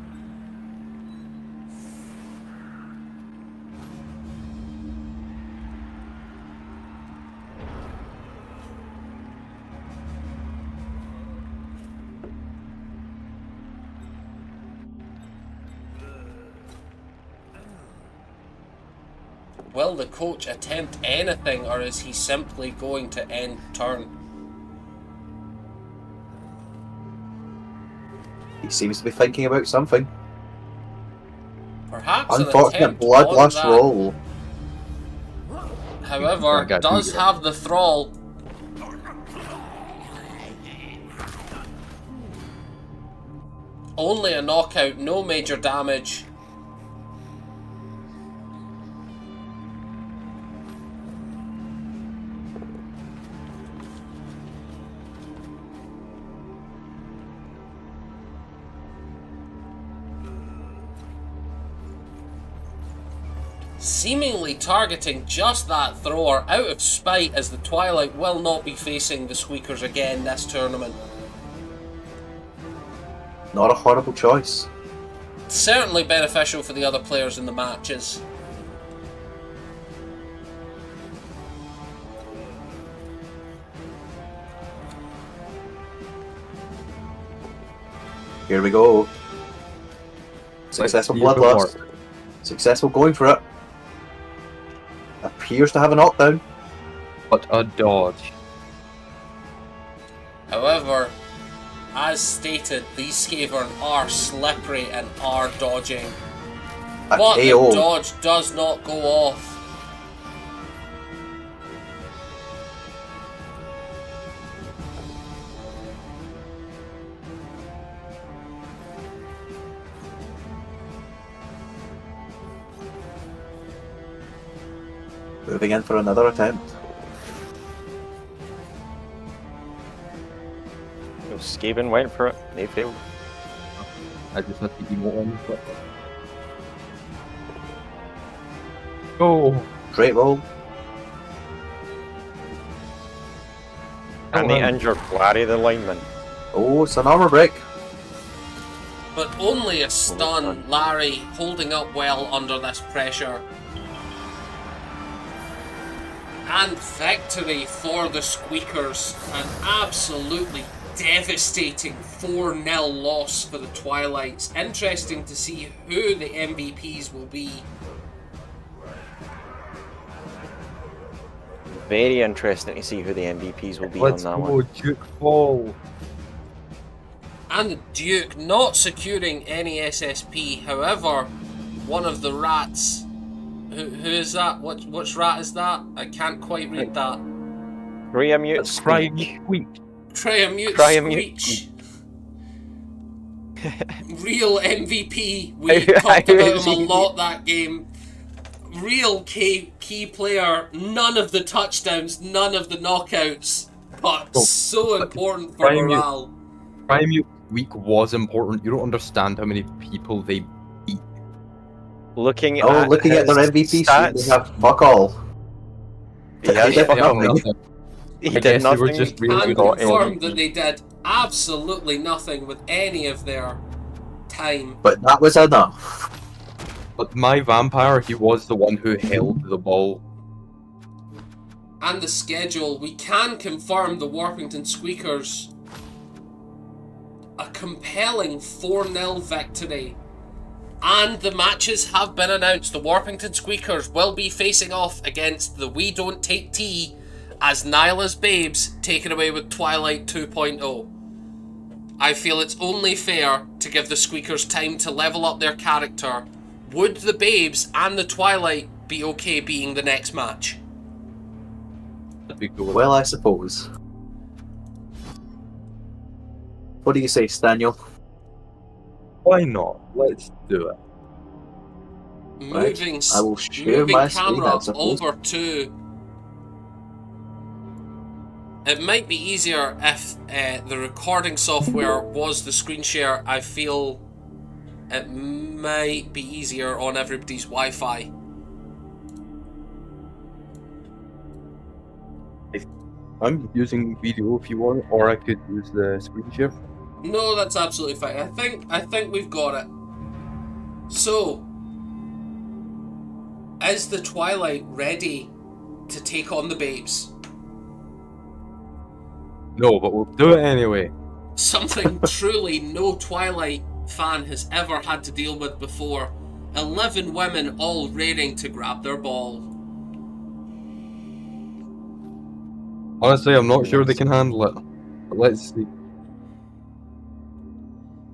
Will the coach attempt anything, or is he simply going to end turn? He seems to be thinking about something. Perhaps an Unfortunate attempt on bloodlust that. roll. However, does have the thrall. Only a knockout, no major damage. Seemingly targeting just that thrower out of spite, as the Twilight will not be facing the Squeakers again this tournament. Not a horrible choice. Certainly beneficial for the other players in the matches. Here we go. Successful bloodlust. Successful going for it. Appears to have a knockdown. But a dodge. However, as stated, these Skaven are slippery and are dodging. A But the KO. dodge does not go off. Moving in for another attempt. Skaven went for it. They failed. I just had to emote on it. Go! Great roll. And they injured Larry the lineman. Oh, it's an armor break. But only a stun. Larry holding up well under this pressure. And victory for the Squeakers. An absolutely devastating 4-0 loss for the Twilights. Interesting to see who the MVPs will be. Very interesting to see who the MVPs will be Let's on that go, one. Duke Fall! And the Duke not securing any SSP. However, one of the rats... Who is that? Which rat is that? I can't quite read that. Triamute Triamute Squeak. Triamute Triamute Screech. Real MVP. We talked about him a lot that game. Real key player. None of the touchdowns, none of the knockouts. But so important for Triamute- morale. Triamute Week was important. You don't understand how many people they beat. Looking Oh, at looking at their his MVP sheet, stats, they have fuck all. he has They have fuck all. nothing. He I did guess they were nothing. just really And good at confirmed it. that they did absolutely nothing with any of their time. But that was enough. But my vampire, he was the one who held the ball. And the schedule, we can confirm the Warpington Squeakers a compelling 4-0 victory. And the matches have been announced. The Warpington Squeakers will be facing off against the We Don't Take Tea as Nyla's Babes taken away with Twilight 2.0. I feel it's only fair to give the Squeakers time to level up their character. Would the Babes and the Twilight be okay being the next match? That'd be cool. Well, I suppose. What do you say, Staniel? Why not? Let's do it. Moving, I will share moving my screen, camera I suppose. over to... It might be easier if the recording software was the screen share. I feel it might be easier on everybody's Wi-Fi. I'm using video if you want, or I could use the screen share. No, that's absolutely fine. I think we've got it. So, is the Twilight ready to take on the Babes? No, but we'll do it anyway. Something truly no Twilight fan has ever had to deal with before. 11 women all raring to grab their ball. Honestly, I'm not sure they can handle it. But let's see.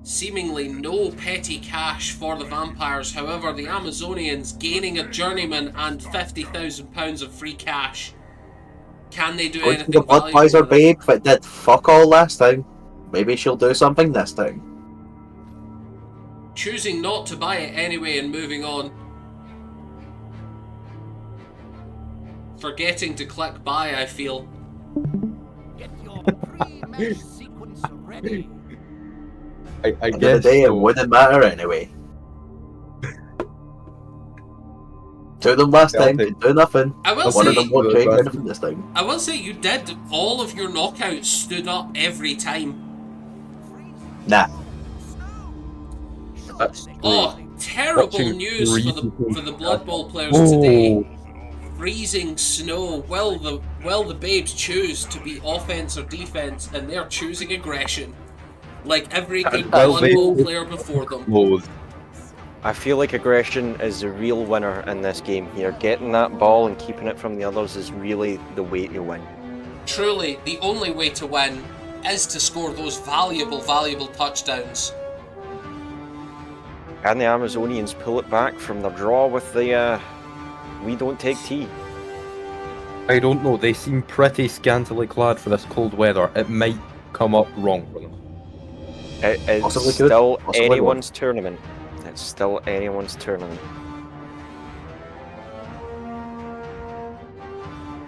Seemingly no petty cash for the vampires, however, the Amazonians gaining a journeyman and £50,000 of free cash. Can they do Going to anything the valuable Budweiser with it? babe that did fuck all last time. Maybe she'll do something this time. Choosing not to buy it anyway and moving on. Forgetting to click buy, I feel. Get your pre-match sequence ready. I End of the guess day, it so. wouldn't matter anyway. Two of them last Yeah, time, I'll didn't do nothing. I will One of say, them won't the change best. anything this time. I will say you did all of your knockouts stood up every time. Nah. That's Oh, terrible Watching news three for the people- Blood Bowl players today. Oh, Freezing snow. Well, the babes choose to be offense or defense, and they're choosing aggression, like every good Well, Blood they- Bowl player before them. close. I feel like aggression is the real winner in this game here. Getting that ball and keeping it from the others is really the way to win. Truly, the only way to win is to score those valuable touchdowns. Can the Amazonians pull it back from their draw with the we don't take tea? I don't know. They seem pretty scantily clad for this cold weather. It might come up wrong for them. It is Possibly good, still possibly anyone's tournament. It's still anyone's tournament.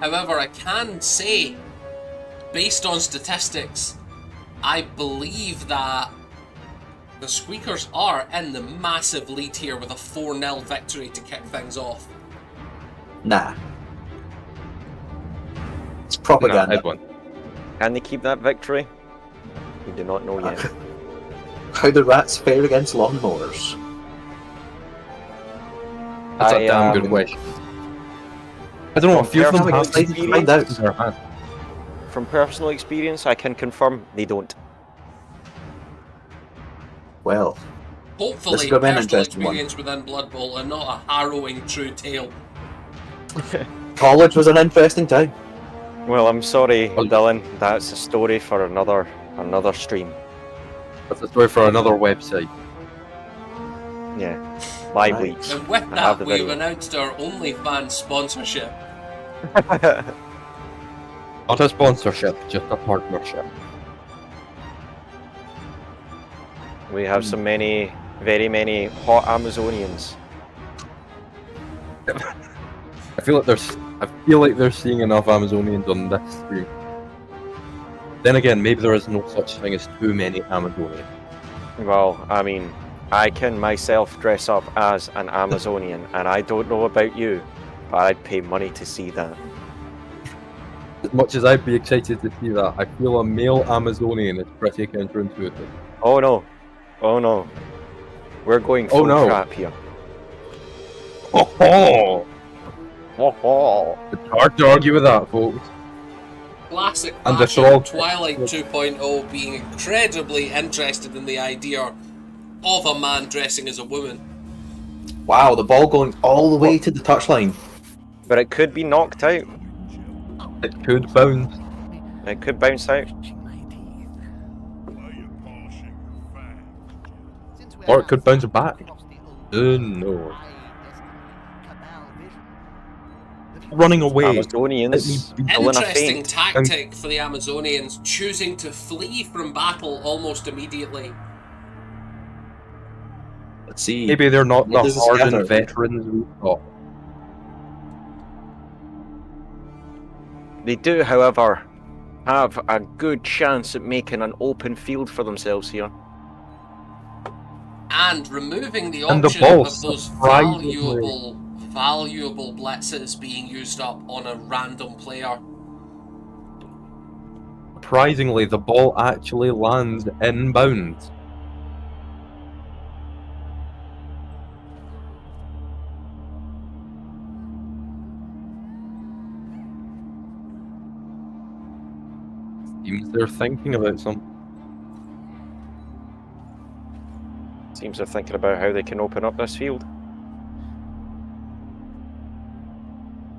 However, I can say, based on statistics, I believe that the Squeakers are in the massive lead here with a 4-0 victory to kick things off. Nah. It's Nah, propaganda. I'd win. Can they keep that victory? We do not know yet. How do rats fare against lawnmowers? That's I, a damn good question. I don't know. A few of them personal have excited to find out. in their hand. From personal experience, I can confirm they don't. Well, Hopefully, This is gonna be an personal interesting one. experience within Blood Bowl and not a harrowing true tale. college was an interesting time. Well, I'm sorry, Well- Dylan. That's a story for another stream. That's a story for another website. Yeah, live Right. leaks. And with I have that, the we've video. announced our OnlyFans sponsorship. Not a sponsorship, just a partnership. We have so many, very many hot Amazonians. I feel like they're seeing enough Amazonians on this stream. Then again, maybe there is no such thing as too many Amazonians. Well, I mean, I can myself dress up as an Amazonian, and I don't know about you, but I'd pay money to see that. As much as I'd be excited to see that, I feel a male Amazonian is pretty counterintuitive. Oh no, oh no, we're going Oh, full no. trap here. Oh, Oh, it's hard to argue with that, folks. Classic And the fashion, troll- Twilight 2.0 being incredibly interested in the idea of a man dressing as a woman. Wow, the ball going all the way to the touchline. but it could be knocked out. It could bounce. It could bounce out. Or it could bounce back. Oh no. Running away. Amazonians Let me be- pulling a Interesting feint. tactic for the Amazonians, choosing to flee from battle almost immediately. Let's see. Maybe they're not What the does this gather? hardened veterans we thought. They do, however, have a good chance at making an open field for themselves here. And removing the And the option ball, of those surprisingly. valuable blitzes being used up on a random player. Surprisingly, the ball actually lands inbounds. Seems they're thinking about something. Seems they're thinking about how they can open up this field.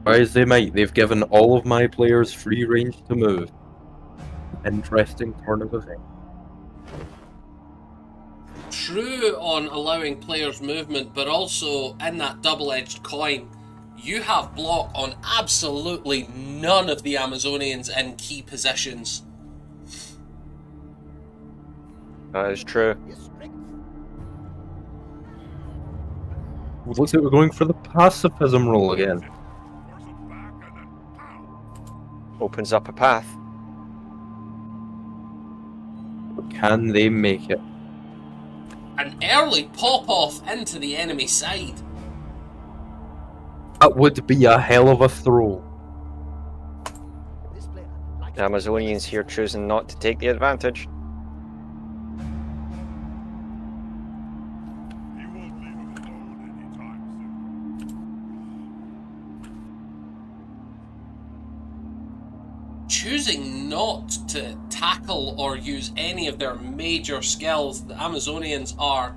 Try as they might, they've given all of my players free range to move. Interesting turn of events. True on allowing players movement, but also in that double-edged coin, you have block on absolutely none of the Amazonians in key positions. That is true. Looks like we're going for the pacifism roll again. Opens up a path. Can they make it? An early pop-off into the enemy side. That would be a hell of a throw. The Amazonians here choosing not to take the advantage. Choosing not to tackle or use any of their major skills, the Amazonians are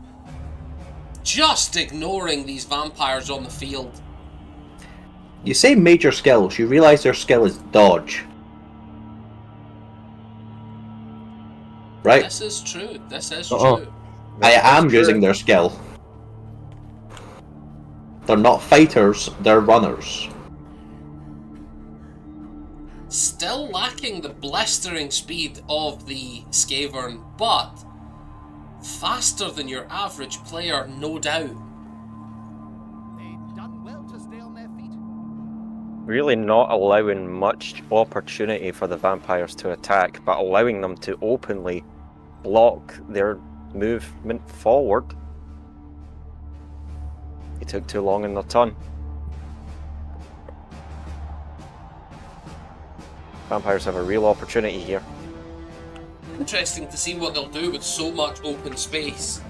just ignoring these vampires on the field. You say major skills, you realise their skill is dodge. Right? This is true. This is Uh-oh. true. I am true. using their skill. They're not fighters, they're runners. Still lacking the blistering speed of the Skavern, but faster than your average player, no doubt. They've done well to stay on their feet. Really not allowing much opportunity for the vampires to attack, but allowing them to openly block their movement forward. They took too long in their turn. Vampires have a real opportunity here. Interesting to see what they'll do with so much open space.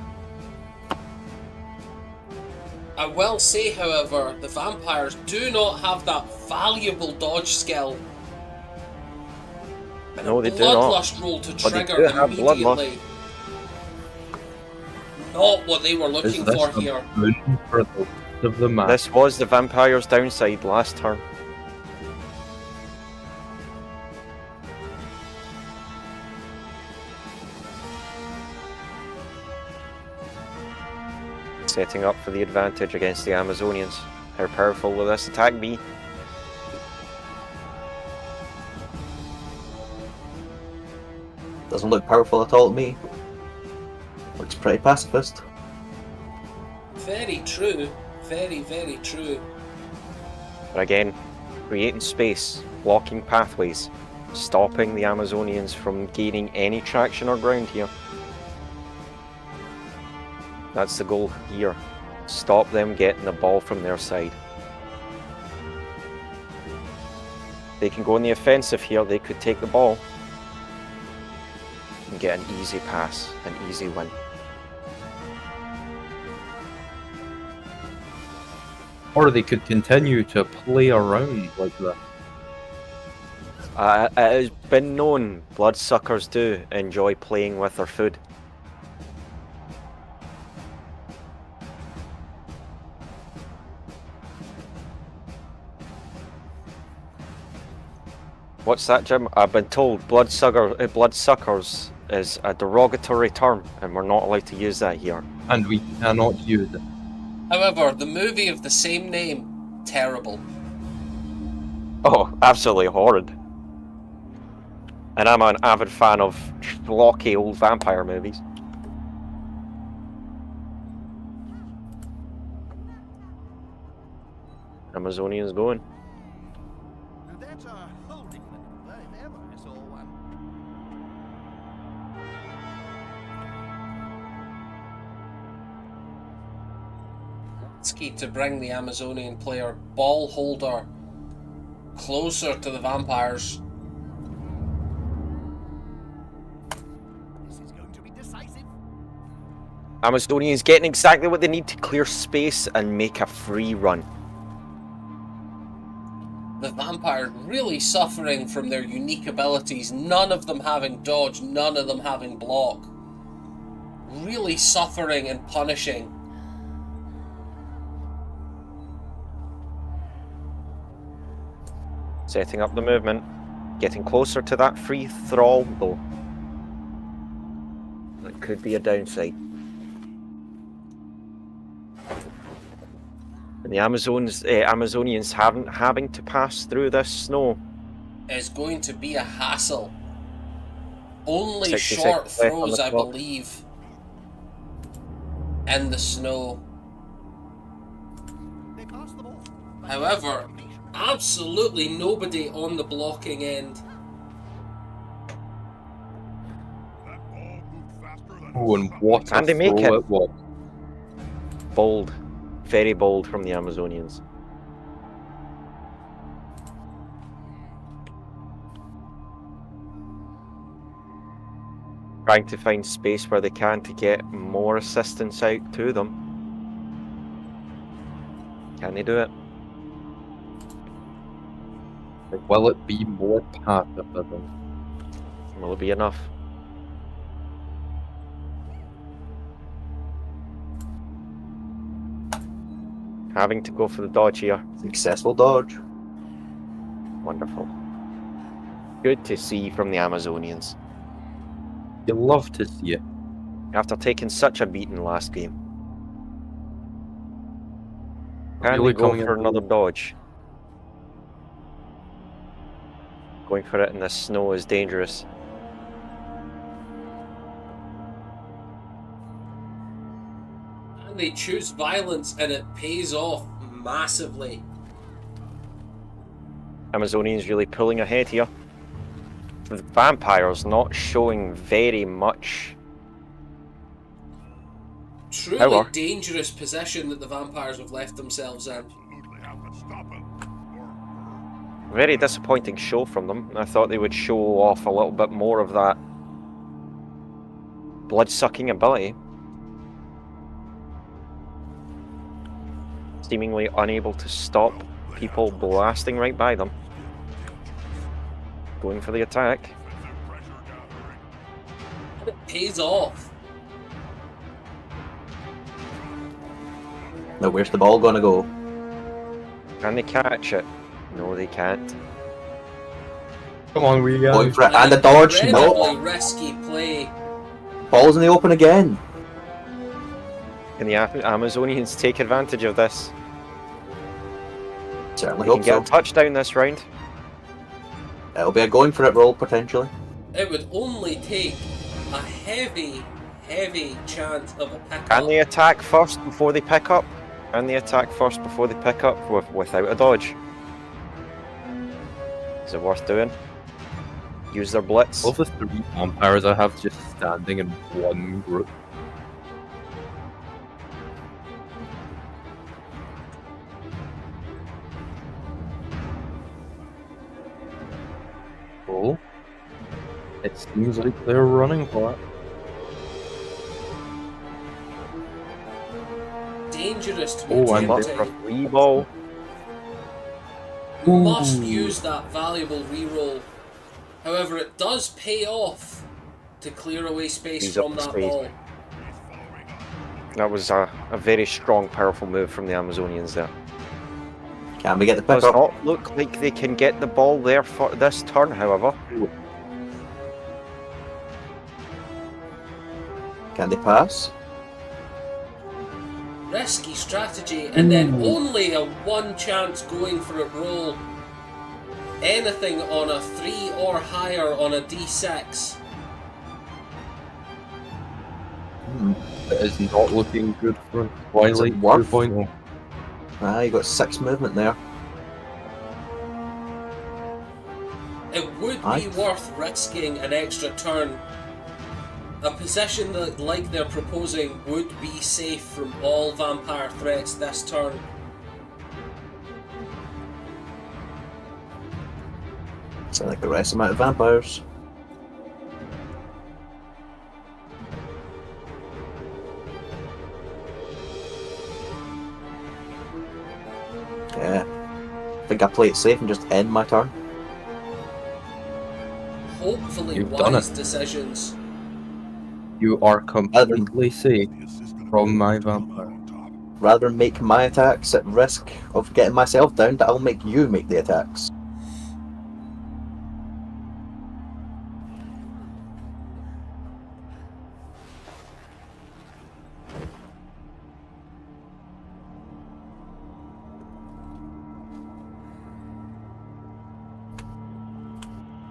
I will say, however, the vampires do not have that valuable dodge skill. And No, a they do not. bloodlust roll to But they trigger do have immediately. Not what they were Is looking this for a here. boon for the rest of the match? This was the vampires' downside last turn. Setting up for the advantage against the Amazonians. How powerful will this attack be? Doesn't look powerful at all to me. Looks pretty pacifist. Very true. Very, very true. But again, creating space, blocking pathways, stopping the Amazonians from gaining any traction or ground here. That's the goal here. Stop them getting the ball from their side. They can go on the offensive here, they could take the ball and get an easy pass, an easy win. Or they could continue to play around like that. It has been known bloodsuckers do enjoy playing with their food. What's that, Jim? I've been told bloodsuckers is a derogatory term, and we're not allowed to use that here. And we cannot use it. However, the movie of the same name, terrible. Oh, absolutely horrid. And I'm an avid fan of schlocky old vampire movies. Amazonians going. That's a holding maneuver if ever I saw one. It's key to bring the Amazonian player ball holder closer to the vampires. This is going to be decisive. Amazonians getting exactly what they need to clear space and make a free run. The vampires really suffering from their unique abilities, none of them having dodge, none of them having block. Really suffering and punishing. Setting up the movement. Getting closer to that free thrall, though. That could be a downside. And the Amazonians having to pass through this snow. Is going to be a hassle. Only 60 short seconds left on throws, the I clock. believe, in the snow. They pass the ball. However, absolutely nobody on the blocking end. Oh, and what And a they make throw it. it was. Bold. Very bold from the Amazonians. Trying to find space where they can to get more assistance out to them. Can they do it? Or will it be more passive, I think? Will it be enough? Having to go for the dodge here. Successful dodge. Wonderful. Good to see from the Amazonians. You love to see it. After taking such a beating last game. Can Really they go coming for in another cool. dodge? Going for it in the snow is dangerous. And they choose violence and it pays off massively. Amazonians really pulling ahead here. The vampires not showing very much. Truly Power. dangerous position that the vampires have left themselves in. Very disappointing show from them. I thought they would show off a little bit more of that blood-sucking ability. Seemingly unable to stop people blasting right by them. Going for the attack. And it pays off. Now where's the ball gonna go? Can they catch it? No, they can't. Come on, we Going guys. for it and a dodge. Incredibly No. risky play. Ball's in the open again. Can the Amazonians take advantage of this? Certainly They can hope get so. a touchdown this round. It'll be a going for it roll potentially. It would only take a heavy chance of a pickup. Can they attack first before they pick up? Can they attack first before they pick up without a dodge? Is it worth doing? Use their blitz. All the 3 vampires I have just standing in one group. Oh. It seems like they're running for it. Dangerous to be Oh, and Look they- for a free ball. You must Ooh. use that valuable reroll. However, it does pay off to clear away space Use up from the that space. ball. That was a very strong, powerful move from the Amazonians there. Can we get the Does pick up? not look like they can get the ball there for this turn, however. Can they pass? Risky strategy, and then only a 1 chance going for it roll. Anything on a 3 or higher on a d6. It is not looking good for Twilight worth? 2.0. Ah, you got 6 movement there. It would be Aye. worth risking an extra turn. A position that, like they're proposing, would be safe from all vampire threats this turn. Sound like the rest of my vampires. Yeah. I think I play it safe and just end my turn. Hopefully You've done wise it. decisions. You are completely safe from my vampire. Rather than make my attacks at risk of getting myself down, I'll make you make the attacks.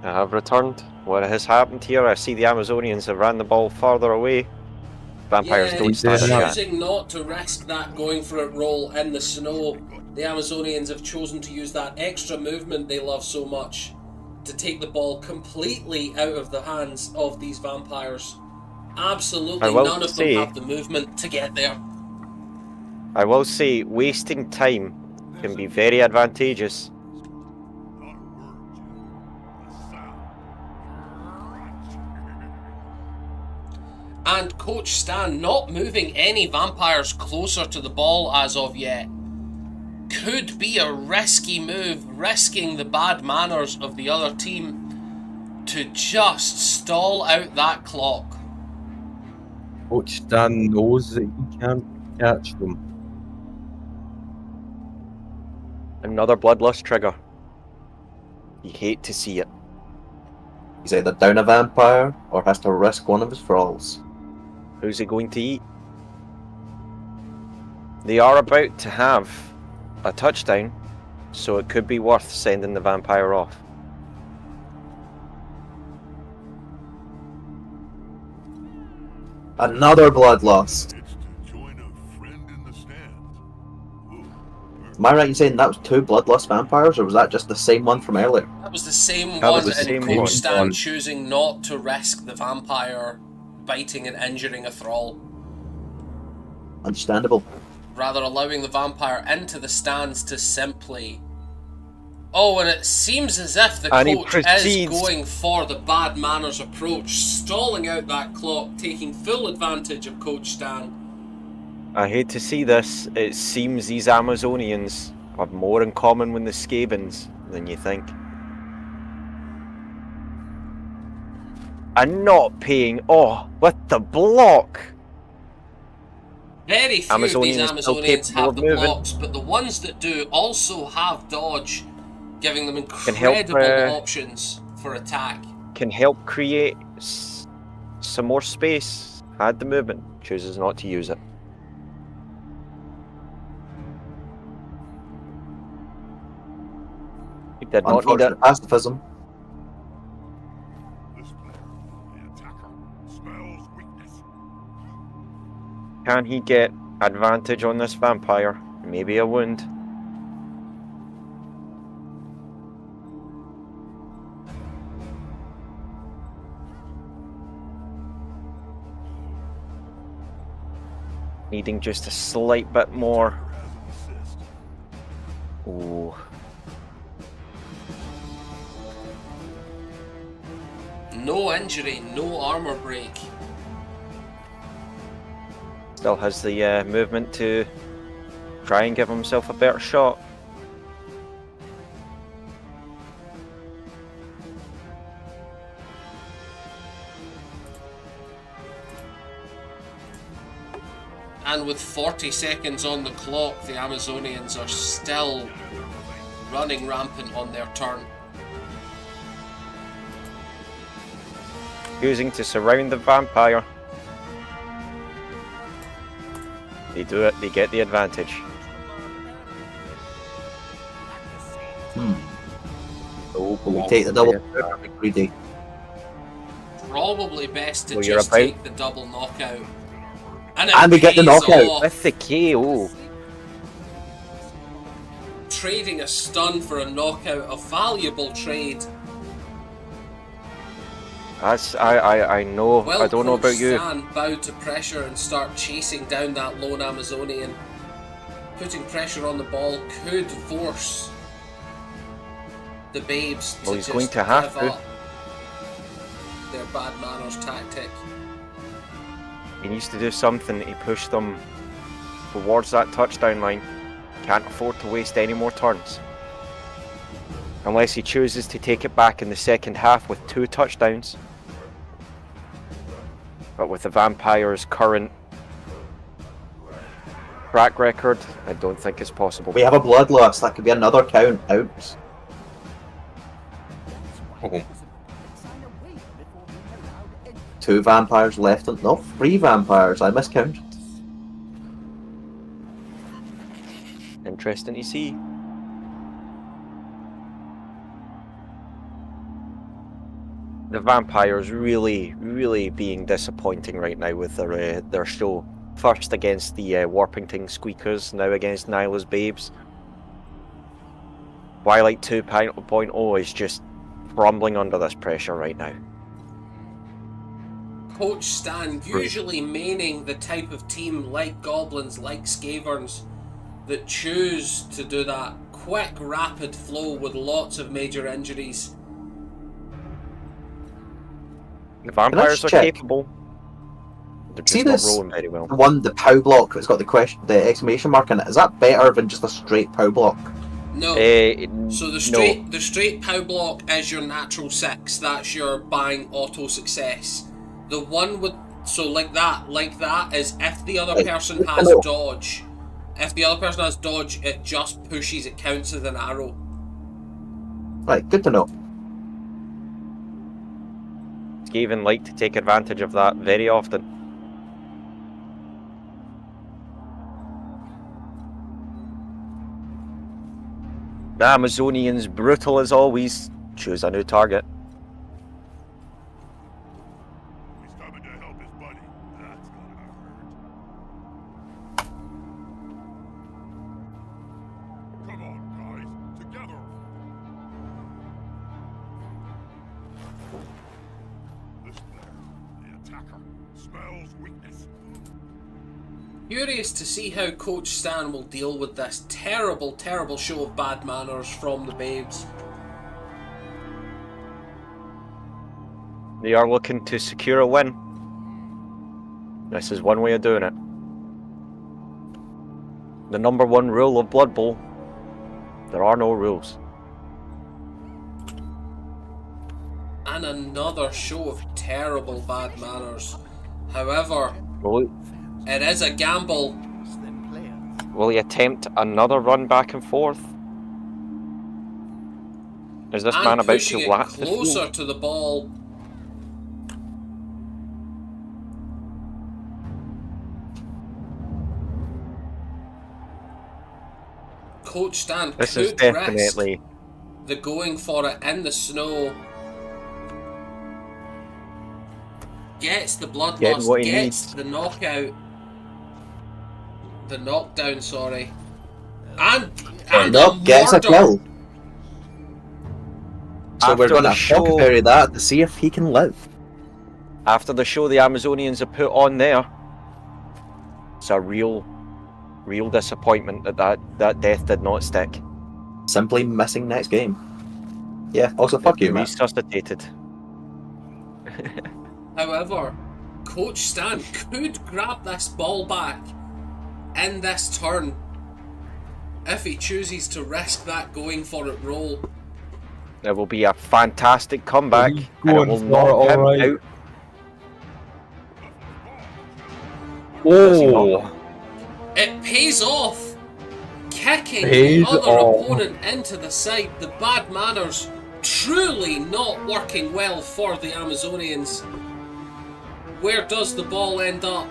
I have returned. What has happened here? I see the Amazonians have ran the ball farther away. Vampires Yeah, don't stand a chance. choosing not to risk that going for it roll in the snow. The Amazonians have chosen to use that extra movement they love so much to take the ball completely out of the hands of these vampires. Absolutely none of them have the movement to get there. I will say, wasting time can be very advantageous. And Coach Stan not moving any vampires closer to the ball as of yet. Could be a risky move, risking the bad manners of the other team to just stall out that clock. Coach Stan knows that he can't catch them. Another bloodlust trigger. You hate to see it. He's either down a vampire or has to risk one of his thralls. Who's he going to eat? They are about to have a touchdown, so it could be worth sending the vampire off. Another bloodlust. Am I right in saying that was 2 bloodlust vampires, or was that just the same one from earlier? That was the same That one, was the same and Coach one. Stan choosing not to risk the vampire biting and injuring a thrall. Understandable. Rather allowing the vampire into the stands to simply... Oh, and it seems as if the coach is going for the bad manners approach, stalling out that clock, taking full advantage of Coach Stan. I hate to see this. It seems these Amazonians have more in common with the Skavens than you think. And not paying... Oh, with the block! Very few of these Amazonians have the moving. blocks, but the ones that do also have dodge, giving them incredible options for attack. Can help create some more space. Had the movement, chooses not to use it. He did not need it. Pacifism. Can he get advantage on this vampire? Maybe a wound. Needing just a slight bit more. Ooh. No injury, no armor break. Still has the movement to try and give himself a better shot. And with 40 seconds on the clock, the Amazonians are still running rampant on their turn. Using to surround the vampire. They do it, they get the advantage. Oh, We take the double greedy. Probably best to Well, just take the double knockout. And we get the knockout. With the KO. Trading a stun for a knockout, a valuable trade. That's I know. Well, I don't know about you. Stan bowed to pressure and start chasing down that lone Amazonian. Putting pressure on the ball could force the babes to He's just going to have give to. up their bad manners tactic. He needs to do something to push them towards that touchdown line. Can't afford to waste any more turns. Unless he chooses to take it back in the second half with 2 touchdowns. But with the Vampire's current track record, I don't think it's possible. We have a bloodlust. That could be another count out. Oh. 2 vampires left. No, 3 vampires. I miscounted. Interesting to see. the vampires really, really being disappointing right now with their show. First against the Warpington Squeakers, now against Nyla's Babes. Twilight 2.0 is just crumbling under this pressure right now. Coach Stan usually maining the type of team like Goblins, like Scaverns, that choose to do that quick, rapid flow with lots of major injuries. The vampires are capable. They're just See not this rolling very well. the POW block that's got the exclamation mark in it. Is that better than just a straight POW block? No. So the straight POW block is your natural 6. That's your bang auto success. The one with like that is if the other person has dodge. If the other person has dodge, it just pushes. It counts as an arrow. Right, good to know. Skaven like to take advantage of that very often. The Amazonians, brutal as always, choose a new target. He's coming to help his buddy. That's gonna hurt. Come on, guys, together. This player, the attacker, smells weakness. Curious to see how Coach Stan will deal with this terrible, terrible show of bad manners from the Babes. They are looking to secure a win. This is one way of doing it. The number one rule of Blood Bowl: there are no rules. And another show of terrible bad manners. However, it is a gamble. Will he attempt another run back and forth? Is this man about to lap the field? Closer to the ball. Coach Stan This could is definitely risk the going for it in the snow. Gets the bloodlust, gets the knockout. The knockdown, sorry. And gets a kill. So we're going to show bury that to see if he can live. After the show the Amazonians have put on there, it's a real disappointment that death did not stick. Simply missing next game. Yeah, also fuck you, man. Resuscitated. However, Coach Stan could grab this ball back in this turn if he chooses to risk that going for it roll. There will be a fantastic comeback, and it will knock him out. Oh! It pays off! Kicking the other opponent into the side. The bad manners truly not working well for the Amazonians. Where does the ball end up?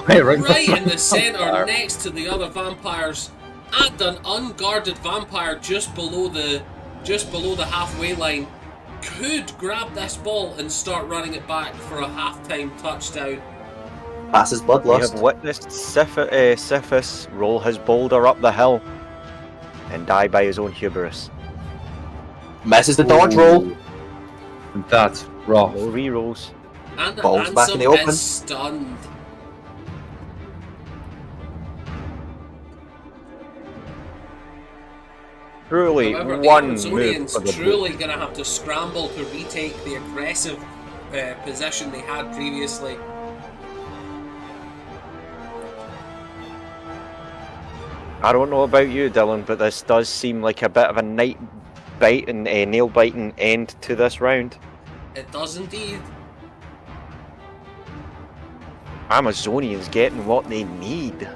Right in the centre, next to the other vampires, and an unguarded vampire just below the halfway line could grab this ball and start running it back for a half-time touchdown. Passes We bloodlust. have witnessed Sisyphus roll his boulder up the hill and die by his own hubris. Misses the dodge roll. That's rough. No re-rolls. And the Ball's back in the Ansem open. is stunned. Truly, However, the one move Amazonians for the truly going to have to scramble to retake the aggressive position they had previously. I don't know about you, Dylan, but this does seem like a bit of a nail-biting end to this round. It does indeed. Amazonians getting what they need.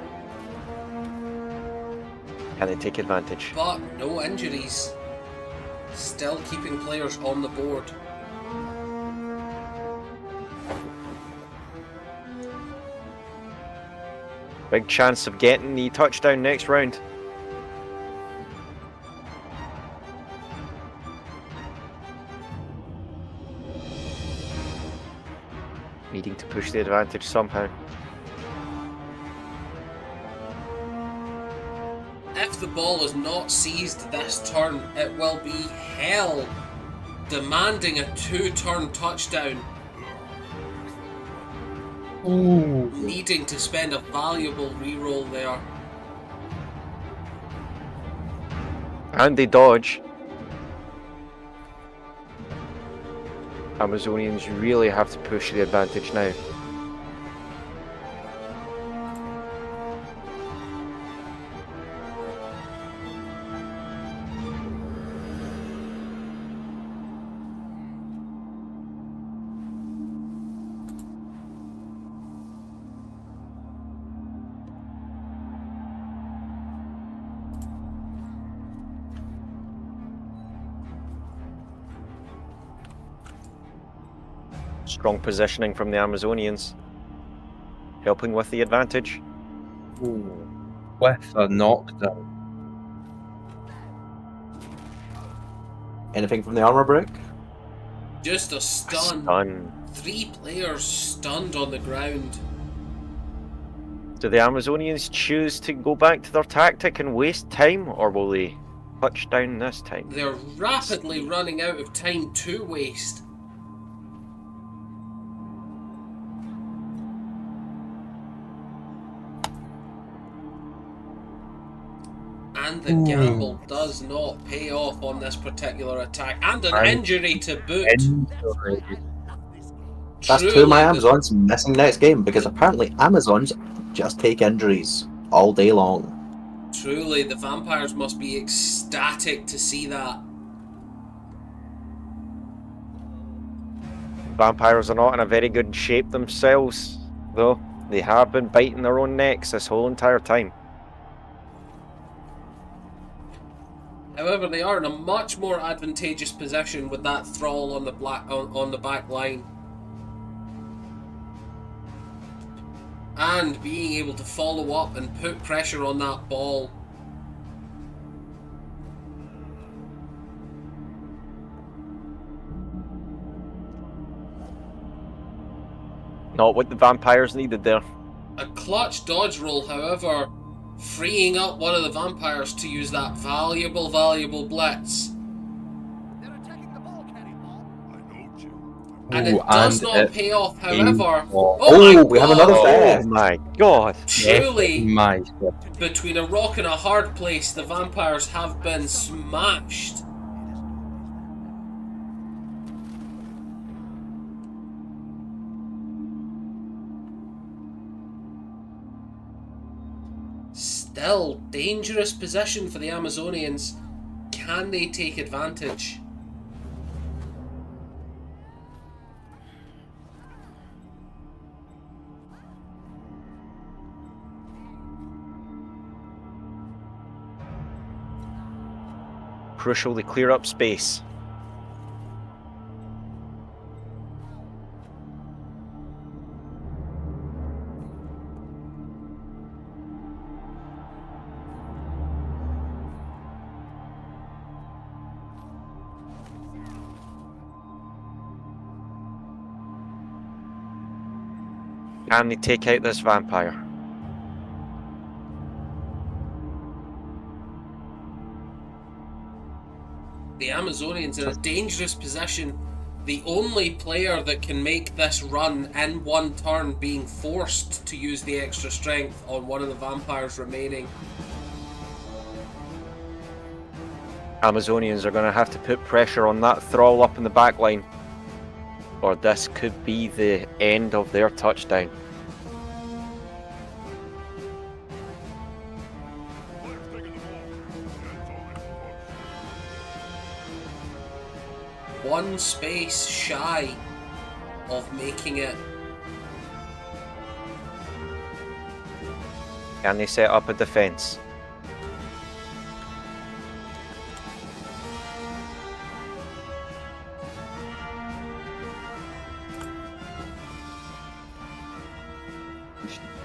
Can they take advantage? But no injuries. Still keeping players on the board. Big chance of getting the touchdown next round. needing to push the advantage somehow. If the ball is not seized this turn, it will be hell, demanding a 2-turn touchdown, Ooh. needing to spend a valuable reroll there. And they dodge. Amazonians really have to push the advantage now. Strong positioning from the Amazonians, helping with the advantage. Ooh. With a knockdown. Anything from the armor break? Just a stun. Stun. 3 players stunned on the ground. Do the Amazonians choose to go back to their tactic and waste time, or will they touch down this time? They're rapidly running out of time to waste. And the gamble does not pay off on this particular attack. And an injury to boot. That's 2 of my Amazons missing next game, because apparently Amazons just take injuries all day long. Truly, the vampires must be ecstatic to see that. Vampires are not in a very good shape themselves, though. They have been biting their own necks this whole entire time. However, they are in a much more advantageous position with that thrall on the on the back line. And being able to follow up and put pressure on that ball. Not what the vampires needed there. A clutch dodge roll, however, freeing up one of the vampires to use that valuable blitz. They're attacking the ball carry, Bob. I know, Jim. And it does not pay off, however. Oh, we have another fair. Oh my god. Truly, My between a rock and a hard place, the vampires have been smashed. Still, dangerous position for the Amazonians. Can they take advantage? Crucial to clear up space. Can they take out this vampire? The Amazonians in a dangerous position. The only player that can make this run in one turn being forced to use the extra strength on one of the vampires remaining. Amazonians are going to have to put pressure on that thrall up in the back line, or this could be the end of their touchdown. One space shy of making it. Can they set up a defense?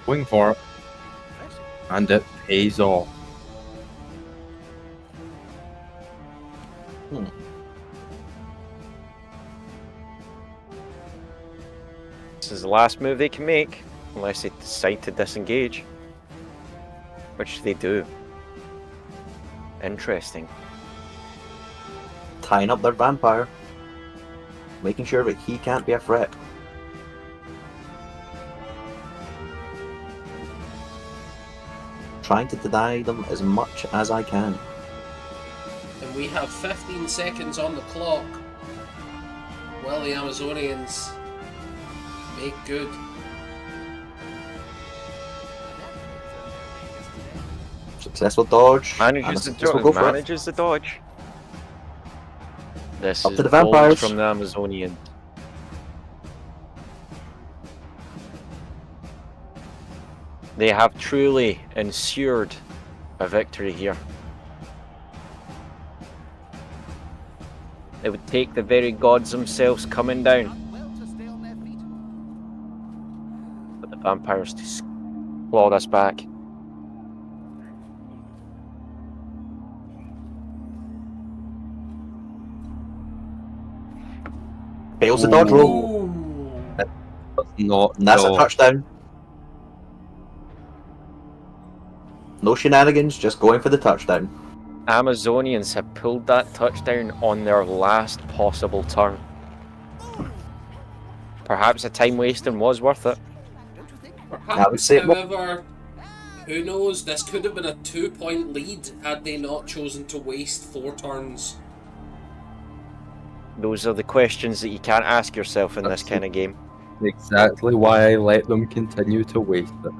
Going for it. And it pays off. This is the last move they can make, unless they decide to disengage. Which they do. Interesting. Tying up their vampire. Making sure that he can't be a threat. Trying to deny them as much as I can. And we have 15 seconds on the clock while the Amazonians make good. Successful dodge. Manages the dodge. This Up is to the bold vampires. from the Amazonian. They have truly ensured a victory here. It would take the very gods themselves coming down Well to stay on their feet. for the vampires to claw us back. Fails the dodge roll. Ooh. Not. And that's no. a touchdown. No shenanigans, just going for the touchdown. Amazonians have pulled that touchdown on their last possible turn. Perhaps a time wasting was worth it. Perhaps, I would say it wa- however, who knows, this could have been a 2-point lead had they not chosen to waste 4 turns. Those are the questions that you can't ask yourself in this kind of game. Exactly why I let them continue to waste it.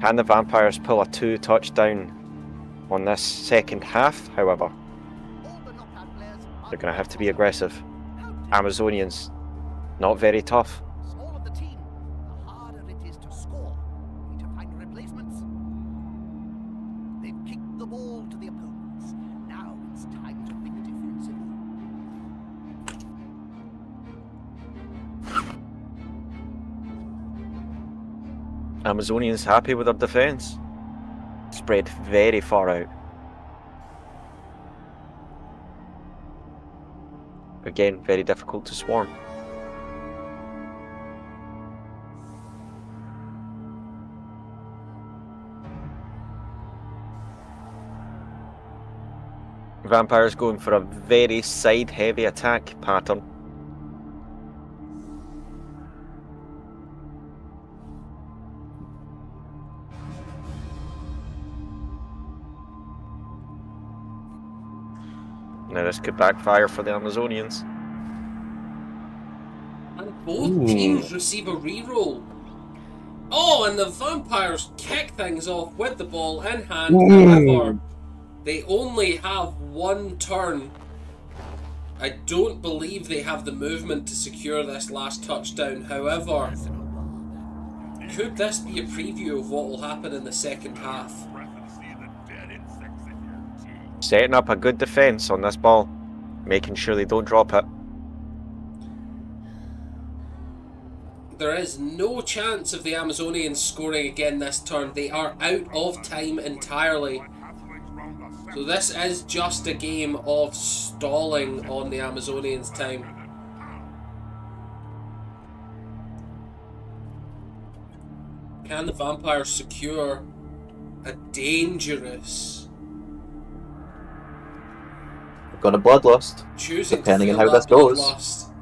Can the vampires pull a 2 touchdown on this second half, however? All the knockout players are They're going to have to be aggressive. Amazonians, not very tough. smaller the team, the harder it is to score. Need to find replacements. They've kicked the ball to the opponents. Now it's time to think defensively. Amazonians happy with their defence. Spread very far out. Again, very difficult to swarm. Vampires going for a very side-heavy attack pattern. Now this could backfire for the Amazonians. And both Ooh. teams receive a reroll. Oh, and the vampires kick things off with the ball in hand. However, they only have 1 turn. I don't believe they have the movement to secure this last touchdown. However, could this be a preview of what will happen in the second half? Setting up a good defence on this ball, making sure they don't drop it. There is no chance of the Amazonians scoring again this turn. They are out of time entirely. So this is just a game of stalling on the Amazonians' time. Can the vampires secure a dangerous, We've got a bloodlust. choosing Depending to on feel how that this goes. bloodlust,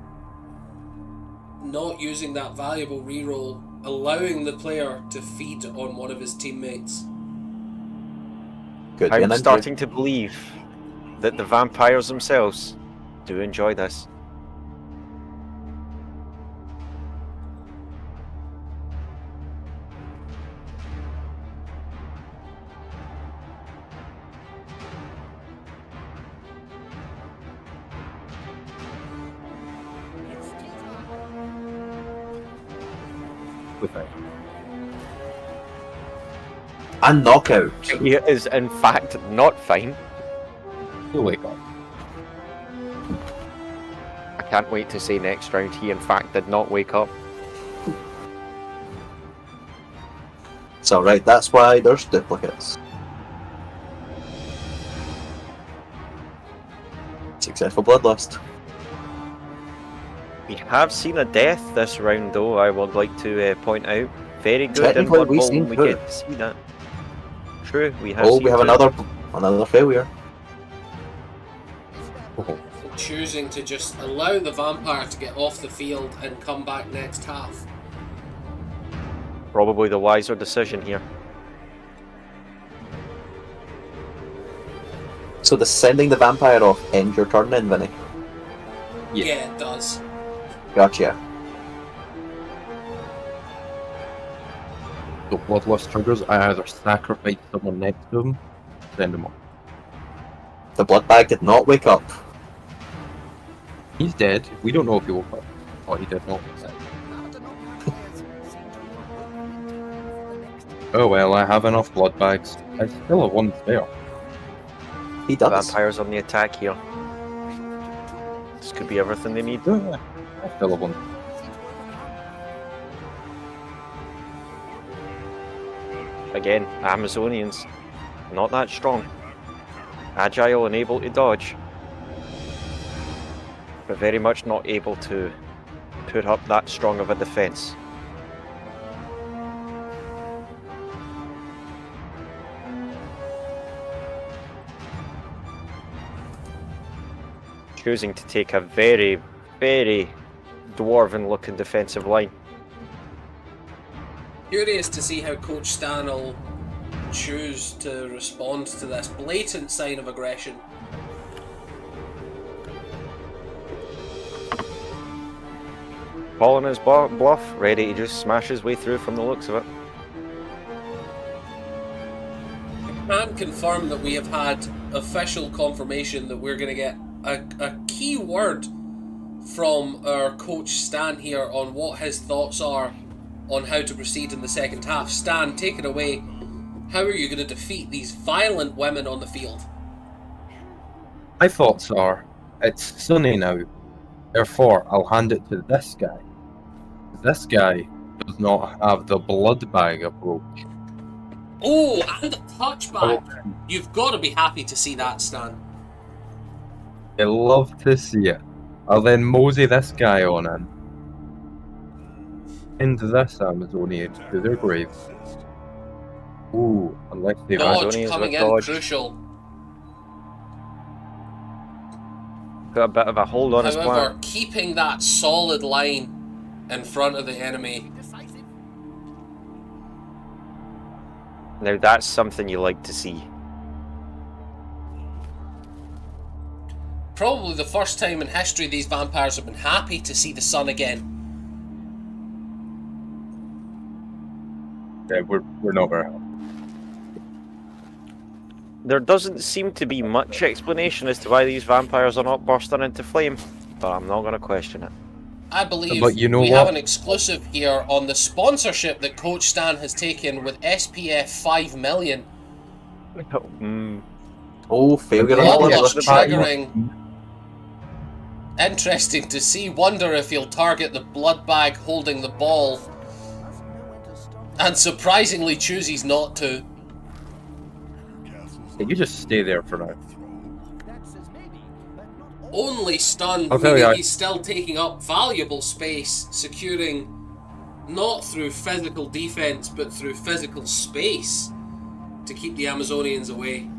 not using that valuable reroll, allowing the player to feed on one of his teammates? Could be an I'm injury. starting to believe that the vampires themselves do enjoy this. And knockout. He is in fact not fine. He'll wake up. I can't wait to say next round he in fact did not wake up. It's alright, that's why there's duplicates. Successful bloodlust. We have seen a death this round, though, I would like to point out. Very good in Technically, Blood we've Bowl seen when we two. get to see that. True, we have Oh, seen we have two. another failure. Oh, Choosing to just allow the vampire to get off the field and come back next half. Probably the wiser decision here. So the sending the vampire off ends your turn then, Vinny? Yeah, it does. Gotcha. so bloodlust triggers, I either sacrifice someone next to him, send him off. The blood bag did not wake up. He's dead. We don't know if he woke up. Oh, he did not. Oh well, I have enough blood bags. I still have one spare. He does. Vampires on the attack here. This could be everything they need. Yeah, I still have one. Again, Amazonians, not that strong. Agile and able to dodge, but very much not able to put up that strong of a defense. Choosing to take a very, very dwarven looking defensive line. Curious to see how Coach Stan will choose to respond to this blatant sign of aggression. Calling his bluff, ready to just smash his way through from the looks of it. I can confirm that we have had official confirmation that we're going to get a key word from our Coach Stan here on what his thoughts are on how to proceed in the second half. Stan, take it away. How are you going to defeat these violent women on the field? My thoughts are, it's sunny now. Therefore, I'll hand it to this guy. This guy does not have the blood bag approach. Oh, and a touchback. You've got to be happy to see that, Stan. I love to see it. I'll then mosey this guy on in. Into this Amazonian to their grave. Ooh, unless they've Dodge Amazonians coming with in, dodge. crucial. Put a bit of a hold on his However, plan. keeping that solid line in front of the enemy. Now that's something you like to see. Probably the first time in history these vampires have been happy to see the sun again. Yeah, we're not very happy. There doesn't seem to be much explanation as to why these vampires are not bursting into flame, but I'm not going to question it. I believe But you know we what? have an exclusive here on the sponsorship that Coach Stan has taken with SPF 5 million. Oh, failure Yeah, on the Bloodlust blood bag. triggering. Interesting to see. Wonder if he'll target the blood bag holding the ball. And surprisingly chooses not to. Yeah, you just stay there for now. Only stunned, I'll tell meaning you, he's still taking up valuable space, securing not through physical defense, but through physical space to keep the Amazonians away.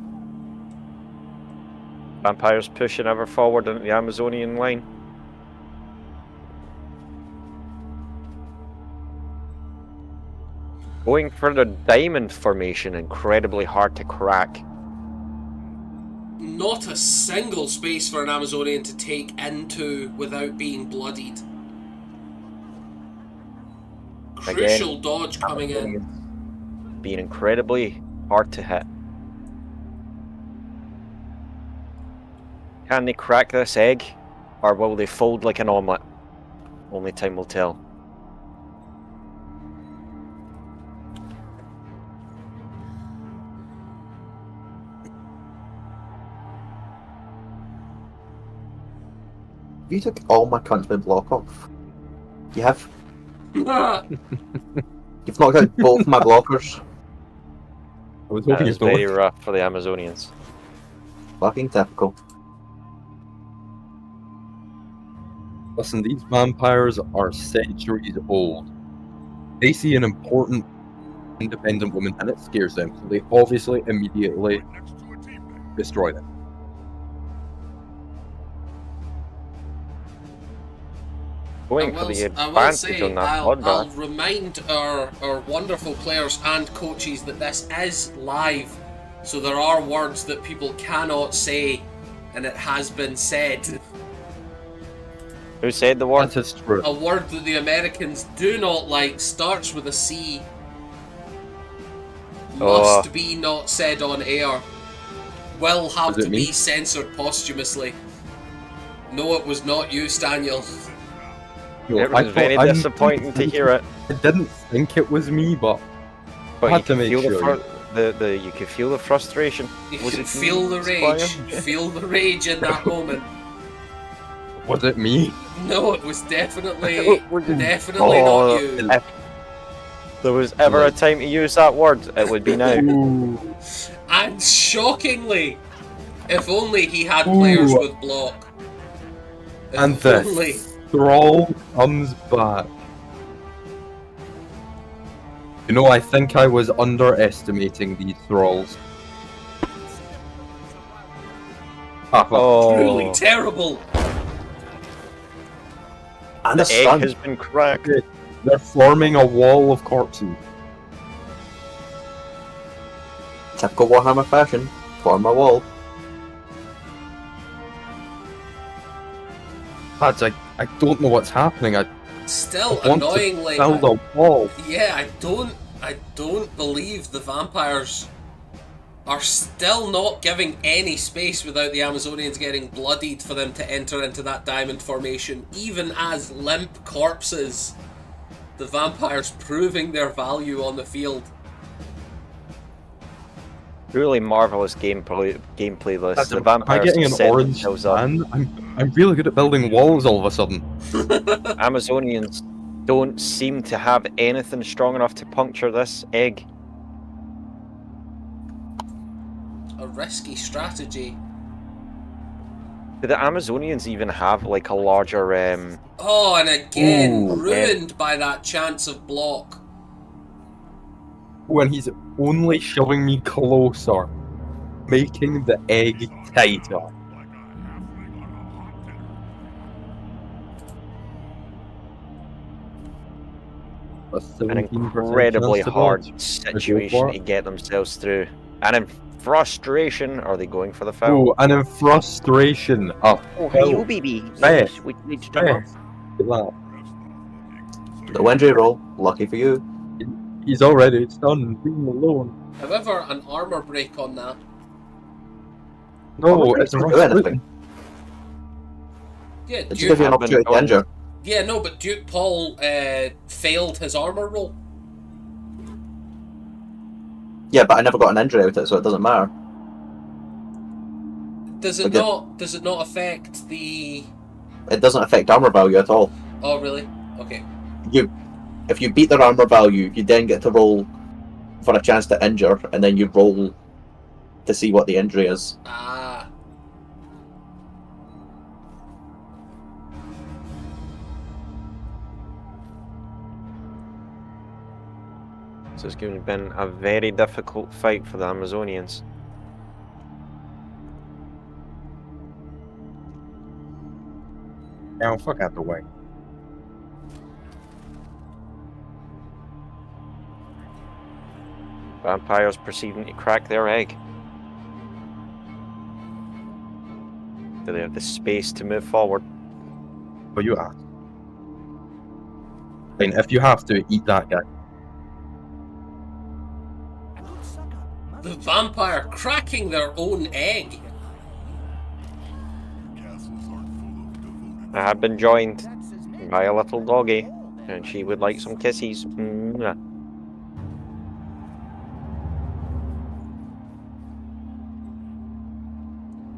Vampires pushing ever forward into the Amazonian line. Going for the diamond formation, incredibly hard to crack. Not a single space for an Amazonian to take into without being bloodied. Crucial dodge coming in. Being incredibly hard to hit. Can they crack this egg, or will they fold like an omelette? Only time will tell. You took all my Kunstman block off. You have. You've knocked out both my blockers. I was That hoping is you'd very rough for the Amazonians. Fucking typical. Listen, these vampires are centuries old. They see an important, independent woman and it scares them, so they obviously immediately destroy them. Going for the I will advantage say, on that I'll bloodbath. remind our wonderful players and coaches that this is live, so there are words that people cannot say, and it has been said. Who said the word? That is true. A word that the Americans do not like, starts with a C, must be not said on air, will have Was it to me? be censored posthumously. No, it was not you, Staniel. Yo, It was very disappointing to hear it. I didn't think it was me, but But had you to can make feel sure. you could feel the frustration. You Was can it feel me, the Squire? rage. Feel the rage in that moment. Was it me? No, it was definitely Oh, not you. If there was ever a time to use that word, it would be now. Ooh. And shockingly, if only he had players Ooh. with block. If And the only. thrall comes back. You know, I think I was underestimating these thralls. Truly terrible. And a The egg stun. has been cracked. They're forming a wall of corpses. Typical Warhammer fashion. Form a wall. Lads, I don't know what's happening. I Still want annoyingly. to build a wall. Yeah, I don't believe the vampires are still not giving any space without the Amazonians getting bloodied for them to enter into that diamond formation, even as limp corpses. The vampires proving their value on the field. Truly marvelous gameplay this. Lads, The am I vampires getting an set orange themselves up. fan? I'm really good at building walls all of a sudden. Amazonians don't seem to have anything strong enough to puncture this egg. A risky strategy. Do the Amazonians even have like a larger Oh, and again, Ooh, ruined by that chance of block. When he's only shoving me closer, making the egg tighter. A an 17% incredibly chance to hard dodge. situation to get themselves through? And in frustration, are they going for the foul? Oh, and in frustration, Oh, hello, baby. Fair. We need to Fair. Look at The Wendry roll. Lucky for you. that. He's already, it's done, leave him alone. However, an armor break on that. No, Armor it's breaks a don't do rush. anything. Yeah, It's Duke, give you an I've been opportunity to done. injure. yeah, no, but Duke Paul failed his armor roll. Yeah, but I never got an injury out of it, so it doesn't matter. Does it Okay. not? Does it not affect the? It doesn't affect armor value at all. Oh, really? Okay. If you beat their armor value, you then get to roll for a chance to injure, and then you roll to see what the injury is. Ah. So it's going to have been a very difficult fight for the Amazonians. Now, fuck out the way. Vampires proceeding to crack their egg. Do they have the space to move forward? But you ask. I mean, if you have to, eat that guy. The vampire cracking their own egg. I have been joined by a little doggy, and she would like some kisses. Mwah.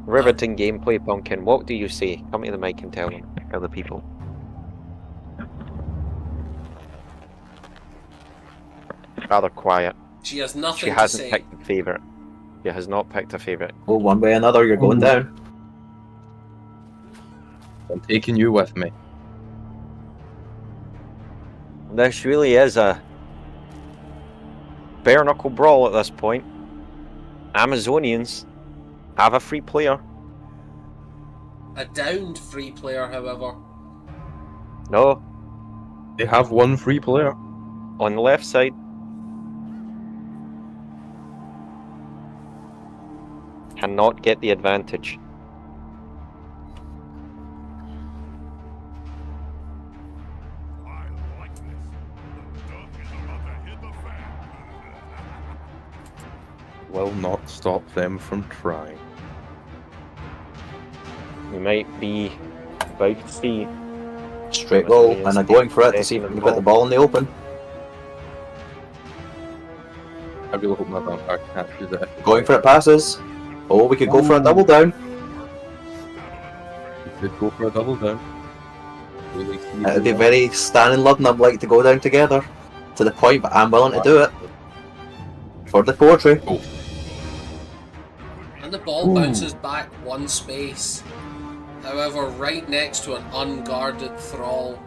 Riveting gameplay, Pumpkin. What do you say? Come to the mic and tell other people. Rather quiet. She has nothing She to hasn't say. picked a favourite. She has not picked a favourite. Well, one way or another, you're going Ooh. down. I'm taking you with me. This really is a bare knuckle brawl at this point. Amazonians have a free player. A downed free player, however. No, They have one free player. on the left side. Cannot get the advantage. Will not stop them from trying. We might be about to see. Straight roll, and I'm going for it to see if we can put the ball in the open. I really hope my vampire catches it. Going for it, passes. Oh, we could go for a double down. We could go for a double down. Really see It'd be the- very Stan and Ludden, I'd like to go down together. To the point, but I'm willing to do it. For the poetry. And the ball bounces back one space. However, right next to an unguarded thrall.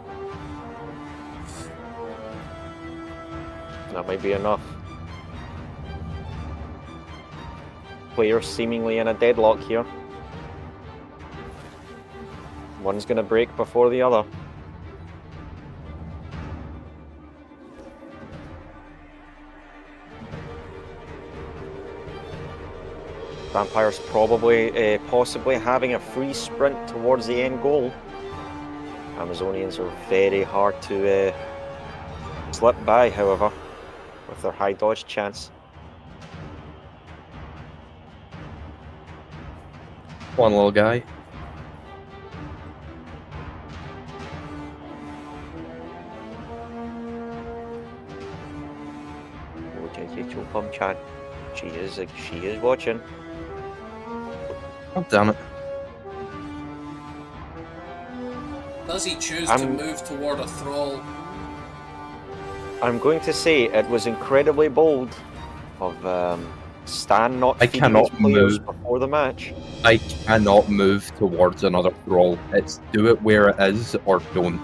That might be enough. Players seemingly in a deadlock here. One's going to break before the other. Vampires probably, possibly having a free sprint towards the end goal. Amazonians are very hard to slip by, however, with their high dodge chance. One little guy. Oh, JJ Chopum Chan. She is watching. Oh, damn it. Does he choose to move toward a thrall? I'm going to say it was incredibly bold of Stan not I feeding cannot his players move. before the match. I cannot move towards another thrall. It's do it where it is or don't.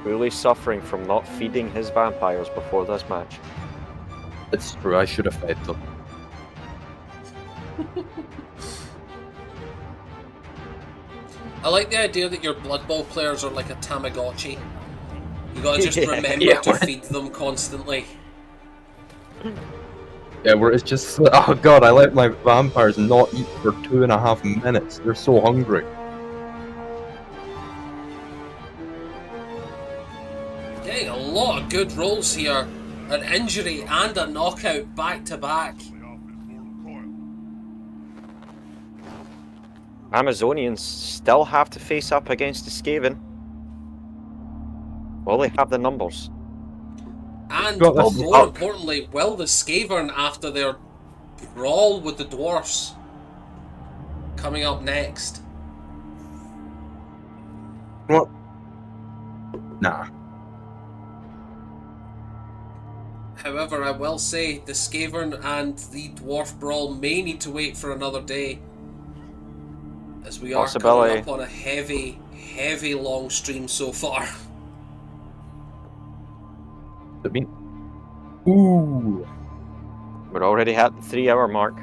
Really suffering from not feeding his vampires before this match. It's true, I should have fed them. I like the idea that your Blood Bowl players are like a Tamagotchi. You gotta just Yeah. remember Yeah, to what? feed them constantly. Yeah, where it's just, oh god, I let my vampires not eat for 2.5 minutes. They're so hungry. Getting a lot of good rolls here. An injury and a knockout back to back. Amazonians still have to face up against the Skaven. Well, they have the numbers. And Got this. more importantly, will the Skavern after their brawl with the dwarfs coming up next? What? Nah. However, I will say the Skavern and the dwarf brawl may need to wait for another day, as we are coming Possibility. up on a heavy, heavy long stream so far. I mean, ooh. We're already at the 3-hour mark.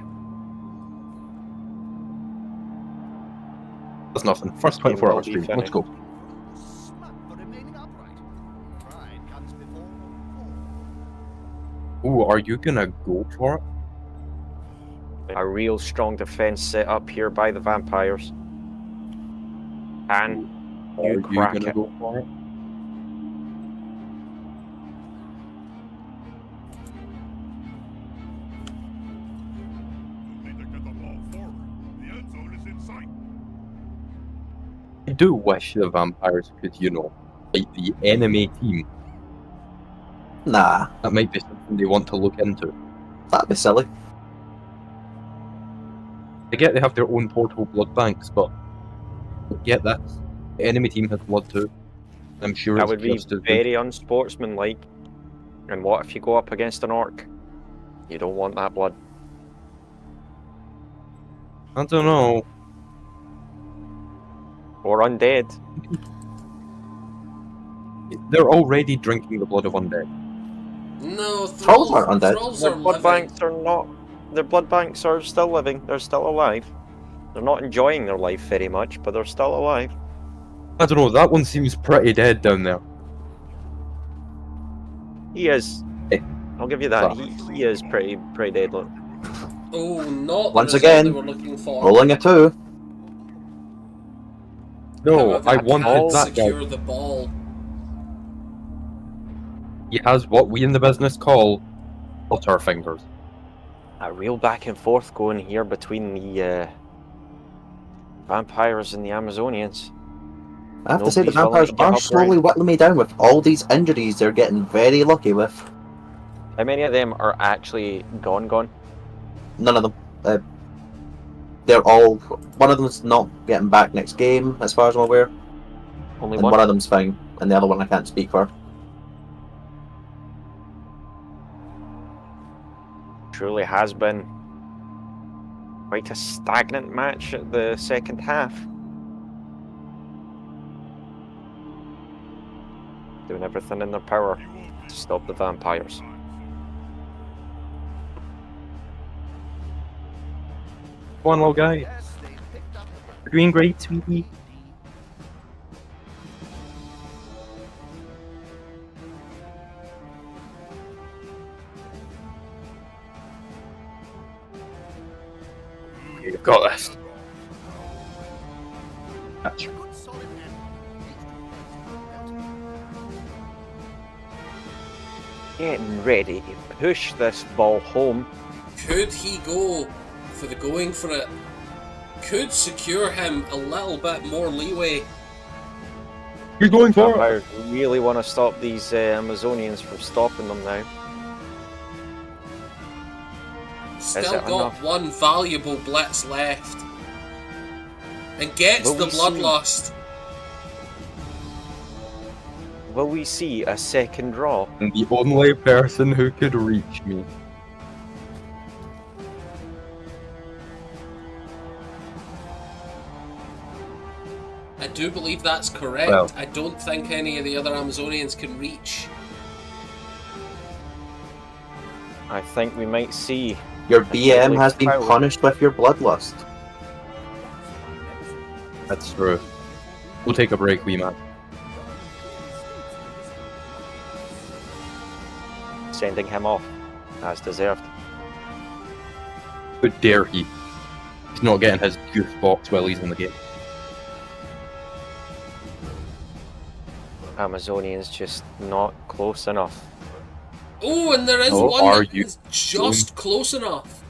That's nothing. First 24 hour stream. Let's go. Smut for remaining upright. Pride comes before a fall. Ooh, are you gonna go for it? A real strong defense set up here by the vampires. And Are you crack gonna it. go for it? I do wish the vampires could, you know, fight the enemy team. Nah, That might be something they want to look into. that'd be silly. I get they have their own portable blood banks, but get that. The enemy team has blood too. I'm sure that it's would be just as good. very unsportsmanlike. And what if you go up against an orc? You don't want that blood. I don't know. Or undead. they're already drinking the blood of undead. No, Trolls aren't undead. Trolls Their are blood living. banks are not. Their blood banks are still living. They're still alive. They're not enjoying their life very much, but they're still alive. I don't know, that one seems pretty dead down there. He is. Eh. I'll give you that. Sorry. He is pretty dead. Look. Oh, not the Once result again, they were looking for. Rolling a 2. No, However, I they wanted can't that guy. secure the ball. He has what we in the business call butterfingers. A real back and forth going here between the vampires and the Amazonians. I have to say, the Nobody's willing vampires to give are up slowly ground. whittling me down with all these injuries they're getting very lucky with. How many of them are actually gone? None of them. They're all. One of them's not getting back next game, as far as I'm aware. Only And one. one of them's fine, and the other one I can't speak for. Truly has been quite a stagnant match at the second half. Doing everything in their power to stop the vampires. Come on, little guy. Yes, they picked up You're doing great, sweetie. You've got this. Catch. a good solid end. Getting ready to push this ball home. Could he go for the going for it? Could secure him a little bit more leeway. You're going for it. Vampires really want to stop these Amazonians from stopping them now. Still it got enough? one valuable blitz left. And gets Will the we see? bloodlust. Will we see a second draw? And the only person who could reach me. I do believe that's correct. Well. I don't think any of the other Amazonians can reach. I think we might see. Your BM has been Power. punished with your bloodlust. That's true. We'll take a break, wee man. Sending him off, as deserved. How dare he? He's not getting his juice box while he's in the game. Amazonians just not close enough. Oh, and there is Oh, one are that you is just close enough.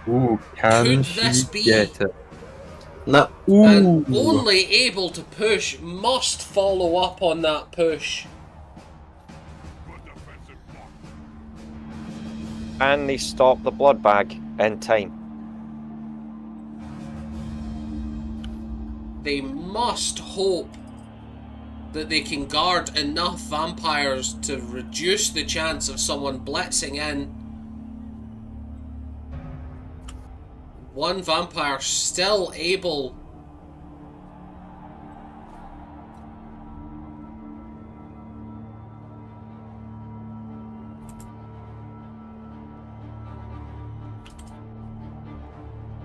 Ooh, can Could she this be? get it? No, And Ooh. only able to push, must follow up on that push. And they stop the blood bag in time. They must hope that they can guard enough vampires to reduce the chance of someone blitzing in. One vampire still able.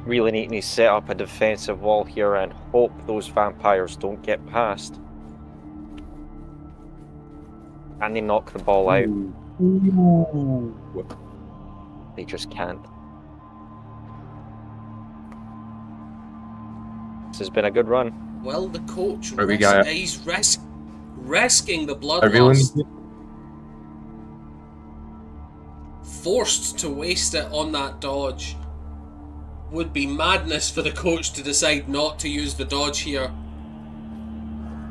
Really needing to set up a defensive wall here and hope those vampires don't get past. And they knock the ball out. Ooh. They just can't. This has been a good run. Well, the coach Right, we got it. he's risking the I really bloodlust, need to... forced to waste it on that dodge. Would be madness for the coach to decide not to use the dodge here.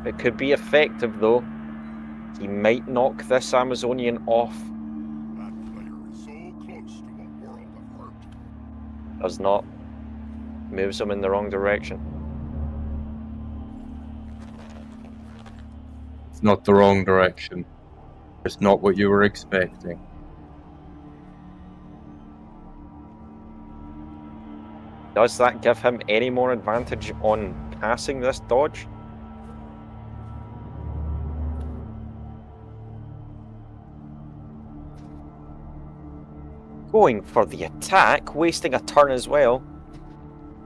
It could be effective though. He might knock this Amazonian off. That player is so close to a world of hurt. Does not. Moves him in the wrong direction. It's not the wrong direction. It's not what you were expecting. Does that give him any more advantage on passing this dodge? Going for the attack, wasting a turn as well.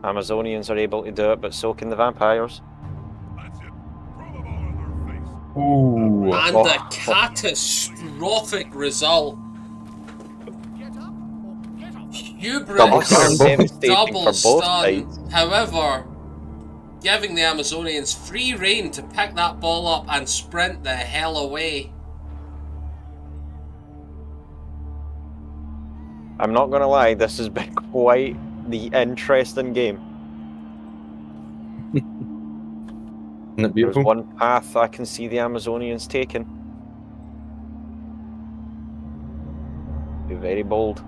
Amazonians are able to do it, but so can the vampires. That's it. Throw the ball in their face. Ooh. And oh, a catastrophic result. Get up or get off. Hubris, Double stun. Devastating double for both stun. sides. However, giving the Amazonians free rein to pick that ball up and sprint the hell away. I'm not going to lie, this has been quite the interesting game. Isn't it There's beautiful? one path I can see the Amazonians taking. Be very bold.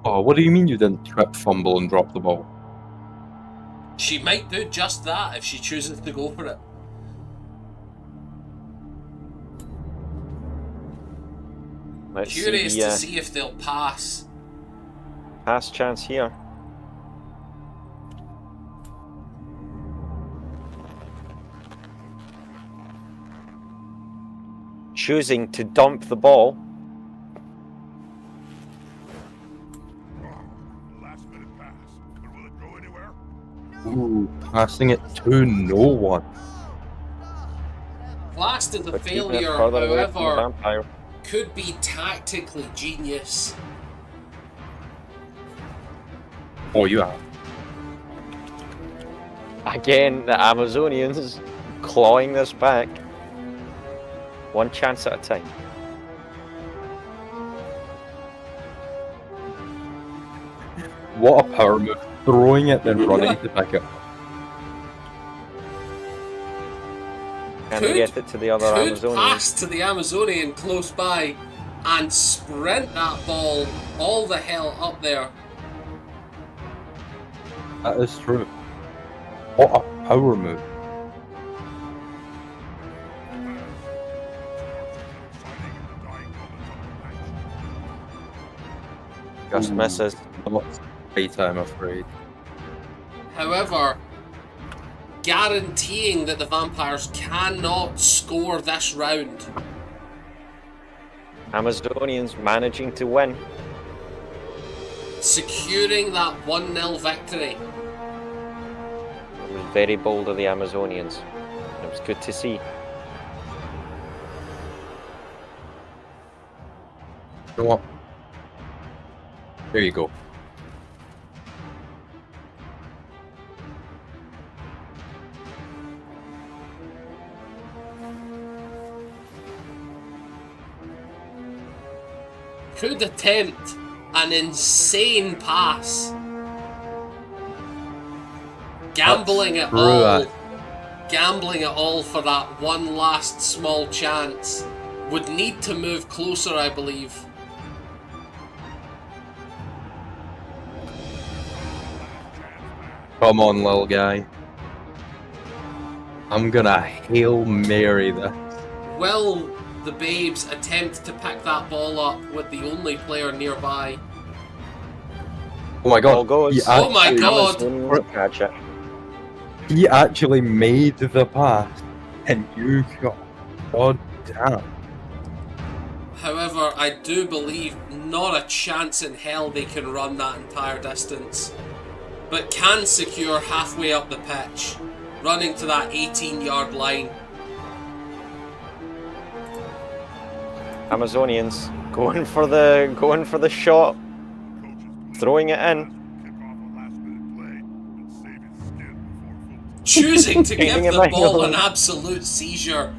Oh, what do you mean you didn't trip, fumble, and drop the ball? She might do just that if she chooses to go for it. Let's Curious see to the see if they'll pass. pass chance here. Choosing to dump the ball. Last minute pass. But will it go anywhere? Ooh, passing it to no one. Blast is a But keeping it failure, further away from the however, vampire. could be tactically genius. Oh, you have. Again, the Amazonians clawing this back. One chance at a time. What a power move. Throwing it, then running to pick it. Can they get it to the other Could Amazonians? pass to the Amazonian close by and sprint that ball all the hell up there. That is true. What a power move. Fighting in the dying moments of the match. Just misses. Not right, I'm afraid. However, guaranteeing that the vampires cannot score this round. Amazonians managing to win. Securing that 1-0 victory. It was very bold of the Amazonians. It was good to see. You know what? There you go. Could attempt an insane pass. Gambling it true, all. Gambling it all for that one last small chance. Would need to move closer, I believe. Come on, little guy. I'm gonna Hail Mary this. Will the Babes attempt to pick that ball up with the only player nearby? Oh my Ball god. goes. He Oh my actually- god. Amazonians catch it. He actually made the pass. And you got. God damn. However, I do believe not a chance in hell they can run that entire distance. But can secure halfway up the pitch, running to that 18-yard line. Amazonians going for the shot, throwing it in. Kick off a last minute play and save his skin before full. Choosing to give Painting the a ball mile. an absolute seizure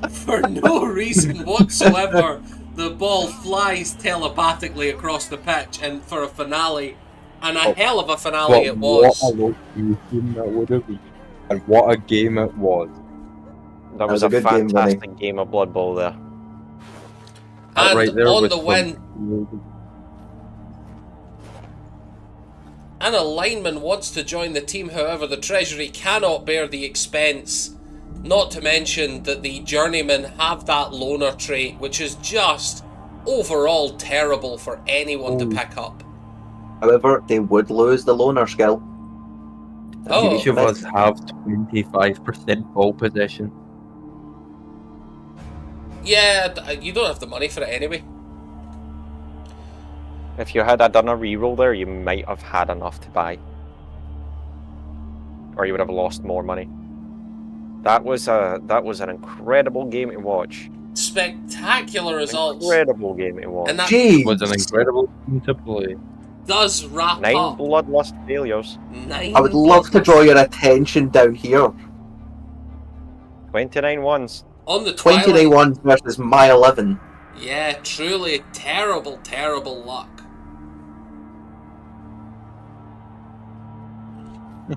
for no reason whatsoever. The ball flies telepathically across the pitch, and for a finale, and a hell of a finale But it was. what a location that would have been. And what a game it was. That was was a a good game, Vinny. fantastic game of Blood Bowl there. That And right there on was the some win, really- an lineman wants to join the team, however the Treasury cannot bear the expense. Not to mention that the journeymen have that loner trait, which is just overall terrible for anyone to pick up. However, they would lose the loner skill. Oh, Each of us have 25% ball possession. yeah, you don't have the money for it anyway. If you had done a reroll there, you might have had enough to buy. Or you would have lost more money. That was an incredible game to watch. Spectacular results. Incredible game to watch. And that It was an incredible game to play. does wrap 9 up. bloodlust failures. 9 I would love to draw your attention down here. 29 ones. On the 20 Twilight. day ones versus my 11. Yeah, truly terrible, terrible luck.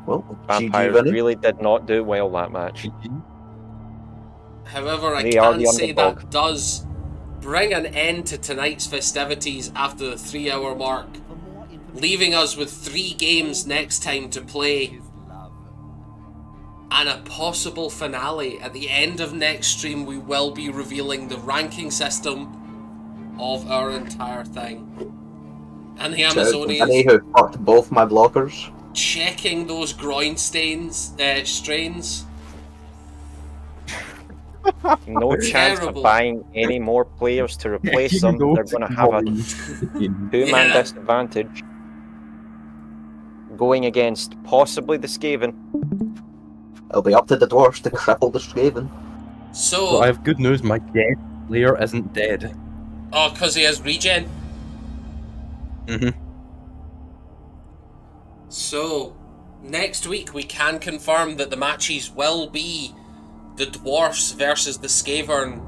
Well, Vampires GG, Vinny. really did not do well that match. However, I They are can the say underdog. that does bring an end to tonight's festivities after the 3-hour mark, leaving us with 3 games next time to play, and a possible finale. At the end of next stream, we will be revealing the ranking system of our entire thing. And the Shout out to Vinny Amazonians who fucked both my blockers. checking those groin strains. No chance Terrible. of buying any more players to replace them. They're going to have a 2-man Yeah. disadvantage. Going against possibly the Skaven. It'll be up to the dwarves to cripple the Skaven. So, But I have good news, my dead player isn't dead. oh, because he has regen. Mm-hmm. So, next week we can confirm that the matches will be the Dwarfs versus the Skavern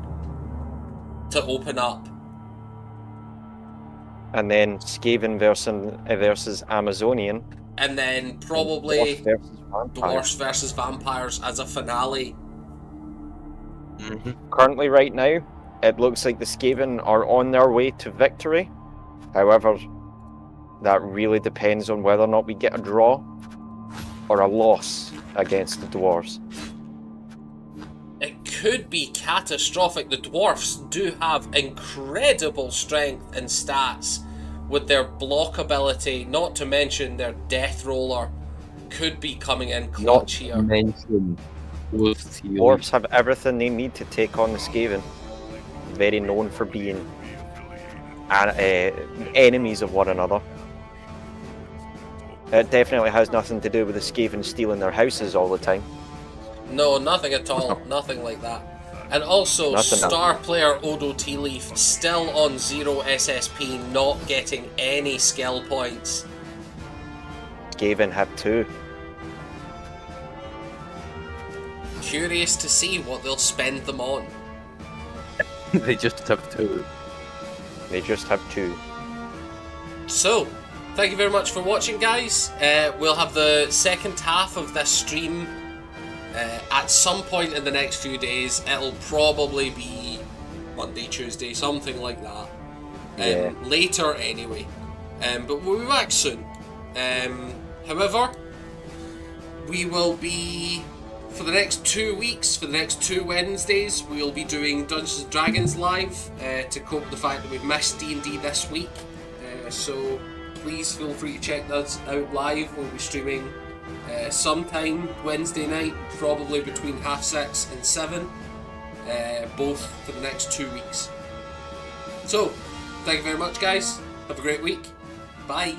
to open up. And then Skaven versus Amazonian. And then probably Dwarf versus Vampire. Dwarfs versus Vampires as a finale. Mm-hmm. Currently, right now, it looks like the Skaven are on their way to victory. However, that really depends on whether or not we get a draw or a loss against the Dwarves. It could be catastrophic. The Dwarfs do have incredible strength and stats with their block ability, not to mention their death roller could be coming in Not clutch to here. mention those theories. Dwarves have everything they need to take on the Skaven. Very known for being enemies of one another. It definitely has nothing to do with the Skaven stealing their houses all the time. No, nothing at all. Nothing like that. And also, Nothing. star player Odo Tea Leaf still on 0 SSP, not getting any skill points. Skaven have 2. Curious to see what they'll spend them on. They just have to. They just have 2. So, thank you very much for watching, guys. We'll have the second half of this stream at some point in the next few days. It'll probably be Monday, Tuesday, something like that. Yeah. Later, anyway. But we'll be back soon. However, we will be, for the next 2 weeks, for the next 2 Wednesdays, we'll be doing Dungeons & Dragons live to cope with the fact that we've missed D&D this week. So please feel free to check us out live. We'll be streaming sometime Wednesday night, probably between 6:30 and 7, both for the next 2 weeks. So, thank you very much, guys. Have a great week. Bye.